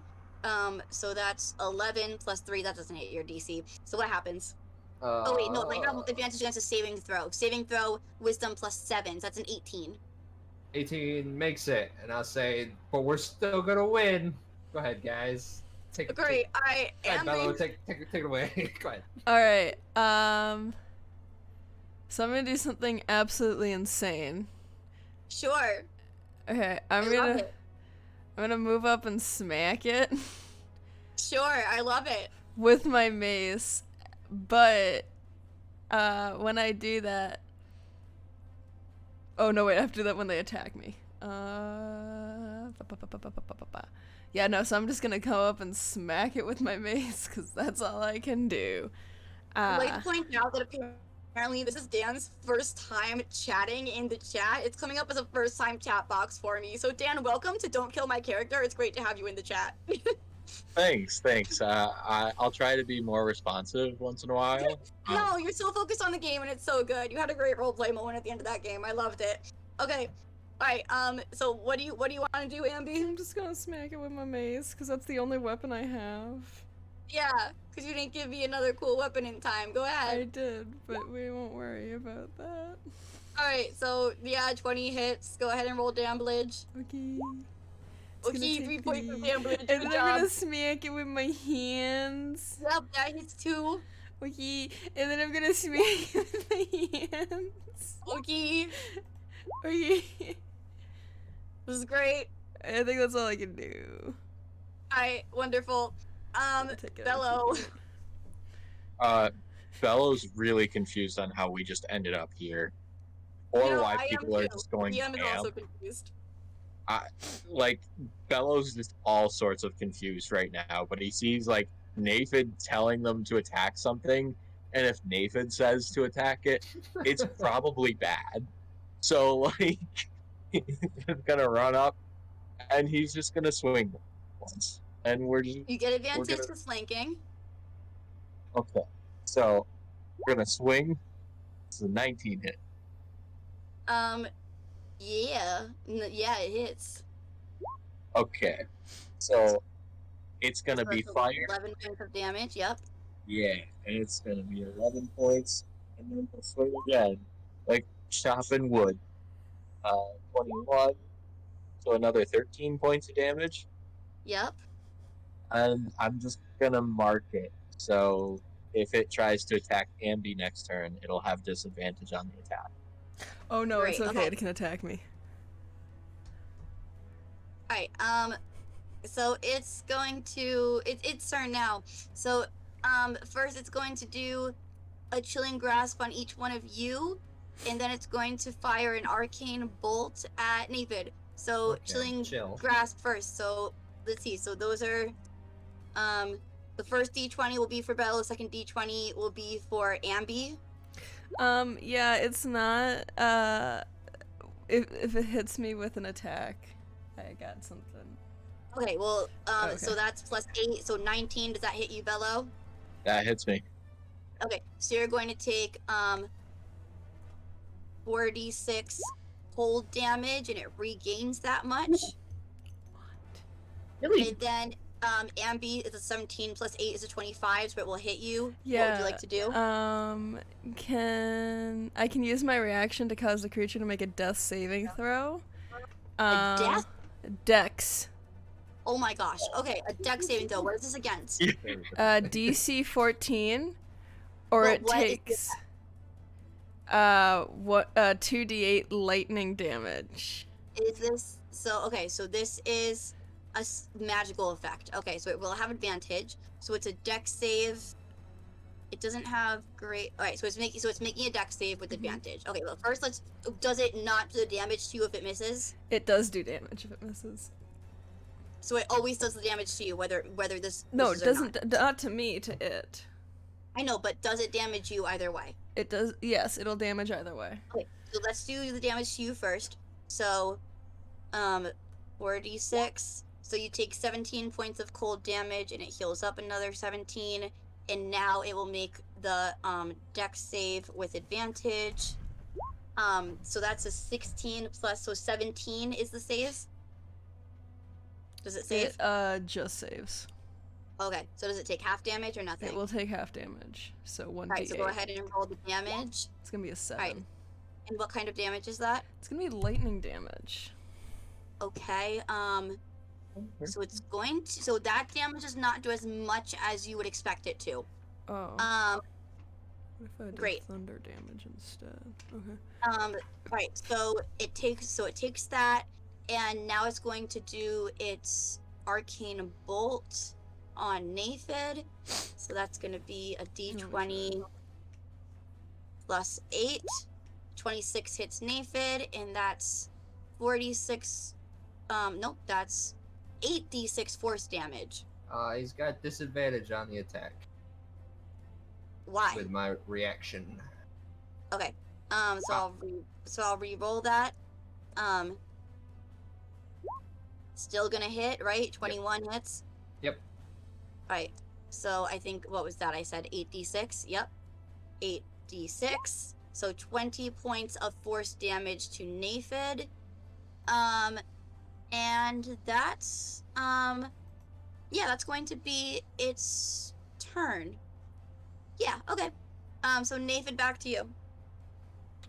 So that's 11 plus 3, that doesn't hit your DC. So what happens? Oh wait, no, you have advantage against a saving throw. Saving throw, wisdom plus 7, so that's an 18. 18 makes it, and I'll say, but we're still gonna win. Go ahead, guys. Great, alright, Go ahead, Bellow, Ambi. take it away. Go ahead. Alright, so I'm gonna do something absolutely insane. Sure. Okay, I love it. I'm gonna move up and smack it Sure, I love it. with my mace, but when I do that, oh no, wait, I have to do that when they attack me. Yeah, no, so I'm just gonna go up and smack it with my mace because that's all I can do. I'd like to point out that apparently this is Dan's first time chatting in the chat. It's coming up as a first time chat box for me. So Dan, welcome to Don't Kill My Character. It's great to have you in the chat. Thanks. I'll try to be more responsive once in a while. No, you're so focused on the game and it's so good. You had a great roleplay moment at the end of that game. I loved it. Okay. Alright, so what do you want to do, Ambi? I'm just gonna smack it with my mace because that's the only weapon I have. Yeah, because you didn't give me another cool weapon in time. Go I ahead. did, but we won't worry about that. Alright, so yeah, 20 hits. Go ahead and roll damage. Okay. Okay, 3 points of damage. And Good then I'm job. gonna smack it with my hands. Yep, that hits 2. Okay, and then I'm gonna smack it with my hands. Okay, Okay. this is great. I think that's all I can do. Alright, wonderful. I'm gonna take it out. Bellow. Bellow's really confused on how we just ended up here, or You know, why I am people are too. just going DM is ham. also confused. Like Bellow's just all sorts of confused right now, but he sees like Naephid telling them to attack something, and if Naephid says to attack it, it's probably bad. So like he's just gonna run up and he's just gonna swing once. And we're just You get advantage gonna- for flanking. okay. So we're gonna swing. It's a 19 hit. Yeah. Yeah, it hits. Okay. So it's gonna be So fire. 11 points of damage, yep. Yeah, and it's gonna be 11 points, and then we'll swing again, like chopping wood. 21, so another 13 points of damage, Yep. and I'm just gonna mark it. So if it tries to attack Ambi next turn, it'll have disadvantage on the attack. Oh no, it's Great, okay. okay. It can attack me. Alright, so it's going to its turn now. So first it's going to do a chilling grasp on each one of you, and then it's going to fire an arcane bolt at Naephid. So Okay, chill. grasp first. So let's see. So those are, the first D20 will be for Bellow. The second D20 will be for Ambi. Yeah, it's not. If it hits me with an attack, I got something. Okay, well, Okay. so that's +8, so 19. Does that hit you, Bellow? That hits me. Okay, so you're going to take 4d6 cold damage, and it regains that much. Really? And then Ambi is a 17 + 8 is a 25, so it will hit you. Yeah. What would you like to do? Can I use my reaction to cause the creature to make a death saving throw? A death? Dex. Oh my gosh. Okay, a dex saving throw. What is this against? DC 14, or Well, it what is takes 2d8 lightning damage. Is this so? Okay, so this is a magical effect. Okay, so it will have advantage. So it's a dex save. It doesn't have great. All right, so it's making a dex save with advantage. Okay, well first let's. Does it not do the damage to you if it misses? It does do damage if it misses. So it always does the damage to you, whether this. No, misses it or doesn't. Not to me, to it. I know, but does it damage you either way? It does. Yes, it'll damage either way. Okay, so let's do the damage to you first. So, 4d6. So you take 17 points of cold damage, and it heals up another 17. And now it will make the dex save with advantage. So that's a 16 plus, so 17 is the save. Does it save? It just saves. Okay, so does it take half damage or nothing? It will take half damage, so 1d8. Alright, so go ahead and roll the damage. It's gonna be a 7. Alright. And what kind of damage is that? It's gonna be lightning damage. Okay, so it's going to, so that damage does not do as much as you would expect it to. Oh. What if I did great. thunder damage instead? Okay. Right, so it takes that, and now it's going to do its arcane bolt on Naephid. So that's going to be a d20 plus 8. 26 hits Naephid, and that's 46. Nope, that's 8d6 force damage. He's got disadvantage on the attack Why? with my reaction. Okay. So I'll re-roll that. Still gonna hit, right? 21 hits. Yep. Right. So I think, what was that? I said 8d6. Yep. 8d6. So 20 points of force damage to Naephid. And that's yeah, that's going to be its turn. Yeah, okay. So Naephid, back to you.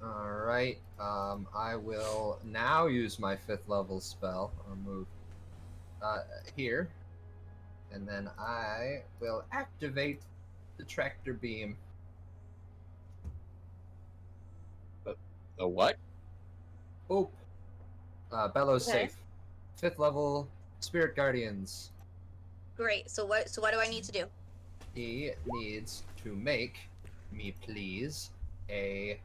Alright, I will now use my 5th level spell. I'll move here. And then I will activate the tractor beam. The what? Oh! Bellow's Okay. safe. 5th level Spirit Guardians. Great. So what do I need to do? He needs to make me, please, is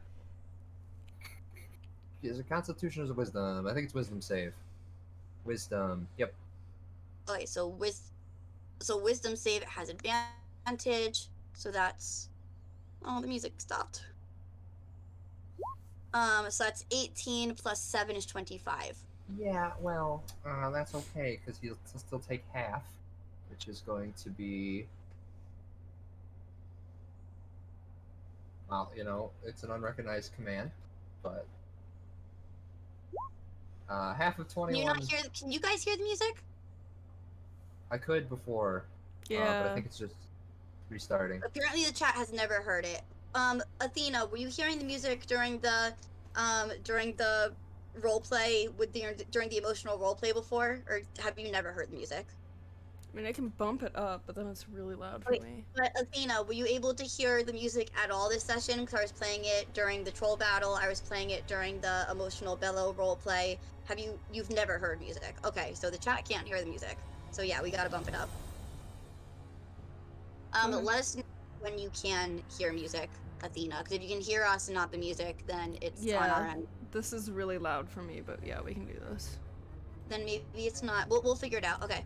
it Constitution or Wisdom? I think it's Wisdom save. Wisdom. Yep. Okay, so wisdom save, it has advantage. So that's, oh, the music stopped. So that's 18 plus 7 is 25. Yeah, well, that's okay, because he'll still take half, which is going to be... Well, you know, it's an unrecognized command, but... half of 21... Can you guys hear the music? I could before, Yeah. but I think it's just restarting. Apparently the chat has never heard it. Athena, were you hearing the music during the role play during the emotional role play before, or have you never heard the music? I mean, I can bump it up, but then it's really loud for Wait. me. But Athena, were you able to hear the music at all this session? Because I was playing it during the troll battle. I was playing it during the emotional Bellow role play. You've never heard music? Okay, so the chat can't hear the music. So yeah, we gotta bump it up. Let us know when you can hear music. Athena. Because if you can hear us and not the music, then it's on Yeah. our end. This is really loud for me, but yeah, we can do this. Then maybe it's not. We'll figure it out. Okay.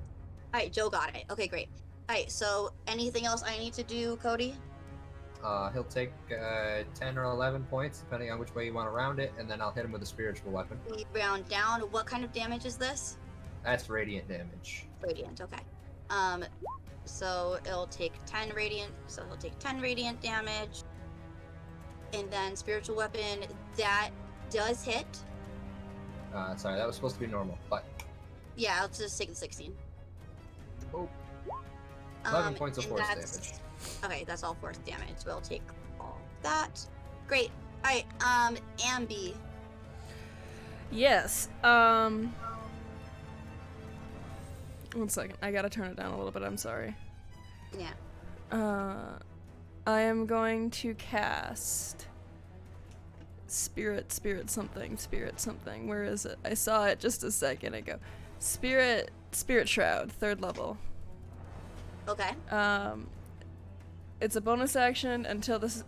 All right, Joe got it. Okay, great. All right, so anything else I need to do, Cody? He'll take 10 or 11 points, depending on which way you want to round it, and then I'll hit him with a spiritual weapon. We round down. What kind of damage is this? That's radiant damage. Radiant, okay. So it'll take 10 radiant, so he'll take 10 radiant damage. And then spiritual weapon, that does hit. Sorry, that was supposed to be normal, but Yeah, I'll just take the 16. oh, 11 points of and force that's- damage. Okay, that's all force damage. We'll take all that. Great. Alright, Ambi. Yes. 1 second. I gotta turn it down a little bit. I'm sorry. Yeah. I am going to cast spirit something. Where is it? I saw it just a second ago. Spirit Shroud, 3rd level. Okay. It's a bonus action until this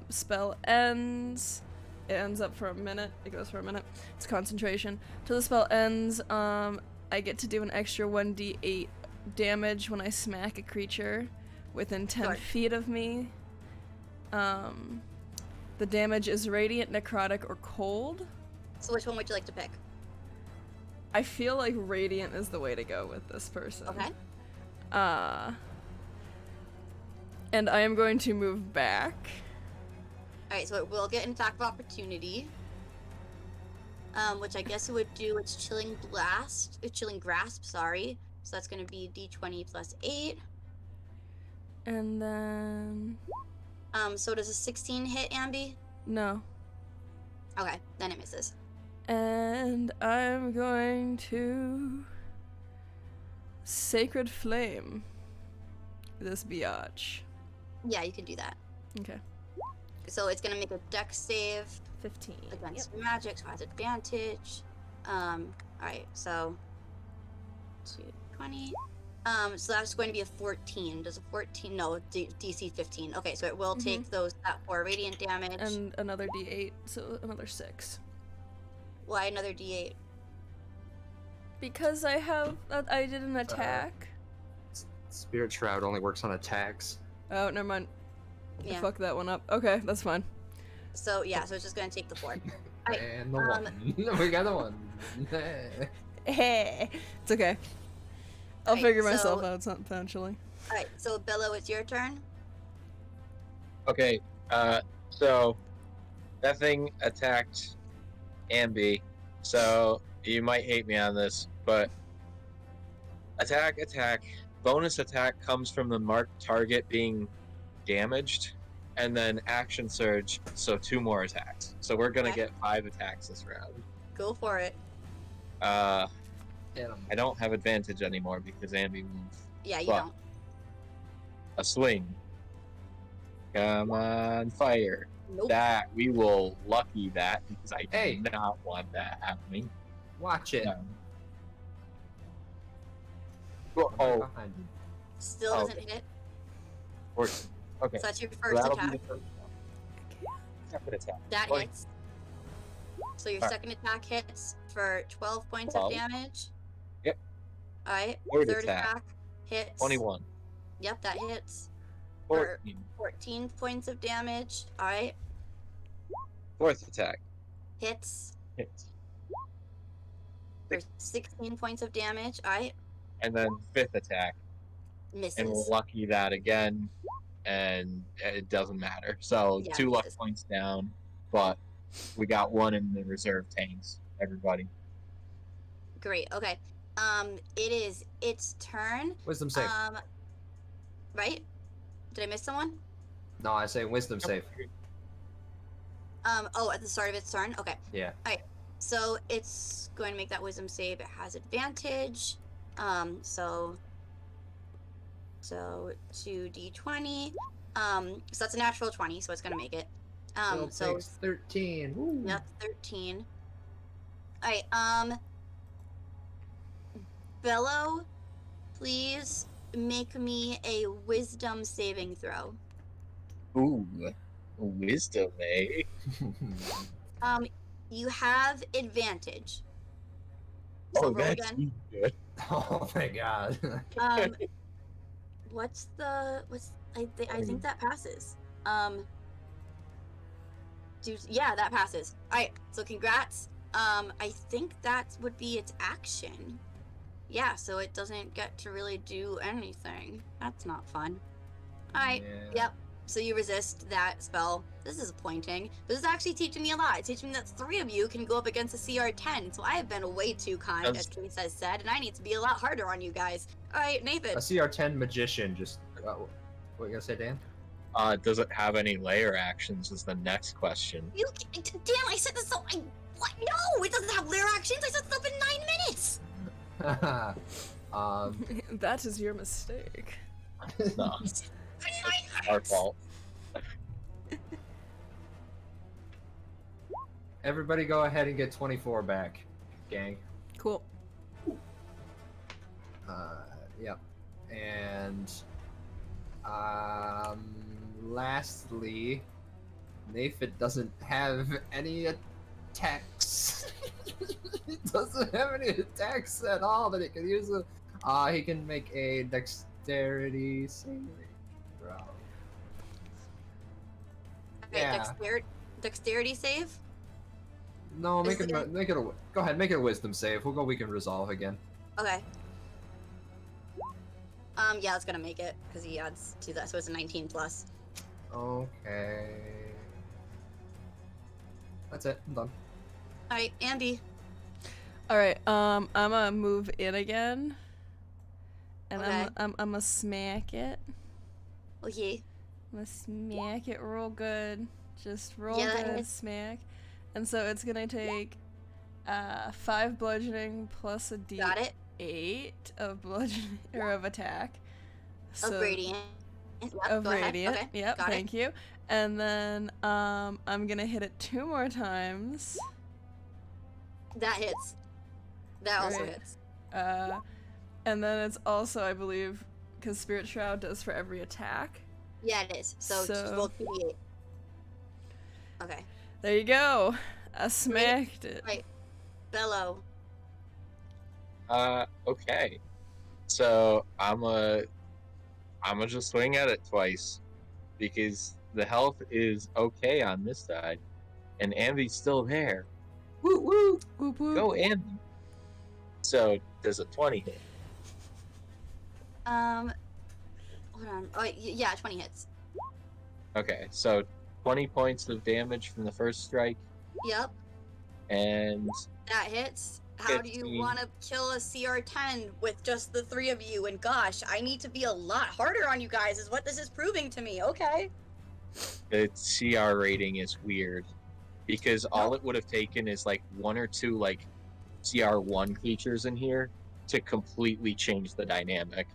spell ends. It ends up for a minute. It goes for a minute. It's concentration. Till the spell ends, I get to do an extra 1d8 damage when I smack a creature within 10 Sure. feet of me. The damage is radiant, necrotic, or cold. So which one would you like to pick? I feel like radiant is the way to go with this person. Okay. And I am going to move back. Alright, so it will get an attack of opportunity. Which I guess it would do its chilling grasp, sorry. So that's gonna be D20 plus 8. And then... So does a 16 hit, Ambi? No. Okay, then it misses. And I'm going to... Sacred Flame this biatch. Yeah, you can do that. Okay. So it's gonna make a dex save 15. against magic, so it has advantage. Alright, so 220. So that's going to be a 14. Does a 14? No, DC 15. Okay, so it will take that 4 radiant damage. And another d8, so another 6. Why another D8? Because I did an attack. Spirit Shroud only works on attacks. Oh, never mind. I Yeah. fucked that one up. Okay, that's fine. So yeah, so it's just gonna take the 4. Alright, And the one. We got the one. Hey, it's okay. I'll Right, figure myself so- out eventually. Alright, so Bellow, it's your turn. Okay, so that thing attacked Ambi, so you might hate me on this, but attack, bonus attack comes from the marked target being damaged, and then action surge, so 2 more attacks. So we're gonna Okay. get 5 attacks this round. Go for it. Hit 'em. I don't have advantage anymore because Ambi moved. Yeah, you Fuck. don't. A swing. Come on, fire. Nope. That, we will lucky that because I Hey. do not want that happening. Watch it. No. Well, oh, Behind you. Still Oh, doesn't okay. hit. 14. Okay. So that's your So first that'll be attack. the first one. Second attack. That 20. hits. So your Alright. second attack hits for 12 points 12. of damage. Yep. Alright. Third Third attack. attack hits. 21. Yep, that hits. For 14. 14 points of damage. Alright. Fourth attack. Hits Hits. for 16 points of damage. Alright. And then fifth attack. Misses. And we'll lucky that again. And it doesn't matter. So Yeah, 2 luck misses. points down. But we got 1 in the reserve tanks. Everybody. Great. Okay. It is its turn. Wisdom save. Right? Did I miss someone? No, I say wisdom save. Oh, at the start of its turn? Okay. Yeah. So it's going to make that wisdom save. It has advantage. So 2d20. So that's a natural 20, so it's going to make it. Still So takes 13. Woo. that's 13. Alright, Bellow, please make me a wisdom saving throw. Ooh. Wisdom, eh? You have advantage. So Oh, roll that's again. good. Oh my god. What's I think that passes. Yeah, that passes. Alright, so congrats. I think that would be its action. Yeah, so it doesn't get to really do anything. That's not fun. Alright, Yeah. yep. So you resist that spell. This is disappointing. This is actually teaching me a lot. It's teaching me that 3 of you can go up against a CR10. So I have been way too kind, as Case has said, and I need to be a lot harder on you guys. Alright, A Naephid. CR10 magician just. What you gonna say, Dan? Does it have any layer actions? Is the next question. Damn, I set this up. What? No, it doesn't have lair actions. I set this up in 9 minutes. That is your mistake. No, our fault. Everybody go ahead and get 24 back, gang. Cool. Yep. And lastly, Naephid doesn't have any attacks. He doesn't have any attacks at all that he can use. He can make a dexterity saving throw. Okay, dexterity save? No, Is make it a go ahead, make it a wisdom save. We'll go weaken resolve again. Okay. Yeah, it's gonna make it, because he adds to that, so it's a 19 plus. Okay. That's it. I'm done. Alright, Ambi. Alright, I'm gonna move in again. And Okay. I'm gonna smack it. Okay. I'm gonna smack it real good. Just roll Yeah, that good, hits. smack. And so it's gonna take 5 bludgeoning plus a Got it. d8 of bludgeoning or of attack. Of radiant. Yep, Of go ahead. radiant. Okay, Yep, got thank you. And then I'm gonna hit it 2 more times. it. That hits. That also Right. hits. And then it's also, I believe, because Spirit Shroud does for every attack. Yeah, it is. So just roll 2d8. Okay. There you go. I smacked it. Right. Bellow. Okay. So I'm a just swing at it twice because the health is okay on this side, and Ambi's still there. Woo woo! Whoop, whoop. Go Ambi. So does a 20 hit? Hold on. Oh, yeah, 20 hits. Okay, so 20 points of damage from the first strike, Yep, and that hits. How do you 15. want to kill a CR10 with just the 3 of you? And gosh, I need to be a lot harder on you guys, is what this is proving to me. Okay. the CR rating is weird because all it would have taken is like 1 or 2 like CR1 creatures in here to completely change the dynamic.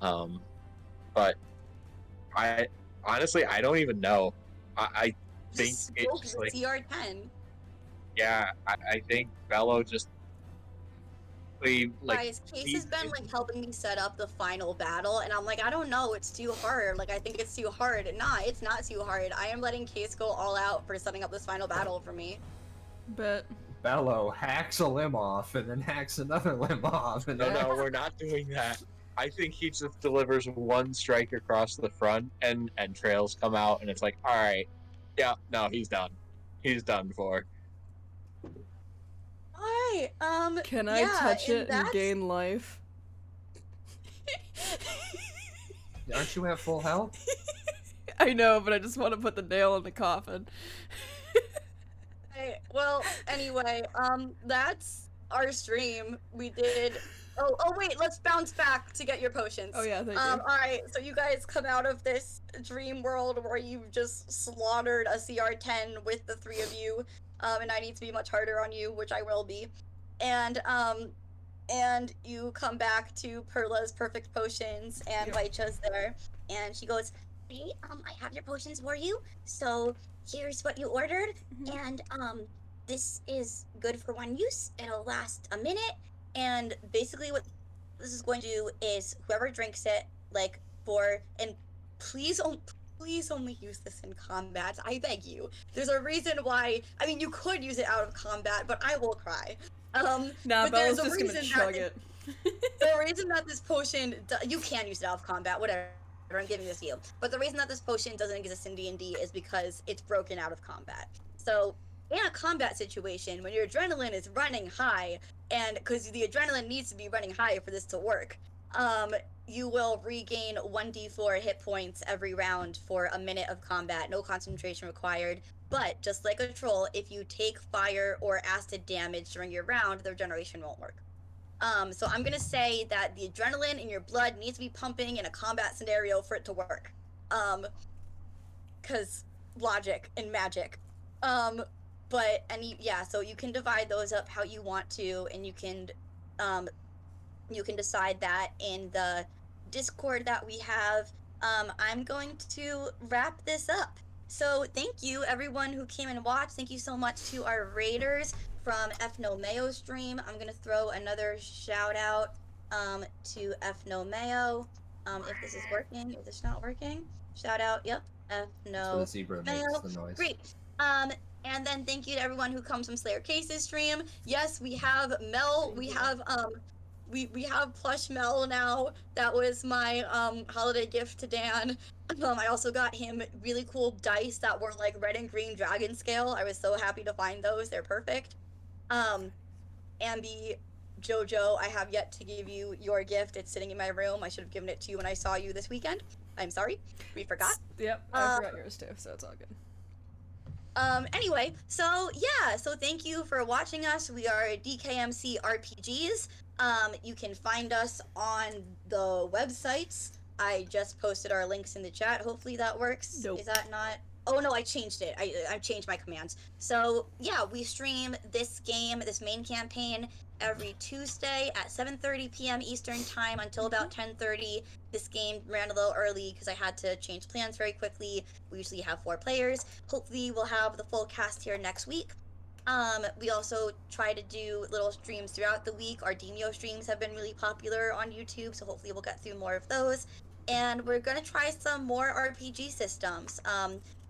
But I honestly I don't even know. I think Just it's spoke just the like CR10. yeah, I think Bellow just like Guys, Case has been like helping me set up the final battle, and I'm like, I don't know, it's too hard. Like, I think it's too hard. Nah, it's not too hard. I am letting Case go all out for setting up this final battle for me. But Bellow hacks a limb off and then hacks another limb off. And no, then... we're not doing that. I think he just delivers 1 strike across the front, and trails come out, and it's like, all right, yeah, no, he's done. He's done for. Alright, can I yeah, touch it and that's- gain life? Aren't you at full health? I know, but I just want to put the nail in the coffin. Well, anyway, that's our stream. We did. Oh, wait, let's bounce back to get your potions. Oh yeah, thank you. Alright, so you guys come out of this dream world where you've just slaughtered a CR10 with the 3 of you, and I need to be much harder on you, which I will be. And you come back to Perla's perfect potions, and Yep. Vaicha's there, and she goes, hey, I have your potions for you, so here's what you ordered, Mhm. and, this is good for 1 use, it'll last a minute, and basically what this is going to do is whoever drinks it, like, and please please only use this in combat. I beg you. There's a reason why. I mean, you could use it out of combat, but I will cry. Nah, but there's Bella's a just gonna reason chug that it. the reason that this potion you can use it out of combat, whatever. I'm giving this to you. But the reason that this potion doesn't exist in D&D is because it's broken out of combat. So in a combat situation, when your adrenaline is running high, and because the adrenaline needs to be running high for this to work, you will regain 1d4 hit points every round for a minute of combat. No concentration required. But just like a troll, if you take fire or acid damage during your round, the regeneration won't work. So I'm gonna say that the adrenaline in your blood needs to be pumping in a combat scenario for it to work. Cause logic and magic. But so you can divide those up how you want to, and you can decide that in the Discord that we have. I'm going to wrap this up. So thank you everyone who came and watched. Thank you so much to our raiders from Fno Mayo stream. I'm gonna throw another shout out to Fno Mayo. If this is working, if it's not working, shout out. Yep, Fno the zebra Mayo. makes the noise. Great. And then thank you to everyone who comes from Slayer Case's stream. Yes, we have Mel. We have we have plush Mel now. That was my holiday gift to Dan. I also got him really cool dice that were like red and green dragon scale. I was so happy to find those. They're perfect. Ambi, Jojo, I have yet to give you your gift. It's sitting in my room. I should have given it to you when I saw you this weekend. I'm sorry. We forgot. Yep, I forgot yours too, so it's all good. Anyway, so yeah, so thank you for watching us. We are DKMC RPGs. You can find us on the websites. I just posted our links in the chat. Hopefully that works. Nope. Is that not? Oh no, I changed it. I changed my commands. So yeah, we stream this game, this main campaign, every Tuesday at 7:30 p.m. Eastern time until about 10:30. This game ran a little early because I had to change plans very quickly. We usually have 4 players. Hopefully we'll have the full cast here next week. We also try to do little streams throughout the week. Our Demio streams have been really popular on YouTube, so hopefully we'll get through more of those. And we're gonna try some more RPG systems.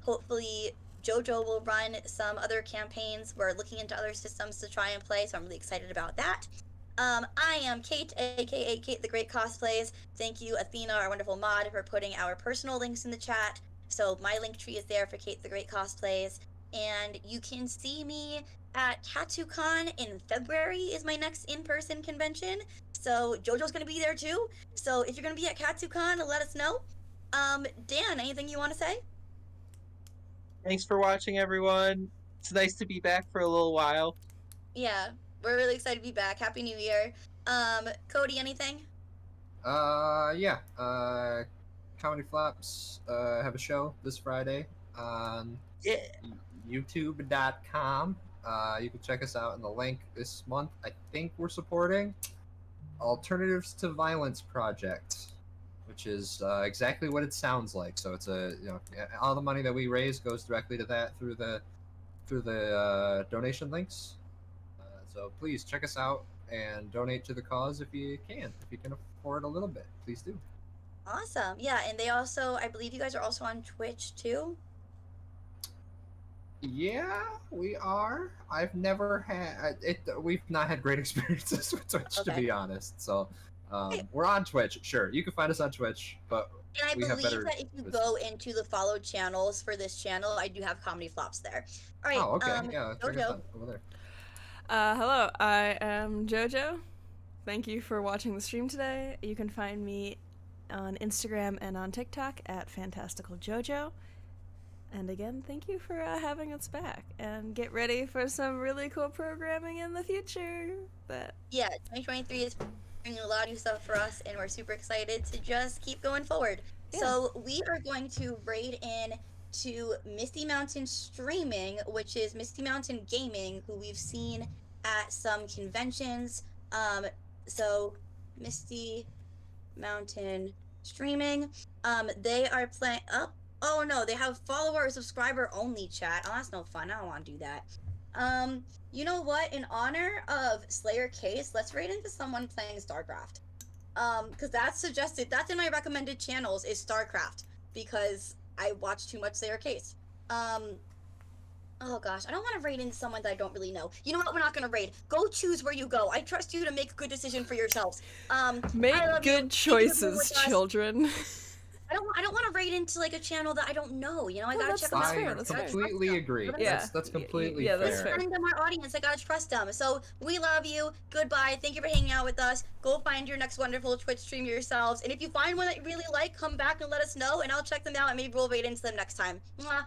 Hopefully Jojo will run some other campaigns. We're looking into other systems to try and play, so I'm really excited about that. I am Kate, aka Kate the Great Cosplays. Thank you, Athena, our wonderful mod, for putting our personal links in the chat. So my link tree is there for Kate the Great Cosplays. And you can see me at TattooCon in February is my next in-person convention. So Jojo's gonna be there too. So if you're gonna be at TattooCon, let us know. Dan, anything you want to say? Thanks for watching, everyone. It's nice to be back for a little while. Yeah, we're really excited to be back. Happy New Year. Cody, anything? Yeah. Comedy Flops have a show this Friday on YouTube.com. You can check us out in the link this month. I think we're supporting Alternatives to Violence Project, which is exactly what it sounds like. So it's all the money that we raise goes directly to that through the donation links. So please check us out and donate to the cause if you can afford a little bit. Please do. Awesome. Yeah, and they also, I believe you guys are also on Twitch too. Yeah, we are. I've never had it. We've not had great experiences with Twitch, to be honest. So, we're on Twitch. Sure, you can find us on Twitch, but and I we have believe better. that if you go into the followed channels for this channel, I do have Comedy Flops there. All right. Oh, okay. Yeah, check us Jojo. out over there. Hello, I am Jojo. Thank you for watching the stream today. You can find me on Instagram and on TikTok at Fantastical Jojo. And again, thank you for having us back. And get ready for some really cool programming in the future. Yeah, 2023 is bringing a lot of new stuff for us, and we're super excited to just keep going forward. Yeah. So we are going to raid in to Misty Mountain Streaming, which is Misty Mountain Gaming, who we've seen at some conventions. So Misty Mountain Streaming, they are playing up. Oh no, they have follower or subscriber only chat. Oh, that's no fun. I don't want to do that. You know what? In honor of Slayer Case, let's raid into someone playing StarCraft. Because that's suggested. That's in my recommended channels is StarCraft, because I watch too much Slayer Case. Oh gosh, I don't want to raid into someone that I don't really know. You know what? We're not gonna raid. Go choose where you go. I trust you to make a good decision for yourselves. Make I love you. good Thank you for being choices, with us. children. I don't want to raid into like a channel that I don't know. You know, I No, gotta that's check them out. fair, I that's fair. completely agree. Yeah. That's completely Yeah, fair. that's fair. Friend them our audience. I gotta trust them. So we love you. Goodbye. Thank you for hanging out with us. Go find your next wonderful Twitch stream yourselves. And if you find one that you really like, come back and let us know, and I'll check them out and maybe we'll raid into them next time. Mwah.